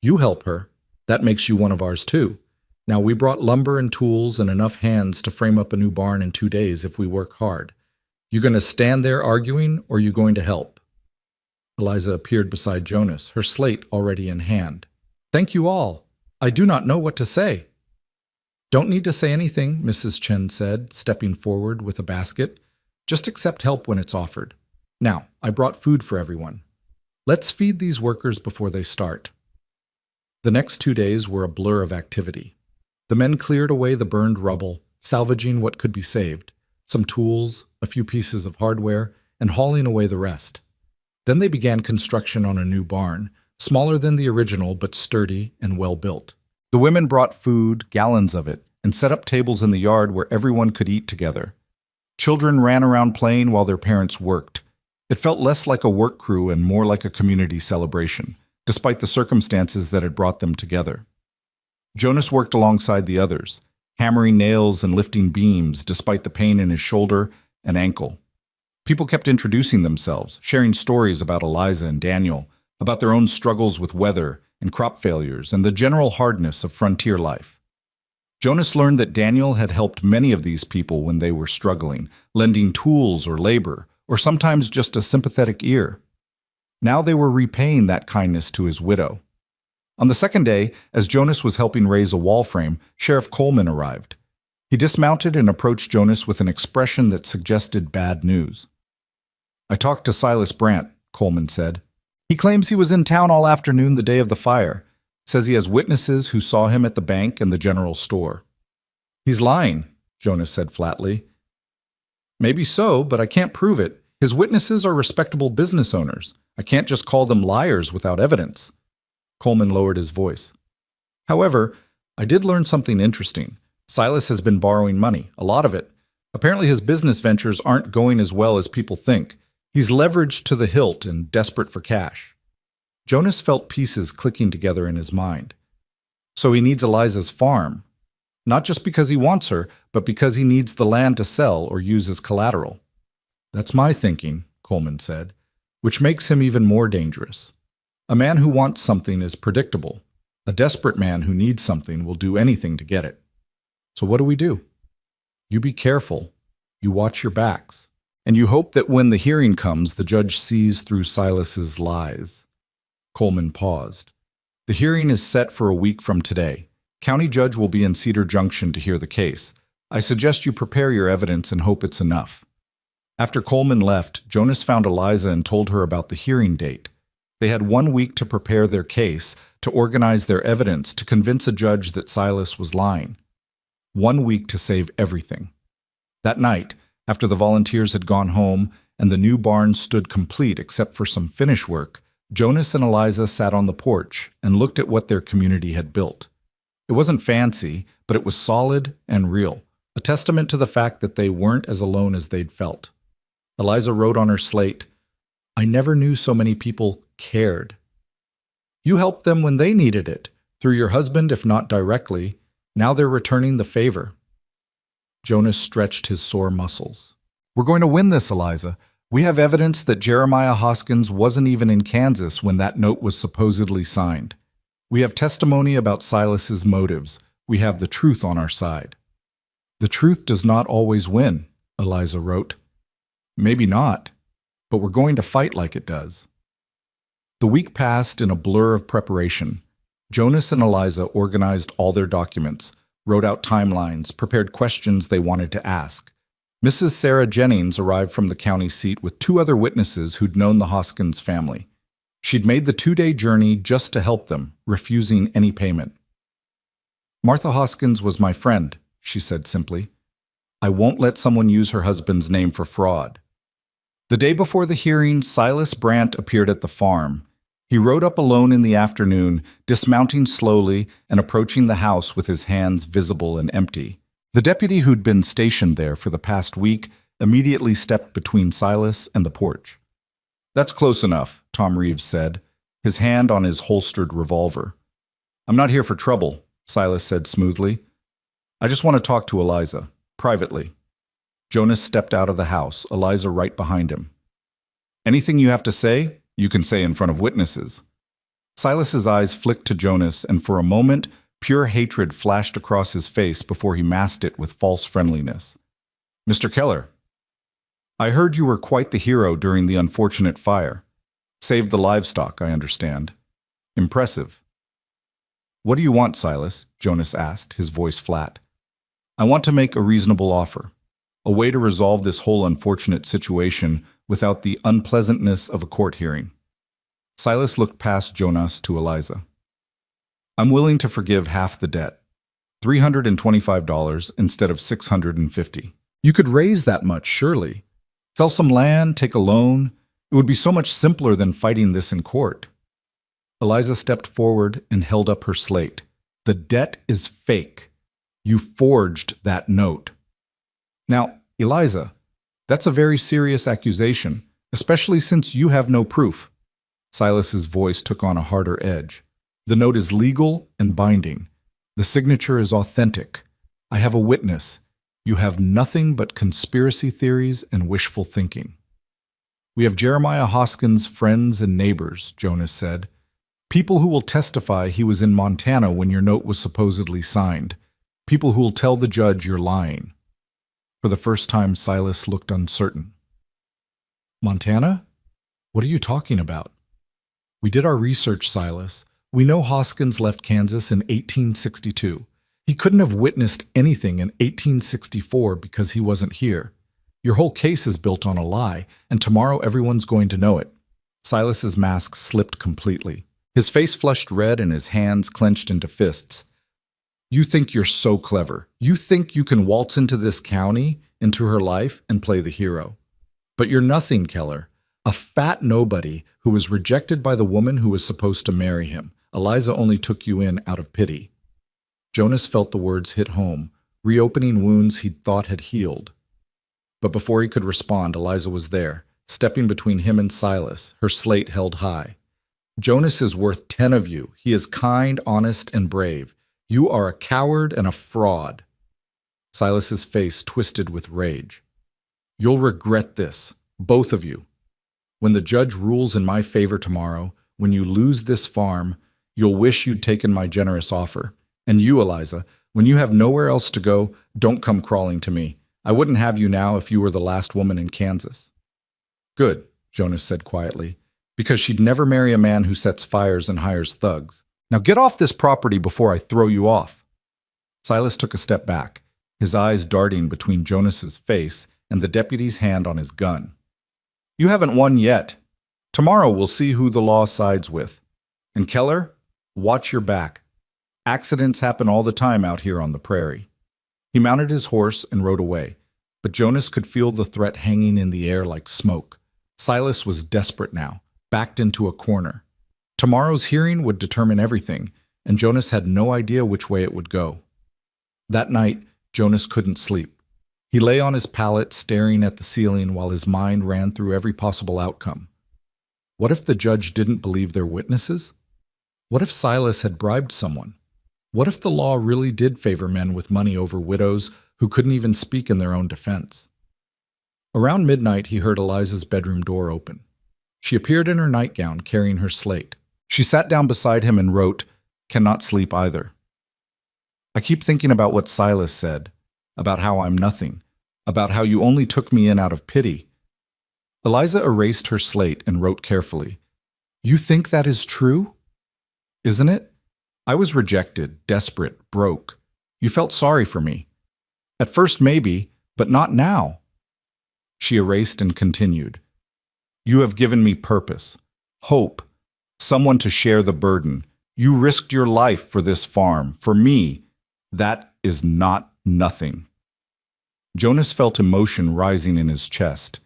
You help her. That makes you one of ours too. Now, we brought lumber and tools and enough hands to frame up a new barn in 2 days if we work hard. You going to stand there arguing, or you going to help?" Eliza appeared beside Jonas, her slate already in hand. "Thank you all. I do not know what to say." "Don't need to say anything," Mrs. Chen said, stepping forward with a basket. "Just accept help when it's offered. Now, I brought food for everyone. Let's feed these workers before they start." The next 2 days were a blur of activity. The men cleared away the burned rubble, salvaging what could be saved, some tools, a few pieces of hardware, and hauling away the rest. Then they began construction on a new barn, smaller than the original but sturdy and well-built. The women brought food, gallons of it, and set up tables in the yard where everyone could eat together. Children ran around playing while their parents worked. It felt less like a work crew and more like a community celebration, despite the circumstances that had brought them together. Jonas worked alongside the others, hammering nails and lifting beams despite the pain in his shoulder and ankle. People kept introducing themselves, sharing stories about Eliza and Daniel, about their own struggles with weather and crop failures and the general hardness of frontier life. Jonas learned that Daniel had helped many of these people when they were struggling, lending tools or labor, or sometimes just a sympathetic ear. Now they were repaying that kindness to his widow. On the second day, as Jonas was helping raise a wall frame, Sheriff Coleman arrived. He dismounted and approached Jonas with an expression that suggested bad news. "I talked to Silas Brandt," Coleman said. "He claims he was in town all afternoon the day of the fire. Says he has witnesses who saw him at the bank and the general store." "He's lying," Jonas said flatly. "Maybe so, but I can't prove it. His witnesses are respectable business owners. I can't just call them liars without evidence." Coleman lowered his voice. "However, I did learn something interesting. Silas has been borrowing money, a lot of it. Apparently his business ventures aren't going as well as people think. He's leveraged to the hilt and desperate for cash." Jonas felt pieces clicking together in his mind. So he needs Eliza's farm. Not just because he wants her, but because he needs the land to sell or use as collateral. "That's my thinking," Coleman said, "which makes him even more dangerous. A man who wants something is predictable. A desperate man who needs something will do anything to get it. So what do we do? You be careful. You watch your backs. And you hope that when the hearing comes, the judge sees through Silas's lies." Coleman paused. "The hearing is set for a week from today. County judge will be in Cedar Junction to hear the case. I suggest you prepare your evidence and hope it's enough." After Coleman left, Jonas found Eliza and told her about the hearing date. They had 1 week to prepare their case, to organize their evidence, to convince a judge that Silas was lying. 1 week to save everything. That night, after the volunteers had gone home and the new barn stood complete except for some finish work, Jonas and Eliza sat on the porch and looked at what their community had built. It wasn't fancy, but it was solid and real, a testament to the fact that they weren't as alone as they'd felt. Eliza wrote on her slate, "I never knew so many people cared." You helped them when they needed it, through your husband if not directly. Now they're returning the favor. Jonas stretched his sore muscles. We're going to win this, Eliza. We have evidence that Jeremiah Hoskins wasn't even in Kansas when that note was supposedly signed. We have testimony about Silas's motives. We have the truth on our side. The truth does not always win, Eliza wrote. Maybe not, but we're going to fight like it does. The week passed in a blur of preparation. Jonas and Eliza organized all their documents, wrote out timelines, prepared questions they wanted to ask. Mrs. Sarah Jennings arrived from the county seat with 2 other witnesses who'd known the Hoskins family. She'd made the 2-day journey just to help them, refusing any payment. Martha Hoskins was my friend, she said simply. I won't let someone use her husband's name for fraud. The day before the hearing, Silas Brandt appeared at the farm. He rode up alone in the afternoon, dismounting slowly and approaching the house with his hands visible and empty. The deputy who'd been stationed there for the past week immediately stepped between Silas and the porch. That's close enough, Tom Reeves said, his hand on his holstered revolver. I'm not here for trouble, Silas said smoothly. I just want to talk to Eliza, privately. Jonas stepped out of the house, Eliza right behind him. Anything you have to say, you can say in front of witnesses. Silas's eyes flicked to Jonas, and for a moment, pure hatred flashed across his face before he masked it with false friendliness. Mr. Keller, I heard you were quite the hero during the unfortunate fire. Saved the livestock, I understand. Impressive. What do you want, Silas? Jonas asked, his voice flat. I want to make a reasonable offer. A way to resolve this whole unfortunate situation without the unpleasantness of a court hearing. Silas looked past Jonas to Eliza. I'm willing to forgive half the debt, $325 instead of $650. You could raise that much, surely. Sell some land, take a loan. It would be so much simpler than fighting this in court. Eliza stepped forward and held up her slate. The debt is fake. You forged that note. Now, Eliza, that's a very serious accusation, especially since you have no proof. Silas's voice took on a harder edge. The note is legal and binding. The signature is authentic. I have a witness. You have nothing but conspiracy theories and wishful thinking. We have Jeremiah Hoskins' friends and neighbors, Jonas said. People who will testify he was in Montana when your note was supposedly signed. People who will tell the judge you're lying. For the first time, Silas looked uncertain. Montana? What are you talking about? We did our research, Silas. We know Hoskins left Kansas in 1862. He couldn't have witnessed anything in 1864 because he wasn't here. Your whole case is built on a lie, and tomorrow everyone's going to know it. Silas's mask slipped completely. His face flushed red and his hands clenched into fists. You think you're so clever. You think you can waltz into this county, into her life, and play the hero. But you're nothing, Keller. A fat nobody who was rejected by the woman who was supposed to marry him. Eliza only took you in out of pity. Jonas felt the words hit home, reopening wounds he'd thought had healed. But before he could respond, Eliza was there, stepping between him and Silas, her slate held high. Jonas is worth 10 of you. He is kind, honest, and brave. You are a coward and a fraud. Silas's face twisted with rage. You'll regret this, both of you. When the judge rules in my favor tomorrow, when you lose this farm, you'll wish you'd taken my generous offer. And you, Eliza, when you have nowhere else to go, don't come crawling to me. I wouldn't have you now if you were the last woman in Kansas. Good, Jonas said quietly, because she'd never marry a man who sets fires and hires thugs. Now get off this property before I throw you off. Silas took a step back, his eyes darting between Jonas's face and the deputy's hand on his gun. You haven't won yet. Tomorrow we'll see who the law sides with. And Keller, watch your back. Accidents happen all the time out here on the prairie. He mounted his horse and rode away, but Jonas could feel the threat hanging in the air like smoke. Silas was desperate now, backed into a corner. Tomorrow's hearing would determine everything, and Jonas had no idea which way it would go. That night, Jonas couldn't sleep. He lay on his pallet staring at the ceiling while his mind ran through every possible outcome. What if the judge didn't believe their witnesses? What if Silas had bribed someone? What if the law really did favor men with money over widows who couldn't even speak in their own defense? Around midnight, he heard Eliza's bedroom door open. She appeared in her nightgown, carrying her slate. She sat down beside him and wrote, "Cannot sleep either. I keep thinking about what Silas said, about how I'm nothing, about how you only took me in out of pity." Eliza erased her slate and wrote carefully, "You think that is true? Isn't it? I was rejected, desperate, broke. You felt sorry for me. At first maybe, but not now." She erased and continued, "You have given me purpose, hope, someone to share the burden. You risked your life for this farm, for me. That is not nothing." Jonas felt emotion rising in his chest.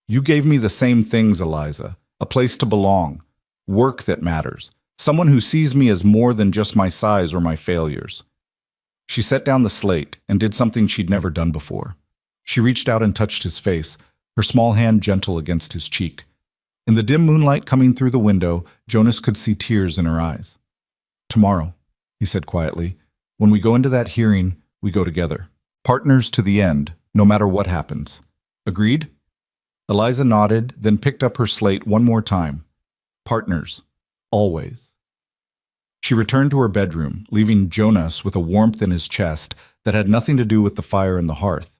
"You gave me the same things, Eliza, a place to belong, work that matters, someone who sees me as more than just my size or my failures." She set down the slate and did something she'd never done before. She reached out and touched his face, her small hand gentle against his cheek. In the dim moonlight coming through the window, Jonas could see tears in her eyes. "Tomorrow," he said quietly, "when we go into that hearing, we go together. Partners to the end, no matter what happens. Agreed?" Eliza nodded, then picked up her slate one more time. "Partners, always." She returned to her bedroom, leaving Jonas with a warmth in his chest that had nothing to do with the fire in the hearth.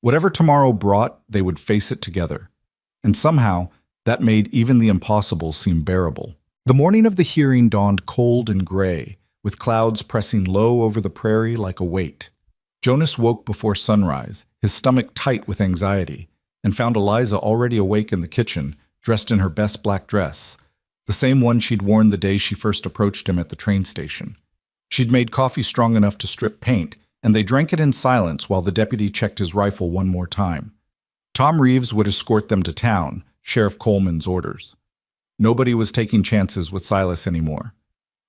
Whatever tomorrow brought, they would face it together. And somehow, that made even the impossible seem bearable. The morning of the hearing dawned cold and gray, with clouds pressing low over the prairie like a weight. Jonas woke before sunrise, his stomach tight with anxiety, and found Eliza already awake in the kitchen, dressed in her best black dress, the same one she'd worn the day she first approached him at the train station. She'd made coffee strong enough to strip paint, and they drank it in silence while the deputy checked his rifle one more time. Tom Reeves would escort them to town, Sheriff Coleman's orders. Nobody was taking chances with Silas anymore.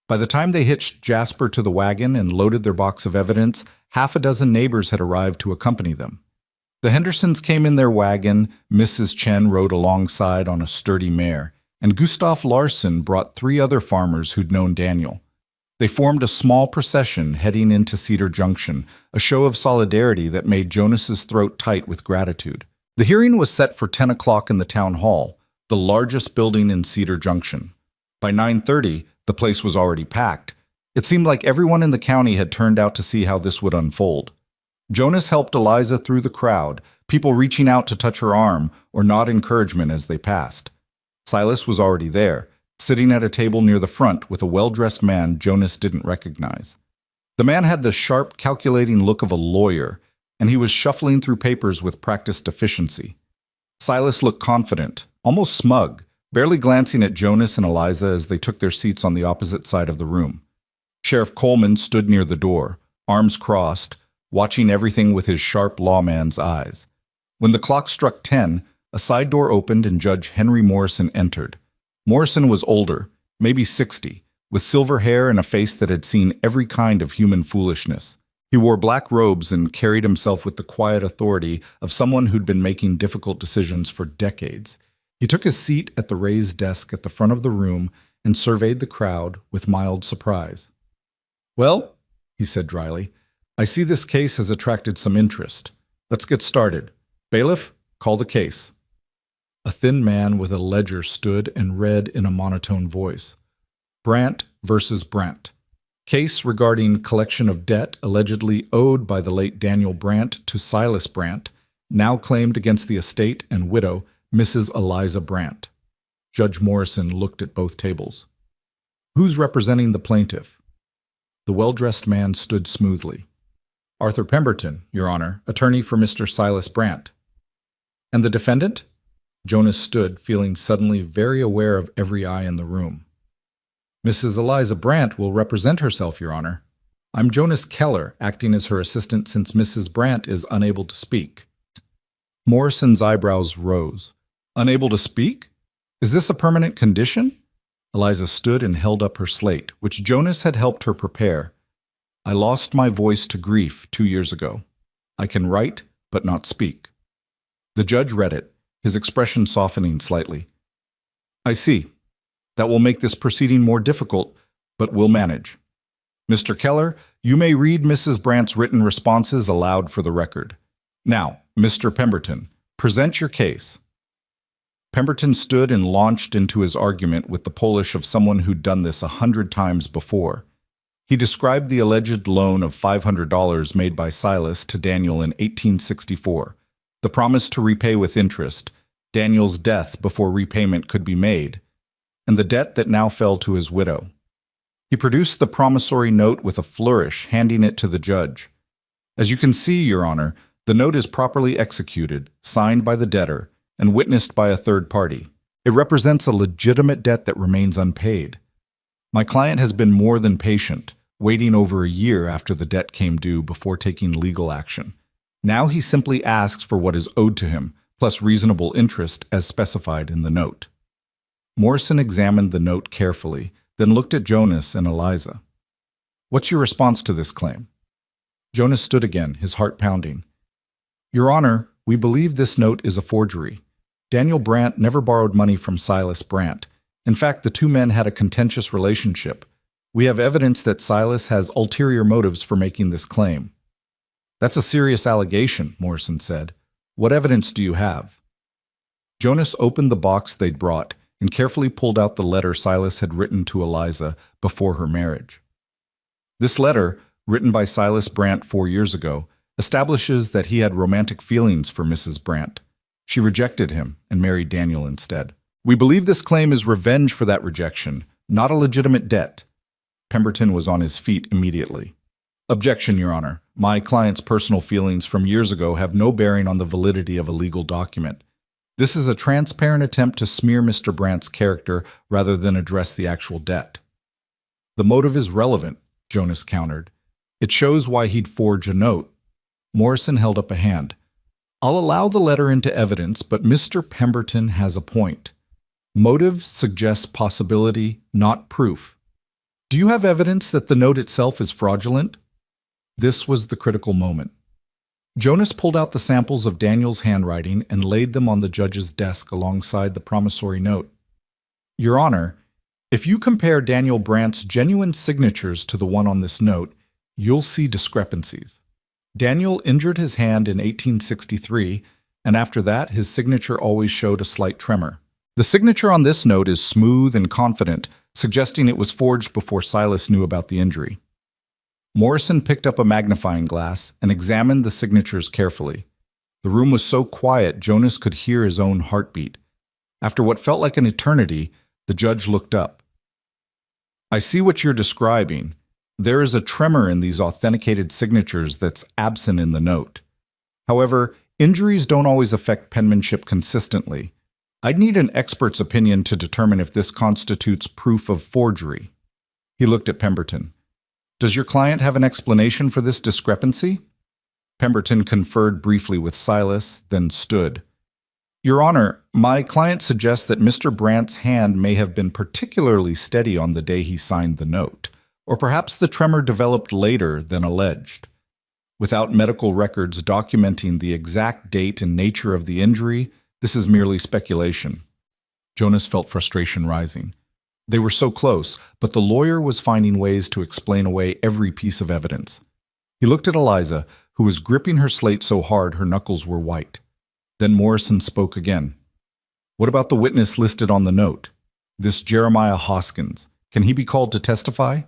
By the time they hitched Jasper to the wagon and loaded their box of evidence, half a dozen neighbors had arrived to accompany them. The Hendersons came in their wagon, Mrs. Chen rode alongside on a sturdy mare, and Gustav Larson brought 3 other farmers who'd known Daniel. They formed a small procession heading into Cedar Junction, a show of solidarity that made Jonas's throat tight with gratitude. The hearing was set for 10 o'clock in the town hall, the largest building in Cedar Junction. By 9:30, the place was already packed. It seemed like everyone in the county had turned out to see how this would unfold. Jonas helped Eliza through the crowd, people reaching out to touch her arm or nod encouragement as they passed. Silas was already there, sitting at a table near the front with a well-dressed man Jonas didn't recognize. The man had the sharp, calculating look of a lawyer, and he was shuffling through papers with practiced efficiency. Silas looked confident, almost smug, barely glancing at Jonas and Eliza as they took their seats on the opposite side of the room. Sheriff Coleman stood near the door, arms crossed, watching everything with his sharp lawman's eyes. When the clock struck 10, a side door opened and Judge Henry Morrison entered. Morrison was older, maybe 60, with silver hair and a face that had seen every kind of human foolishness. He wore black robes and carried himself with the quiet authority of someone who'd been making difficult decisions for decades. He took his seat at the raised desk at the front of the room and surveyed the crowd with mild surprise. "Well," he said dryly, "I see this case has attracted some interest. Let's get started. Bailiff, call the case." A thin man with a ledger stood and read in a monotone voice. "Brandt versus Brandt. Case regarding collection of debt allegedly owed by the late Daniel Brandt to Silas Brandt, now claimed against the estate and widow, Mrs. Eliza Brandt." Judge Morrison looked at both tables. "Who's representing the plaintiff?" The well-dressed man stood smoothly. "Arthur Pemberton, Your Honor, attorney for Mr. Silas Brandt." "And the defendant?" Jonas stood, feeling suddenly very aware of every eye in the room. "Mrs. Eliza Brandt will represent herself, Your Honor. I'm Jonas Keller, acting as her assistant since Mrs. Brandt is unable to speak." Morrison's eyebrows rose. "Unable to speak? Is this a permanent condition?" Eliza stood and held up her slate, which Jonas had helped her prepare. "I lost my voice to grief 2 years ago. I can write, but not speak." The judge read it, his expression softening slightly. "I see. That will make this proceeding more difficult, but we'll manage. Mr. Keller, you may read Mrs. Brandt's written responses aloud for the record. Now, Mr. Pemberton, present your case. Pemberton stood and launched into his argument with the Polish of someone who'd done this 100 times before. He described the alleged loan of $500 made by Silas to Daniel in 1864, the promise to repay with interest, Daniel's death before repayment could be made, and the debt that now fell to his widow. He produced the promissory note with a flourish, handing it to the judge. As you can see, Your Honor, the note is properly executed, signed by the debtor, and witnessed by a third party. It represents a legitimate debt that remains unpaid. My client has been more than patient, waiting over a year after the debt came due before taking legal action. Now he simply asks for what is owed to him, plus reasonable interest as specified in the note. Morrison examined the note carefully, then looked at Jonas and Eliza. What's your response to this claim? Jonas stood again, his heart pounding. Your Honor, we believe this note is a forgery. Daniel Brandt never borrowed money from Silas Brandt. In fact, the two men had a contentious relationship. We have evidence that Silas has ulterior motives for making this claim. That's a serious allegation, Morrison said. What evidence do you have? Jonas opened the box they'd brought and carefully pulled out the letter Silas had written to Eliza before her marriage. This letter, written by Silas Brandt 4 years ago, establishes that he had romantic feelings for Mrs. Brandt. She rejected him and married Daniel instead. We believe this claim is revenge for that rejection, not a legitimate debt. Pemberton was on his feet immediately. Objection, Your Honor. My client's personal feelings from years ago have no bearing on the validity of a legal document. This is a transparent attempt to smear Mr. Brandt's character rather than address the actual debt. The motive is relevant, Jonas countered. It shows why he'd forge a note. Morrison held up a hand. I'll allow the letter into evidence, but Mr. Pemberton has a point. Motive suggests possibility, not proof. Do you have evidence that the note itself is fraudulent? This was the critical moment. Jonas pulled out the samples of Daniel's handwriting and laid them on the judge's desk alongside the promissory note. Your Honor, if you compare Daniel Brandt's genuine signatures to the one on this note, you'll see discrepancies. Daniel injured his hand in 1863, and after that, his signature always showed a slight tremor. The signature on this note is smooth and confident, suggesting it was forged before Silas knew about the injury. Morrison picked up a magnifying glass and examined the signatures carefully. The room was so quiet Jonas could hear his own heartbeat. After what felt like an eternity, the judge looked up. I see what you're describing. There is a tremor in these authenticated signatures that's absent in the note. However, injuries don't always affect penmanship consistently. I'd need an expert's opinion to determine if this constitutes proof of forgery. He looked at Pemberton. Does your client have an explanation for this discrepancy? Pemberton conferred briefly with Silas, then stood. Your Honor, my client suggests that Mr. Brandt's hand may have been particularly steady on the day he signed the note, or perhaps the tremor developed later than alleged. Without medical records documenting the exact date and nature of the injury, this is merely speculation. Jonas felt frustration rising. They were so close, but the lawyer was finding ways to explain away every piece of evidence. He looked at Eliza, who was gripping her slate so hard her knuckles were white. Then Morrison spoke again. What about the witness listed on the note? This Jeremiah Hoskins. Can he be called to testify?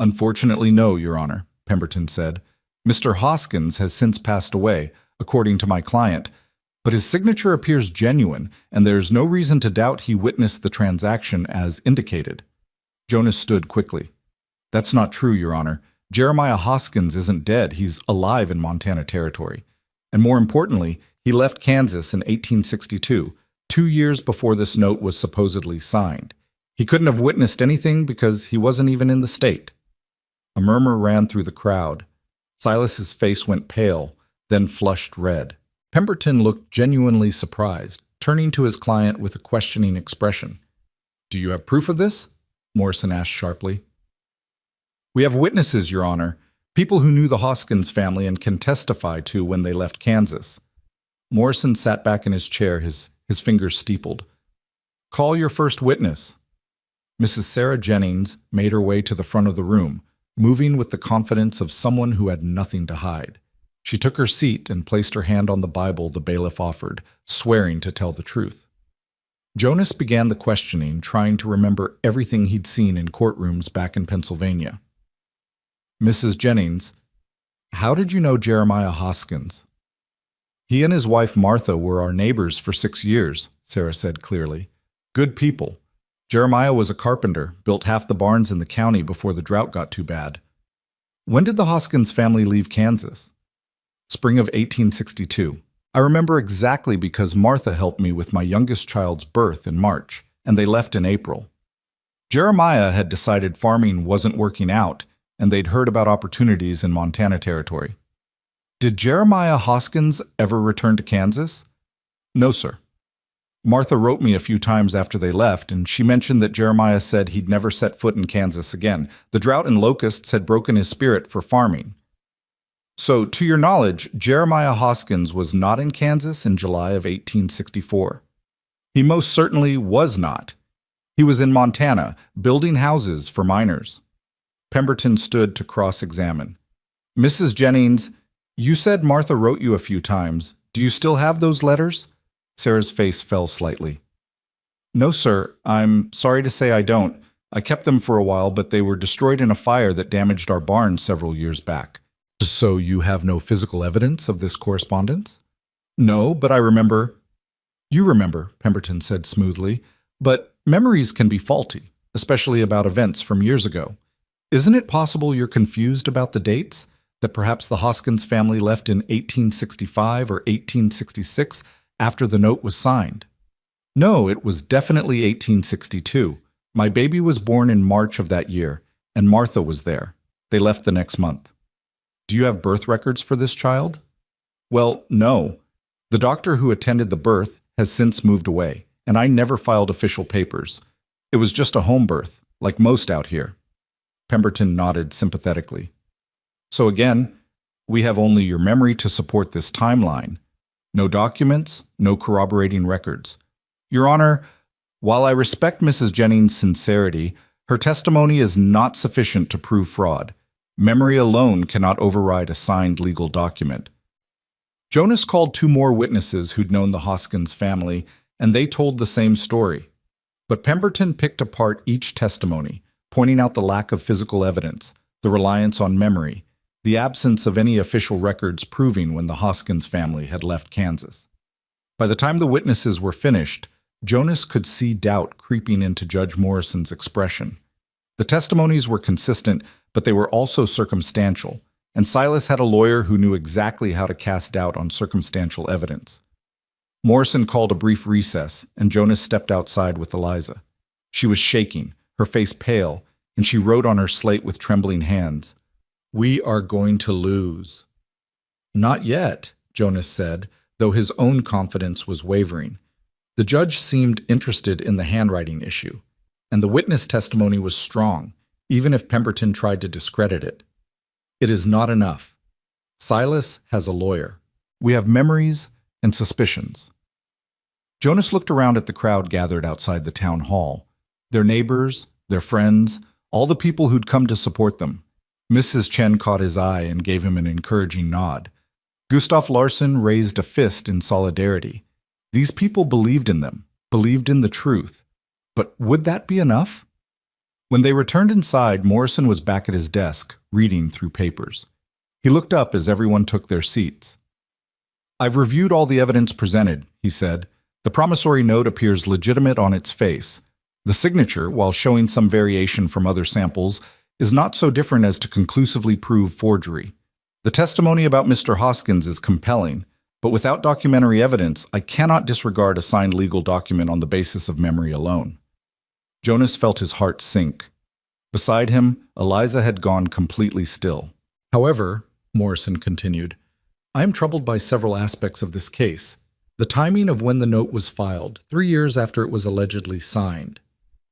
Unfortunately, no, Your Honor, Pemberton said. Mr. Hoskins has since passed away, according to my client, but his signature appears genuine, and there's no reason to doubt he witnessed the transaction as indicated. Jonas stood quickly. That's not true, Your Honor. Jeremiah Hoskins isn't dead. He's alive in Montana Territory. And more importantly, he left Kansas in 1862, 2 years before this note was supposedly signed. He couldn't have witnessed anything because he wasn't even in the state. A murmur ran through the crowd. Silas's face went pale, then flushed red. Pemberton looked genuinely surprised, turning to his client with a questioning expression. Do you have proof of this? Morrison asked sharply. We have witnesses, Your Honor, people who knew the Hoskins family and can testify to when they left Kansas. Morrison sat back in his chair, his fingers steepled. Call your first witness. Mrs. Sarah Jennings made her way to the front of the room, moving with the confidence of someone who had nothing to hide. She took her seat and placed her hand on the Bible the bailiff offered, swearing to tell the truth. Jonas began the questioning, trying to remember everything he'd seen in courtrooms back in Pennsylvania. Mrs. Jennings, how did you know Jeremiah Hoskins? He and his wife Martha were our neighbors for 6 years, Sarah said clearly. Good people. Jeremiah was a carpenter, built half the barns in the county before the drought got too bad. When did the Hoskins family leave Kansas? Spring of 1862. I remember exactly because Martha helped me with my youngest child's birth in March, and they left in April. Jeremiah had decided farming wasn't working out, and they'd heard about opportunities in Montana Territory. Did Jeremiah Hoskins ever return to Kansas? No, sir. Martha wrote me a few times after they left, and she mentioned that Jeremiah said he'd never set foot in Kansas again. The drought and locusts had broken his spirit for farming. So, to your knowledge, Jeremiah Hoskins was not in Kansas in July of 1864. He most certainly was not. He was in Montana, building houses for miners. Pemberton stood to cross-examine. Mrs. Jennings, you said Martha wrote you a few times. Do you still have those letters? Sarah's face fell slightly. No, sir. I'm sorry to say I don't. I kept them for a while, but they were destroyed in a fire that damaged our barn several years back. So you have no physical evidence of this correspondence? No, but I remember. You remember, Pemberton said smoothly, but memories can be faulty, especially about events from years ago. Isn't it possible you're confused about the dates? That perhaps the Hoskins family left in 1865 or 1866 after the note was signed? No, it was definitely 1862. My baby was born in March of that year, and Martha was there. They left the next month. Do you have birth records for this child? Well, no. The doctor who attended the birth has since moved away, and I never filed official papers. It was just a home birth, like most out here. Pemberton nodded sympathetically. So again, we have only your memory to support this timeline. No documents, no corroborating records. Your Honor, while I respect Mrs. Jennings' sincerity, her testimony is not sufficient to prove fraud. Memory alone cannot override a signed legal document. Jonas called 2 more witnesses who'd known the Hoskins family, and they told the same story. But Pemberton picked apart each testimony, pointing out the lack of physical evidence, the reliance on memory, the absence of any official records proving when the Hoskins family had left Kansas. By the time the witnesses were finished, Jonas could see doubt creeping into Judge Morrison's expression. The testimonies were consistent, but they were also circumstantial, and Silas had a lawyer who knew exactly how to cast doubt on circumstantial evidence. Morrison called a brief recess, and Jonas stepped outside with Eliza. She was shaking, her face pale, and she wrote on her slate with trembling hands, "We are going to lose." Not yet, Jonas said, though his own confidence was wavering. The judge seemed interested in the handwriting issue, and the witness testimony was strong, even if Pemberton tried to discredit it. It is not enough. Silas has a lawyer. We have memories and suspicions. Jonas looked around at the crowd gathered outside the town hall. Their neighbors, their friends, all the people who'd come to support them. Mrs. Chen caught his eye and gave him an encouraging nod. Gustav Larsen raised a fist in solidarity. These people believed in them, believed in the truth. But would that be enough? When they returned inside, Morrison was back at his desk, reading through papers. He looked up as everyone took their seats. "I've reviewed all the evidence presented," he said. "The promissory note appears legitimate on its face. The signature, while showing some variation from other samples, is not so different as to conclusively prove forgery. The testimony about Mr. Hoskins is compelling, but without documentary evidence, I cannot disregard a signed legal document on the basis of memory alone." Jonas felt his heart sink. Beside him, Eliza had gone completely still. "However," Morrison continued, "I am troubled by several aspects of this case. The timing of when the note was filed, 3 years after it was allegedly signed.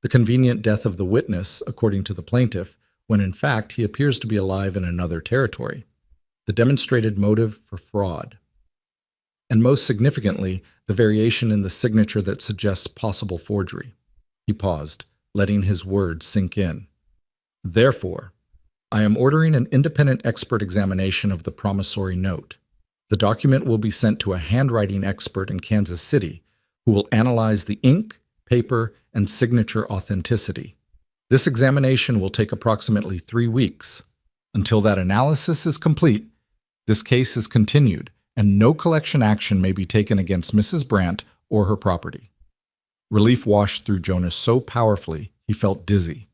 The convenient death of the witness, according to the plaintiff, when in fact he appears to be alive in another territory. The demonstrated motive for fraud. And most significantly, the variation in the signature that suggests possible forgery." He paused, letting his words sink in. Therefore, I am ordering an independent expert examination of the promissory note. The document will be sent to a handwriting expert in Kansas City who will analyze the ink, paper, and signature authenticity. This examination will take approximately 3 weeks. Until that analysis is complete, this case is continued, and no collection action may be taken against Mrs. Brandt or her property. Relief washed through Jonas so powerfully he felt dizzy.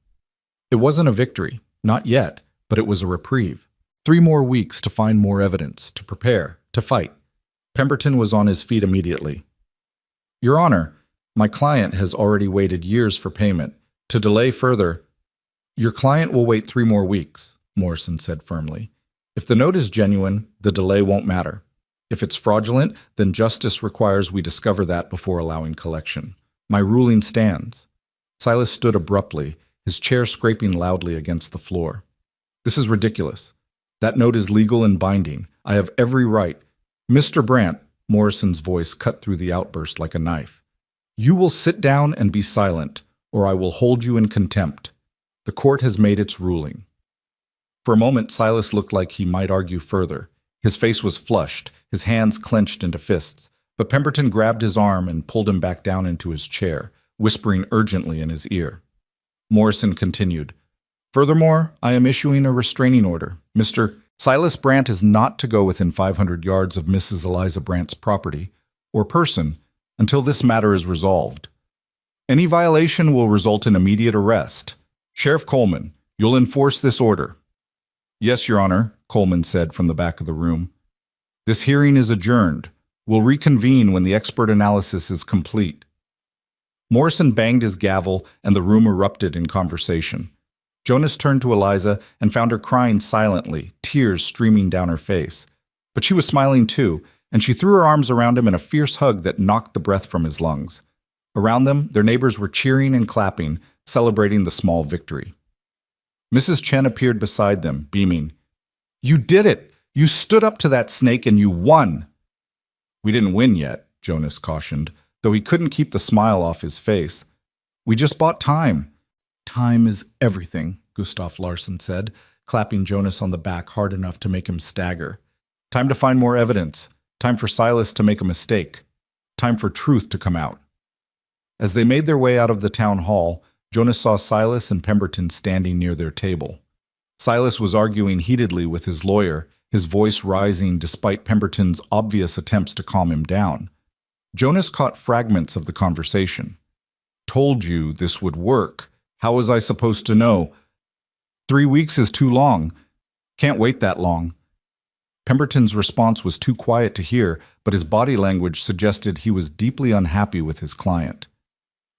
It wasn't a victory, not yet, but it was a reprieve. 3 more weeks to find more evidence, to prepare, to fight. Pemberton was on his feet immediately. Your Honor, my client has already waited years for payment. To delay further, your client will wait 3 more weeks, Morrison said firmly. If the note is genuine, the delay won't matter. If it's fraudulent, then justice requires we discover that before allowing collection. My ruling stands. Silas stood abruptly, his chair scraping loudly against the floor. This is ridiculous. That note is legal and binding. I have every right. Mr. Brandt, Morrison's voice cut through the outburst like a knife. You will sit down and be silent, or I will hold you in contempt. The court has made its ruling. For a moment, Silas looked like he might argue further. His face was flushed, his hands clenched into fists, but Pemberton grabbed his arm and pulled him back down into his chair, whispering urgently in his ear. Morrison continued, Furthermore, I am issuing a restraining order. Mr. Silas Brandt is not to go within 500 yards of Mrs. Eliza Brandt's property or person until this matter is resolved. Any violation will result in immediate arrest. Sheriff Coleman, you'll enforce this order. Yes, Your Honor, Coleman said from the back of the room. This hearing is adjourned. We'll reconvene when the expert analysis is complete. Morrison banged his gavel and the room erupted in conversation. Jonas turned to Eliza and found her crying silently, tears streaming down her face. But she was smiling too, and she threw her arms around him in a fierce hug that knocked the breath from his lungs. Around them, their neighbors were cheering and clapping, celebrating the small victory. Mrs. Chen appeared beside them, beaming. You did it! You stood up to that snake and you won! We didn't win yet, Jonas cautioned, though he couldn't keep the smile off his face. We just bought time. Time is everything, Gustav Larsen said, clapping Jonas on the back hard enough to make him stagger. Time to find more evidence. Time for Silas to make a mistake. Time for truth to come out. As they made their way out of the town hall, Jonas saw Silas and Pemberton standing near their table. Silas was arguing heatedly with his lawyer, his voice rising despite Pemberton's obvious attempts to calm him down. Jonas caught fragments of the conversation. Told you this would work. How was I supposed to know? 3 weeks is too long. Can't wait that long. Pemberton's response was too quiet to hear, but his body language suggested he was deeply unhappy with his client.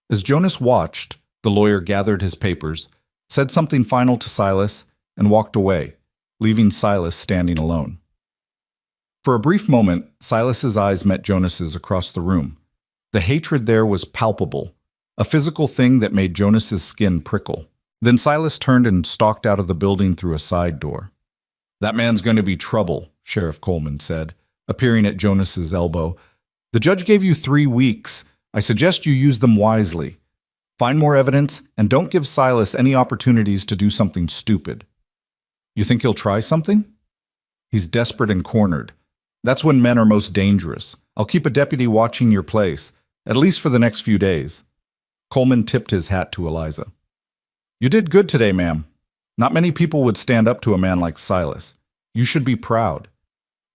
As Jonas watched, the lawyer gathered his papers, said something final to Silas, and walked away, leaving Silas standing alone. For a brief moment, Silas's eyes met Jonas's across the room. The hatred there was palpable, a physical thing that made Jonas's skin prickle. Then Silas turned and stalked out of the building through a side door. That man's going to be trouble, Sheriff Coleman said, appearing at Jonas's elbow. The judge gave you 3 weeks. I suggest you use them wisely. Find more evidence, and don't give Silas any opportunities to do something stupid. You think he'll try something? He's desperate and cornered. That's when men are most dangerous. I'll keep a deputy watching your place, at least for the next few days. Coleman tipped his hat to Eliza. You did good today, ma'am. Not many people would stand up to a man like Silas. You should be proud.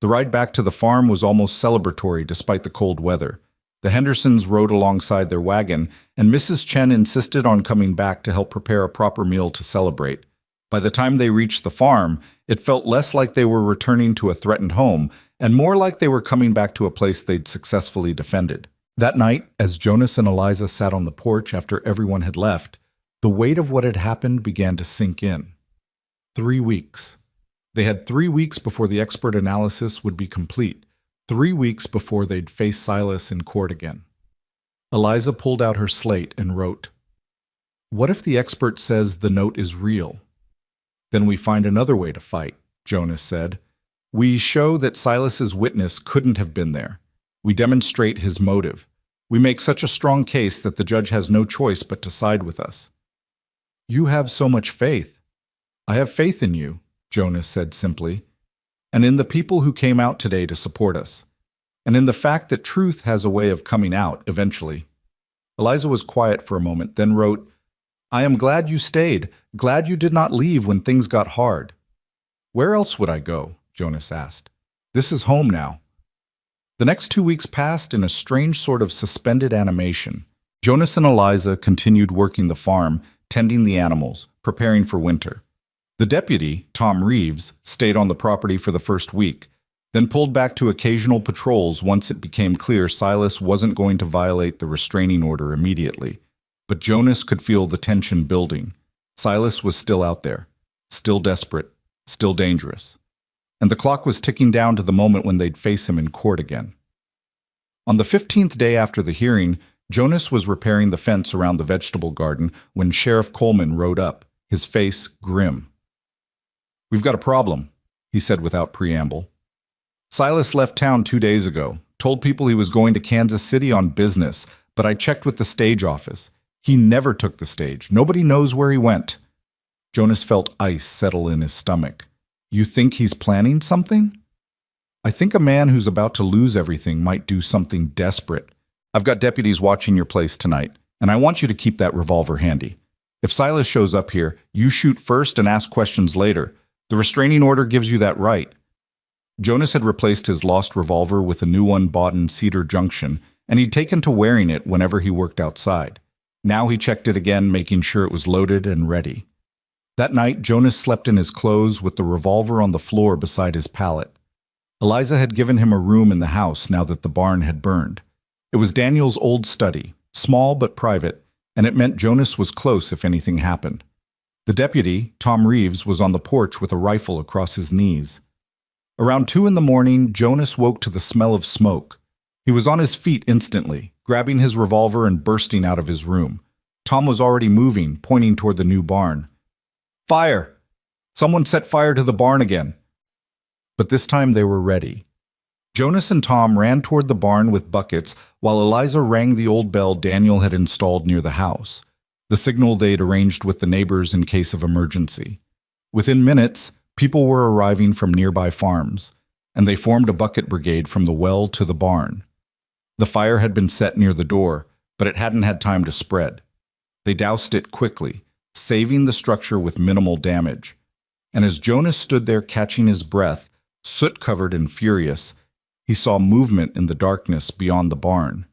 The ride back to the farm was almost celebratory despite the cold weather. The Hendersons rode alongside their wagon, and Mrs. Chen insisted on coming back to help prepare a proper meal to celebrate. By the time they reached the farm, it felt less like they were returning to a threatened home, and more like they were coming back to a place they'd successfully defended. That night, as Jonas and Eliza sat on the porch after everyone had left, the weight of what had happened began to sink in. 3 weeks. They had 3 weeks before the expert analysis would be complete. 3 weeks before they'd face Silas in court again. Eliza pulled out her slate and wrote, What if the expert says the note is real? Then we find another way to fight, Jonas said. We show that Silas's witness couldn't have been there. We demonstrate his motive. We make such a strong case that the judge has no choice but to side with us. You have so much faith. I have faith in you, Jonas said simply, and in the people who came out today to support us, and in the fact that truth has a way of coming out eventually. Eliza was quiet for a moment, then wrote, I am glad you stayed, glad you did not leave when things got hard. Where else would I go? Jonas asked. This is home now. The next 2 weeks passed in a strange sort of suspended animation. Jonas and Eliza continued working the farm, tending the animals, preparing for winter. The deputy, Tom Reeves, stayed on the property for the first week, then pulled back to occasional patrols once it became clear Silas wasn't going to violate the restraining order immediately. But Jonas could feel the tension building. Silas was still out there, still desperate, still dangerous. And the clock was ticking down to the moment when they'd face him in court again. On the 15th day after the hearing, Jonas was repairing the fence around the vegetable garden when Sheriff Coleman rode up, his face grim. We've got a problem, he said without preamble. Silas left town 2 days ago, told people he was going to Kansas City on business, but I checked with the stage office. He never took the stage. Nobody knows where he went. Jonas felt ice settle in his stomach. You think he's planning something? I think a man who's about to lose everything might do something desperate. I've got deputies watching your place tonight, and I want you to keep that revolver handy. If Silas shows up here, you shoot first and ask questions later. The restraining order gives you that right. Jonas had replaced his lost revolver with a new one bought in Cedar Junction, and he'd taken to wearing it whenever he worked outside. Now he checked it again, making sure it was loaded and ready. That night, Jonas slept in his clothes with the revolver on the floor beside his pallet. Eliza had given him a room in the house now that the barn had burned. It was Daniel's old study, small but private, and it meant Jonas was close if anything happened. The deputy, Tom Reeves, was on the porch with a rifle across his knees. Around 2 a.m, Jonas woke to the smell of smoke. He was on his feet instantly, grabbing his revolver and bursting out of his room. Tom was already moving, pointing toward the new barn. Fire! Someone set fire to the barn again. But this time they were ready. Jonas and Tom ran toward the barn with buckets while Eliza rang the old bell Daniel had installed near the house, the signal they'd arranged with the neighbors in case of emergency. Within minutes, people were arriving from nearby farms, and they formed a bucket brigade from the well to the barn. The fire had been set near the door, but it hadn't had time to spread. They doused it quickly, saving the structure with minimal damage. And as Jonas stood there catching his breath, soot-covered and furious, he saw movement in the darkness beyond the barn.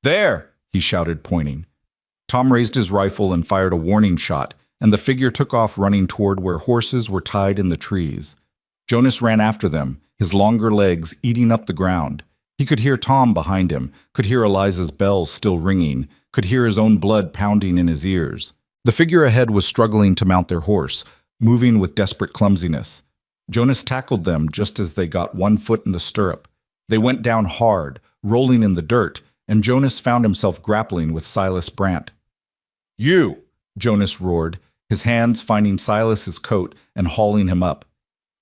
There! He shouted, pointing. Tom raised his rifle and fired a warning shot, and the figure took off running toward where horses were tied in the trees. Jonas ran after them, his longer legs eating up the ground. He could hear Tom behind him, could hear Eliza's bells still ringing, could hear his own blood pounding in his ears. The figure ahead was struggling to mount their horse, moving with desperate clumsiness. Jonas tackled them just as they got one foot in the stirrup. They went down hard, rolling in the dirt, and Jonas found himself grappling with Silas Brandt. You! Jonas roared, his hands finding Silas's coat and hauling him up.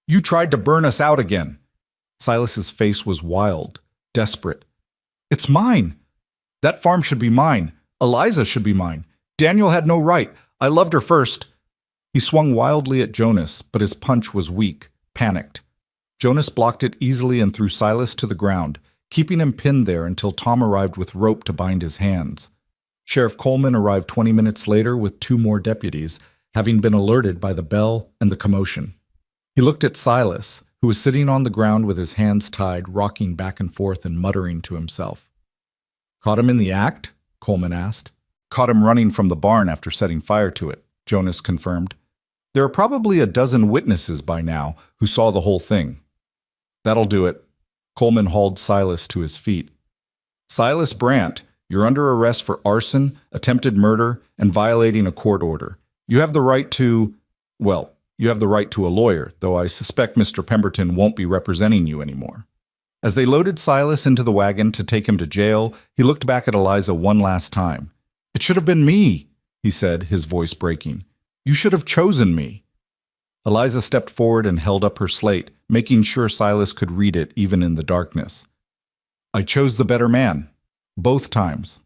You tried to burn us out again. Silas's face was wild, desperate. It's mine. That farm should be mine. Eliza should be mine. Daniel had no right. I loved her first. He swung wildly at Jonas, but his punch was weak, panicked. Jonas blocked it easily and threw Silas to the ground, keeping him pinned there until Tom arrived with rope to bind his hands. Sheriff Coleman arrived 20 minutes later with 2 more deputies, having been alerted by the bell and the commotion. He looked at Silas, who was sitting on the ground with his hands tied, rocking back and forth and muttering to himself. Caught him in the act? Coleman asked. Caught him running from the barn after setting fire to it, Jonas confirmed. There are probably a dozen witnesses by now who saw the whole thing. That'll do it. Coleman hauled Silas to his feet. Silas Brandt, you're under arrest for arson, attempted murder, and violating a court order. You have the right to, well, you have the right to a lawyer, though I suspect Mr. Pemberton won't be representing you anymore. As they loaded Silas into the wagon to take him to jail, he looked back at Eliza one last time. It should have been me, he said, his voice breaking. You should have chosen me. Eliza stepped forward and held up her slate, making sure Silas could read it even in the darkness. I chose the better man. Both times.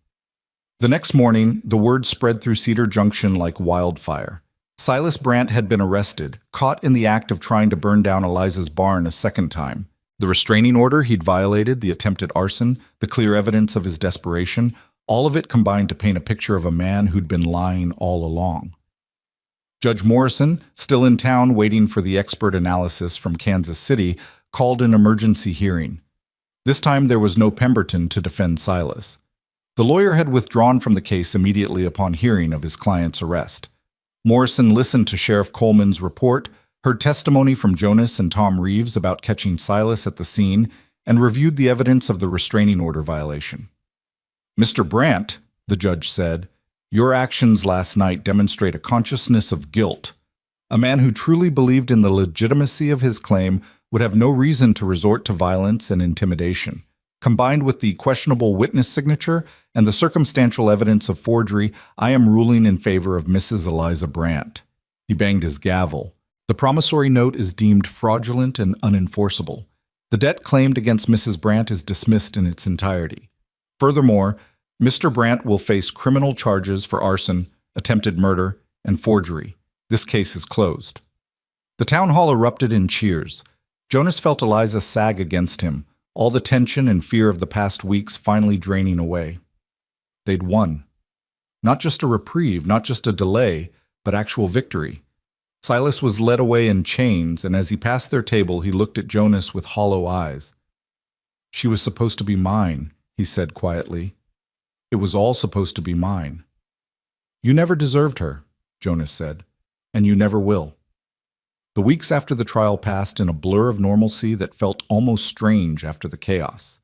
The next morning, the word spread through Cedar Junction like wildfire. Silas Brandt had been arrested, caught in the act of trying to burn down Eliza's barn a second time. The restraining order he'd violated, the attempted arson, the clear evidence of his desperation, all of it combined to paint a picture of a man who'd been lying all along. Judge Morrison, still in town waiting for the expert analysis from Kansas City, called an emergency hearing. This time there was no Pemberton to defend Silas. The lawyer had withdrawn from the case immediately upon hearing of his client's arrest. Morrison listened to Sheriff Coleman's report, heard testimony from Jonas and Tom Reeves about catching Silas at the scene, and reviewed the evidence of the restraining order violation. "Mr. Brandt," the judge said, "your actions last night demonstrate a consciousness of guilt. A man who truly believed in the legitimacy of his claim would have no reason to resort to violence and intimidation. Combined with the questionable witness signature and the circumstantial evidence of forgery, I am ruling in favor of Mrs. Eliza Brandt." He banged his gavel. "The promissory note is deemed fraudulent and unenforceable. The debt claimed against Mrs. Brandt is dismissed in its entirety. Furthermore, Mr. Brandt will face criminal charges for arson, attempted murder, and forgery. This case is closed." The town hall erupted in cheers. Jonas felt Eliza sag against him, all the tension and fear of the past weeks finally draining away. They'd won. Not just a reprieve, not just a delay, but actual victory. Silas was led away in chains, and as he passed their table, he looked at Jonas with hollow eyes. "She was supposed to be mine," he said quietly. "It was all supposed to be mine." "You never deserved her," Jonas said, "and you never will." The weeks after the trial passed in a blur of normalcy that felt almost strange after the chaos.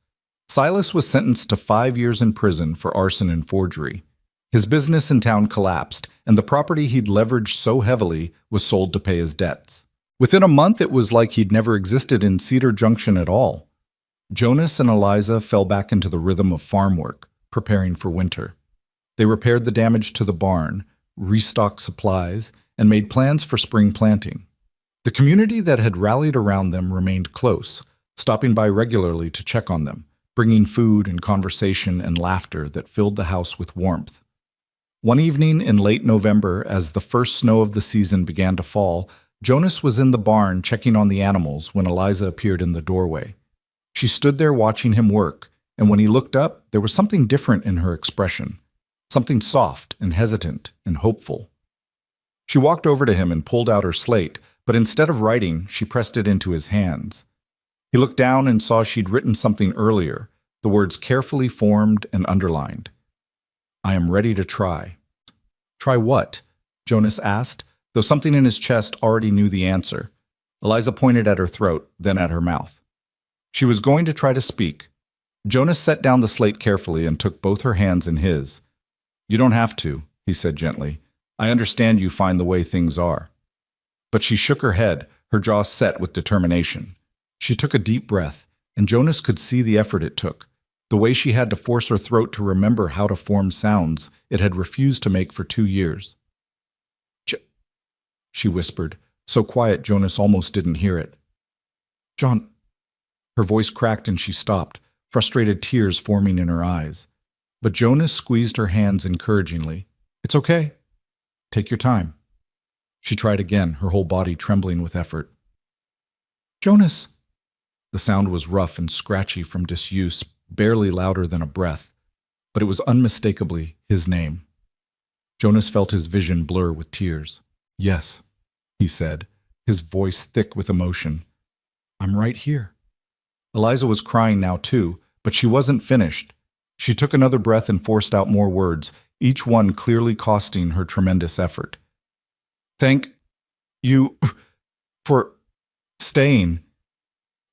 Silas was sentenced to 5 years in prison for arson and forgery. His business in town collapsed, and the property he'd leveraged so heavily was sold to pay his debts. Within a month, it was like he'd never existed in Cedar Junction at all. Jonas and Eliza fell back into the rhythm of farm work, preparing for winter. They repaired the damage to the barn, restocked supplies, and made plans for spring planting. The community that had rallied around them remained close, stopping by regularly to check on them, bringing food and conversation and laughter that filled the house with warmth. One evening in late November, as the first snow of the season began to fall, Jonas was in the barn checking on the animals when Eliza appeared in the doorway. She stood there watching him work, and when he looked up, there was something different in her expression, something soft and hesitant and hopeful. She walked over to him and pulled out her slate, but instead of writing, she pressed it into his hands. He looked down and saw she'd written something earlier, the words carefully formed and underlined. "I am ready to try." "Try what?" Jonas asked, though something in his chest already knew the answer. Eliza pointed at her throat, then at her mouth. She was going to try to speak. Jonas set down the slate carefully and took both her hands in his. "You don't have to," he said gently. "I understand you find the way things are." But she shook her head, her jaw set with determination. She took a deep breath, and Jonas could see the effort it took, the way she had to force her throat to remember how to form sounds it had refused to make for 2 years. "Ch," she whispered, so quiet Jonas almost didn't hear it. "John." Her voice cracked and she stopped, frustrated tears forming in her eyes. But Jonas squeezed her hands encouragingly. "It's okay. Take your time." She tried again, her whole body trembling with effort. "Jonas." The sound was rough and scratchy from disuse, barely louder than a breath, but it was unmistakably his name. Jonas felt his vision blur with tears. "Yes," he said, his voice thick with emotion. "I'm right here." Eliza was crying now too, but she wasn't finished. She took another breath and forced out more words, each one clearly costing her tremendous effort. "Thank you for staying."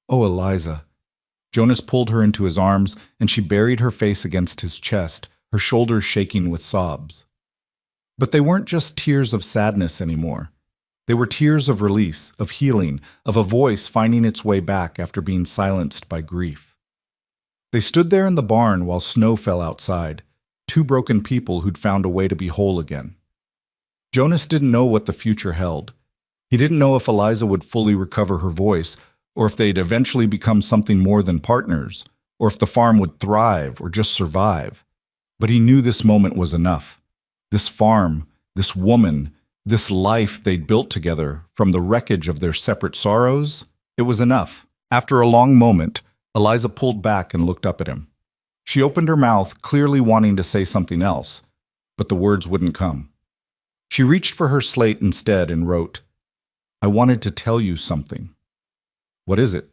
"Oh, Eliza." Jonas pulled her into his arms, and she buried her face against his chest, her shoulders shaking with sobs. But they weren't just tears of sadness anymore. They were tears of release, of healing, of a voice finding its way back after being silenced by grief. They stood there in the barn while snow fell outside, two broken people who'd found a way to be whole again. Jonas didn't know what the future held. He didn't know if Eliza would fully recover her voice, or if they'd eventually become something more than partners, or if the farm would thrive or just survive. But he knew this moment was enough. This farm, this woman, this life they'd built together from the wreckage of their separate sorrows, it was enough. After a long moment, Eliza pulled back and looked up at him. She opened her mouth, clearly wanting to say something else, but the words wouldn't come. She reached for her slate instead and wrote, "I wanted to tell you something." "What is it?"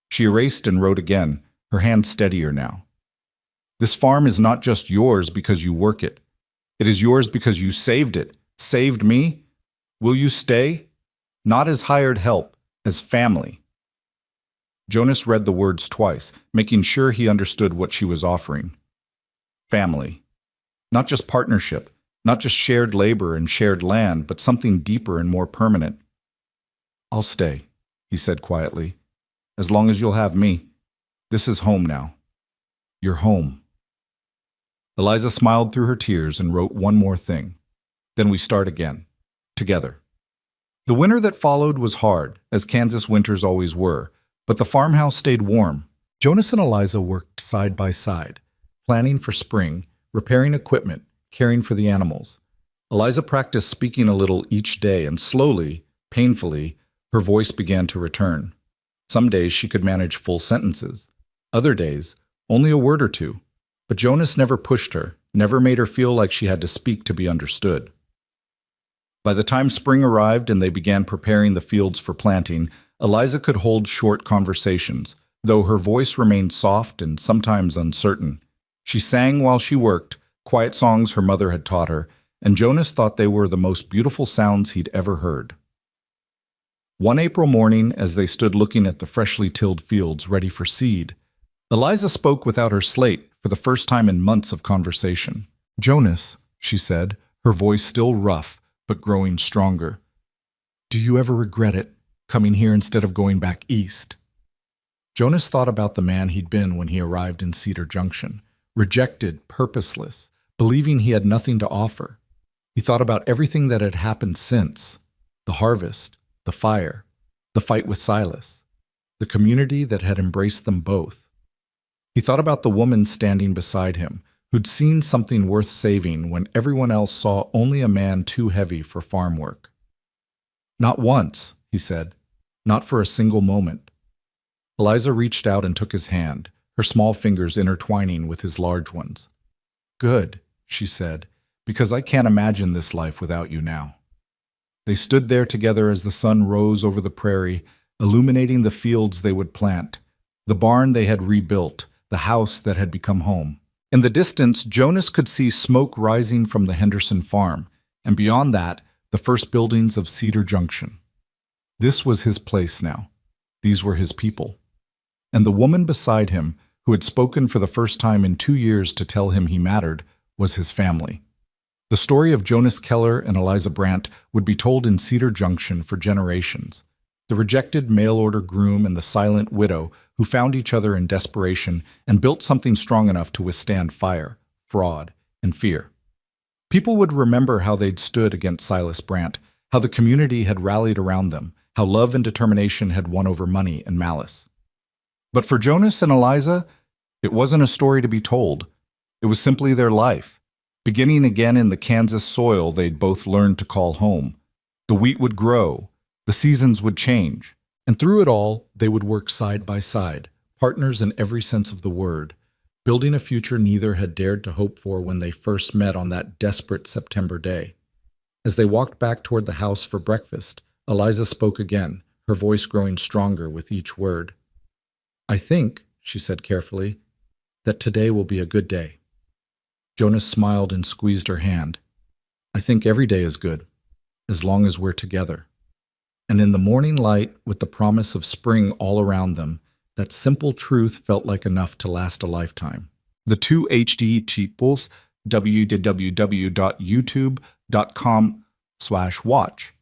She erased and wrote again, her hand steadier now. "This farm is not just yours because you work it. It is yours because you saved it, saved me. Will you stay? Not as hired help, as family." Jonas read the words twice, making sure he understood what she was offering. Family. Not just partnership, not just shared labor and shared land, but something deeper and more permanent. "I'll stay," he said quietly, "as long as you'll have me. This is home now. You're home." Eliza smiled through her tears and wrote one more thing. "Then we start again. Together." The winter that followed was hard, as Kansas winters always were, but the farmhouse stayed warm. Jonas and Eliza worked side by side, planning for spring, repairing equipment, caring for the animals. Eliza practiced speaking a little each day, and slowly, painfully, her voice began to return. Some days she could manage full sentences. Other days, only a word or two. But Jonas never pushed her, never made her feel like she had to speak to be understood. By the time spring arrived and they began preparing the fields for planting, Eliza could hold short conversations, though her voice remained soft and sometimes uncertain. She sang while she worked, quiet songs her mother had taught her, and Jonas thought they were the most beautiful sounds he'd ever heard. One April morning, as they stood looking at the freshly tilled fields ready for seed, Eliza spoke without her slate for the first time in months of conversation. "Jonas," she said, her voice still rough but growing stronger, "do you ever regret it, coming here instead of going back east?" Jonas thought about the man he'd been when he arrived in Cedar Junction, rejected, purposeless, believing he had nothing to offer. He thought about everything that had happened since: the harvest, the fire, the fight with Silas, the community that had embraced them both. He thought about the woman standing beside him, who'd seen something worth saving when everyone else saw only a man too heavy for farm work. "Not once," he said, "not for a single moment." Eliza reached out and took his hand, her small fingers intertwining with his large ones. "Good," she said, "because I can't imagine this life without you now." They stood there together as the sun rose over the prairie, illuminating the fields they would plant, the barn they had rebuilt, the house that had become home. In the distance, Jonas could see smoke rising from the Henderson farm, and beyond that, the first buildings of Cedar Junction. This was his place now. These were his people. And the woman beside him, who had spoken for the first time in 2 years to tell him he mattered, was his family. The story of Jonas Keller and Eliza Brandt would be told in Cedar Junction for generations. The rejected mail-order groom and the silent widow who found each other in desperation and built something strong enough to withstand fire, fraud, and fear. People would remember how they'd stood against Silas Brandt, how the community had rallied around them, how love and determination had won over money and malice. But for Jonas and Eliza, it wasn't a story to be told. It was simply their life, beginning again in the Kansas soil they'd both learned to call home. The wheat would grow, the seasons would change, and through it all, they would work side by side, partners in every sense of the word, building a future neither had dared to hope for when they first met on that desperate September day. As they walked back toward the house for breakfast, Eliza spoke again, her voice growing stronger with each word. "I think," she said carefully, "that today will be a good day." Jonas smiled and squeezed her hand. "I think every day is good, as long as we're together." And in the morning light, with the promise of spring all around them, that simple truth felt like enough to last a lifetime. The two HD cheaples, www.youtube.com/watch.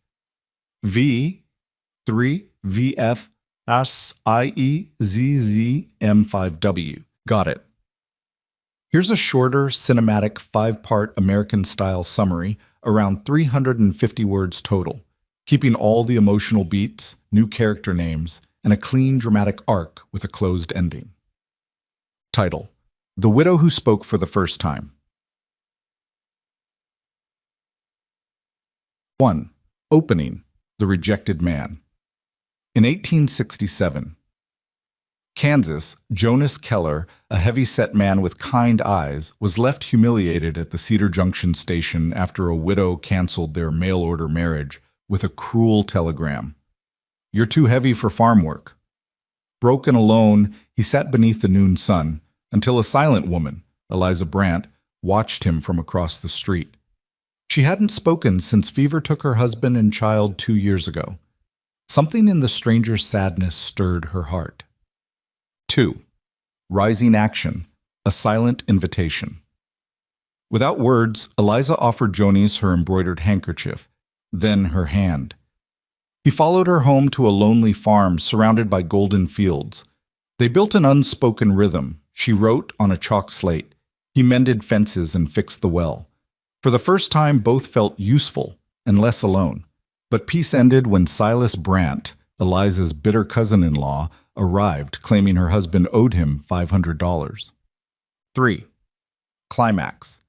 V3VFSIEZZM5W. Got it. Here's a shorter, cinematic 5-part American-style summary, around 350 words total, keeping all the emotional beats, new character names, and a clean, dramatic arc with a closed ending. Title: The Widow Who Spoke for the First Time. 1. Opening, the rejected man. In 1867, Kansas, Jonas Keller, a heavy-set man with kind eyes, was left humiliated at the Cedar Junction station after a widow canceled their mail-order marriage with a cruel telegram. "You're too heavy for farm work." Broken alone, he sat beneath the noon sun until a silent woman, Eliza Brandt, watched him from across the street. She hadn't spoken since fever took her husband and child 2 years ago. Something in the stranger's sadness stirred her heart. 2. Rising action, a silent invitation. Without words, Eliza offered Jonas her embroidered handkerchief, then her hand. He followed her home to a lonely farm surrounded by golden fields. They built an unspoken rhythm. She wrote on a chalk slate. He mended fences and fixed the well. For the first time, both felt useful and less alone. But peace ended when Silas Brandt, Eliza's bitter cousin-in-law, arrived, claiming her husband owed him $500. 3. Climax,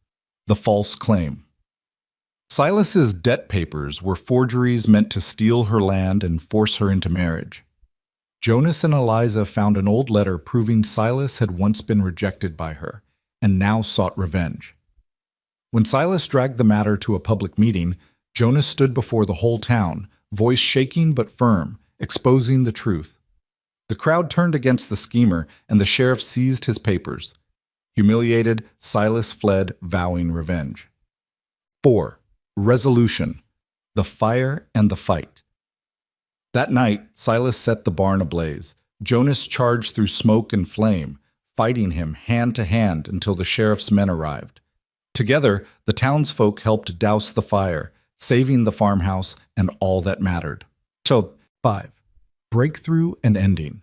the false claim. Silas's debt papers were forgeries meant to steal her land and force her into marriage. Jonas and Eliza found an old letter proving Silas had once been rejected by her and now sought revenge. When Silas dragged the matter to a public meeting, Jonas stood before the whole town, voice shaking but firm, exposing the truth. The crowd turned against the schemer, and the sheriff seized his papers. Humiliated, Silas fled, vowing revenge. 4. Resolution, the fire and the fight. That night, Silas set the barn ablaze. Jonas charged through smoke and flame, fighting him hand to hand until the sheriff's men arrived. Together, the townsfolk helped douse the fire, saving the farmhouse and all that mattered. 5. Breakthrough and ending.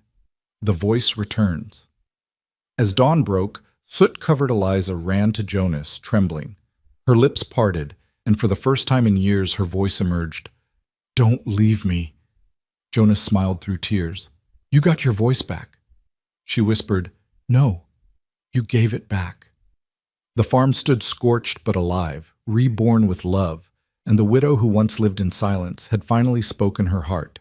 The voice returns. As dawn broke, soot-covered Eliza ran to Jonas, trembling. Her lips parted, and for the first time in years her voice emerged. "Don't leave me." Jonas smiled through tears. "You got your voice back." She whispered, "No, you gave it back." The farm stood scorched but alive, reborn with love, and the widow who once lived in silence had finally spoken her heart.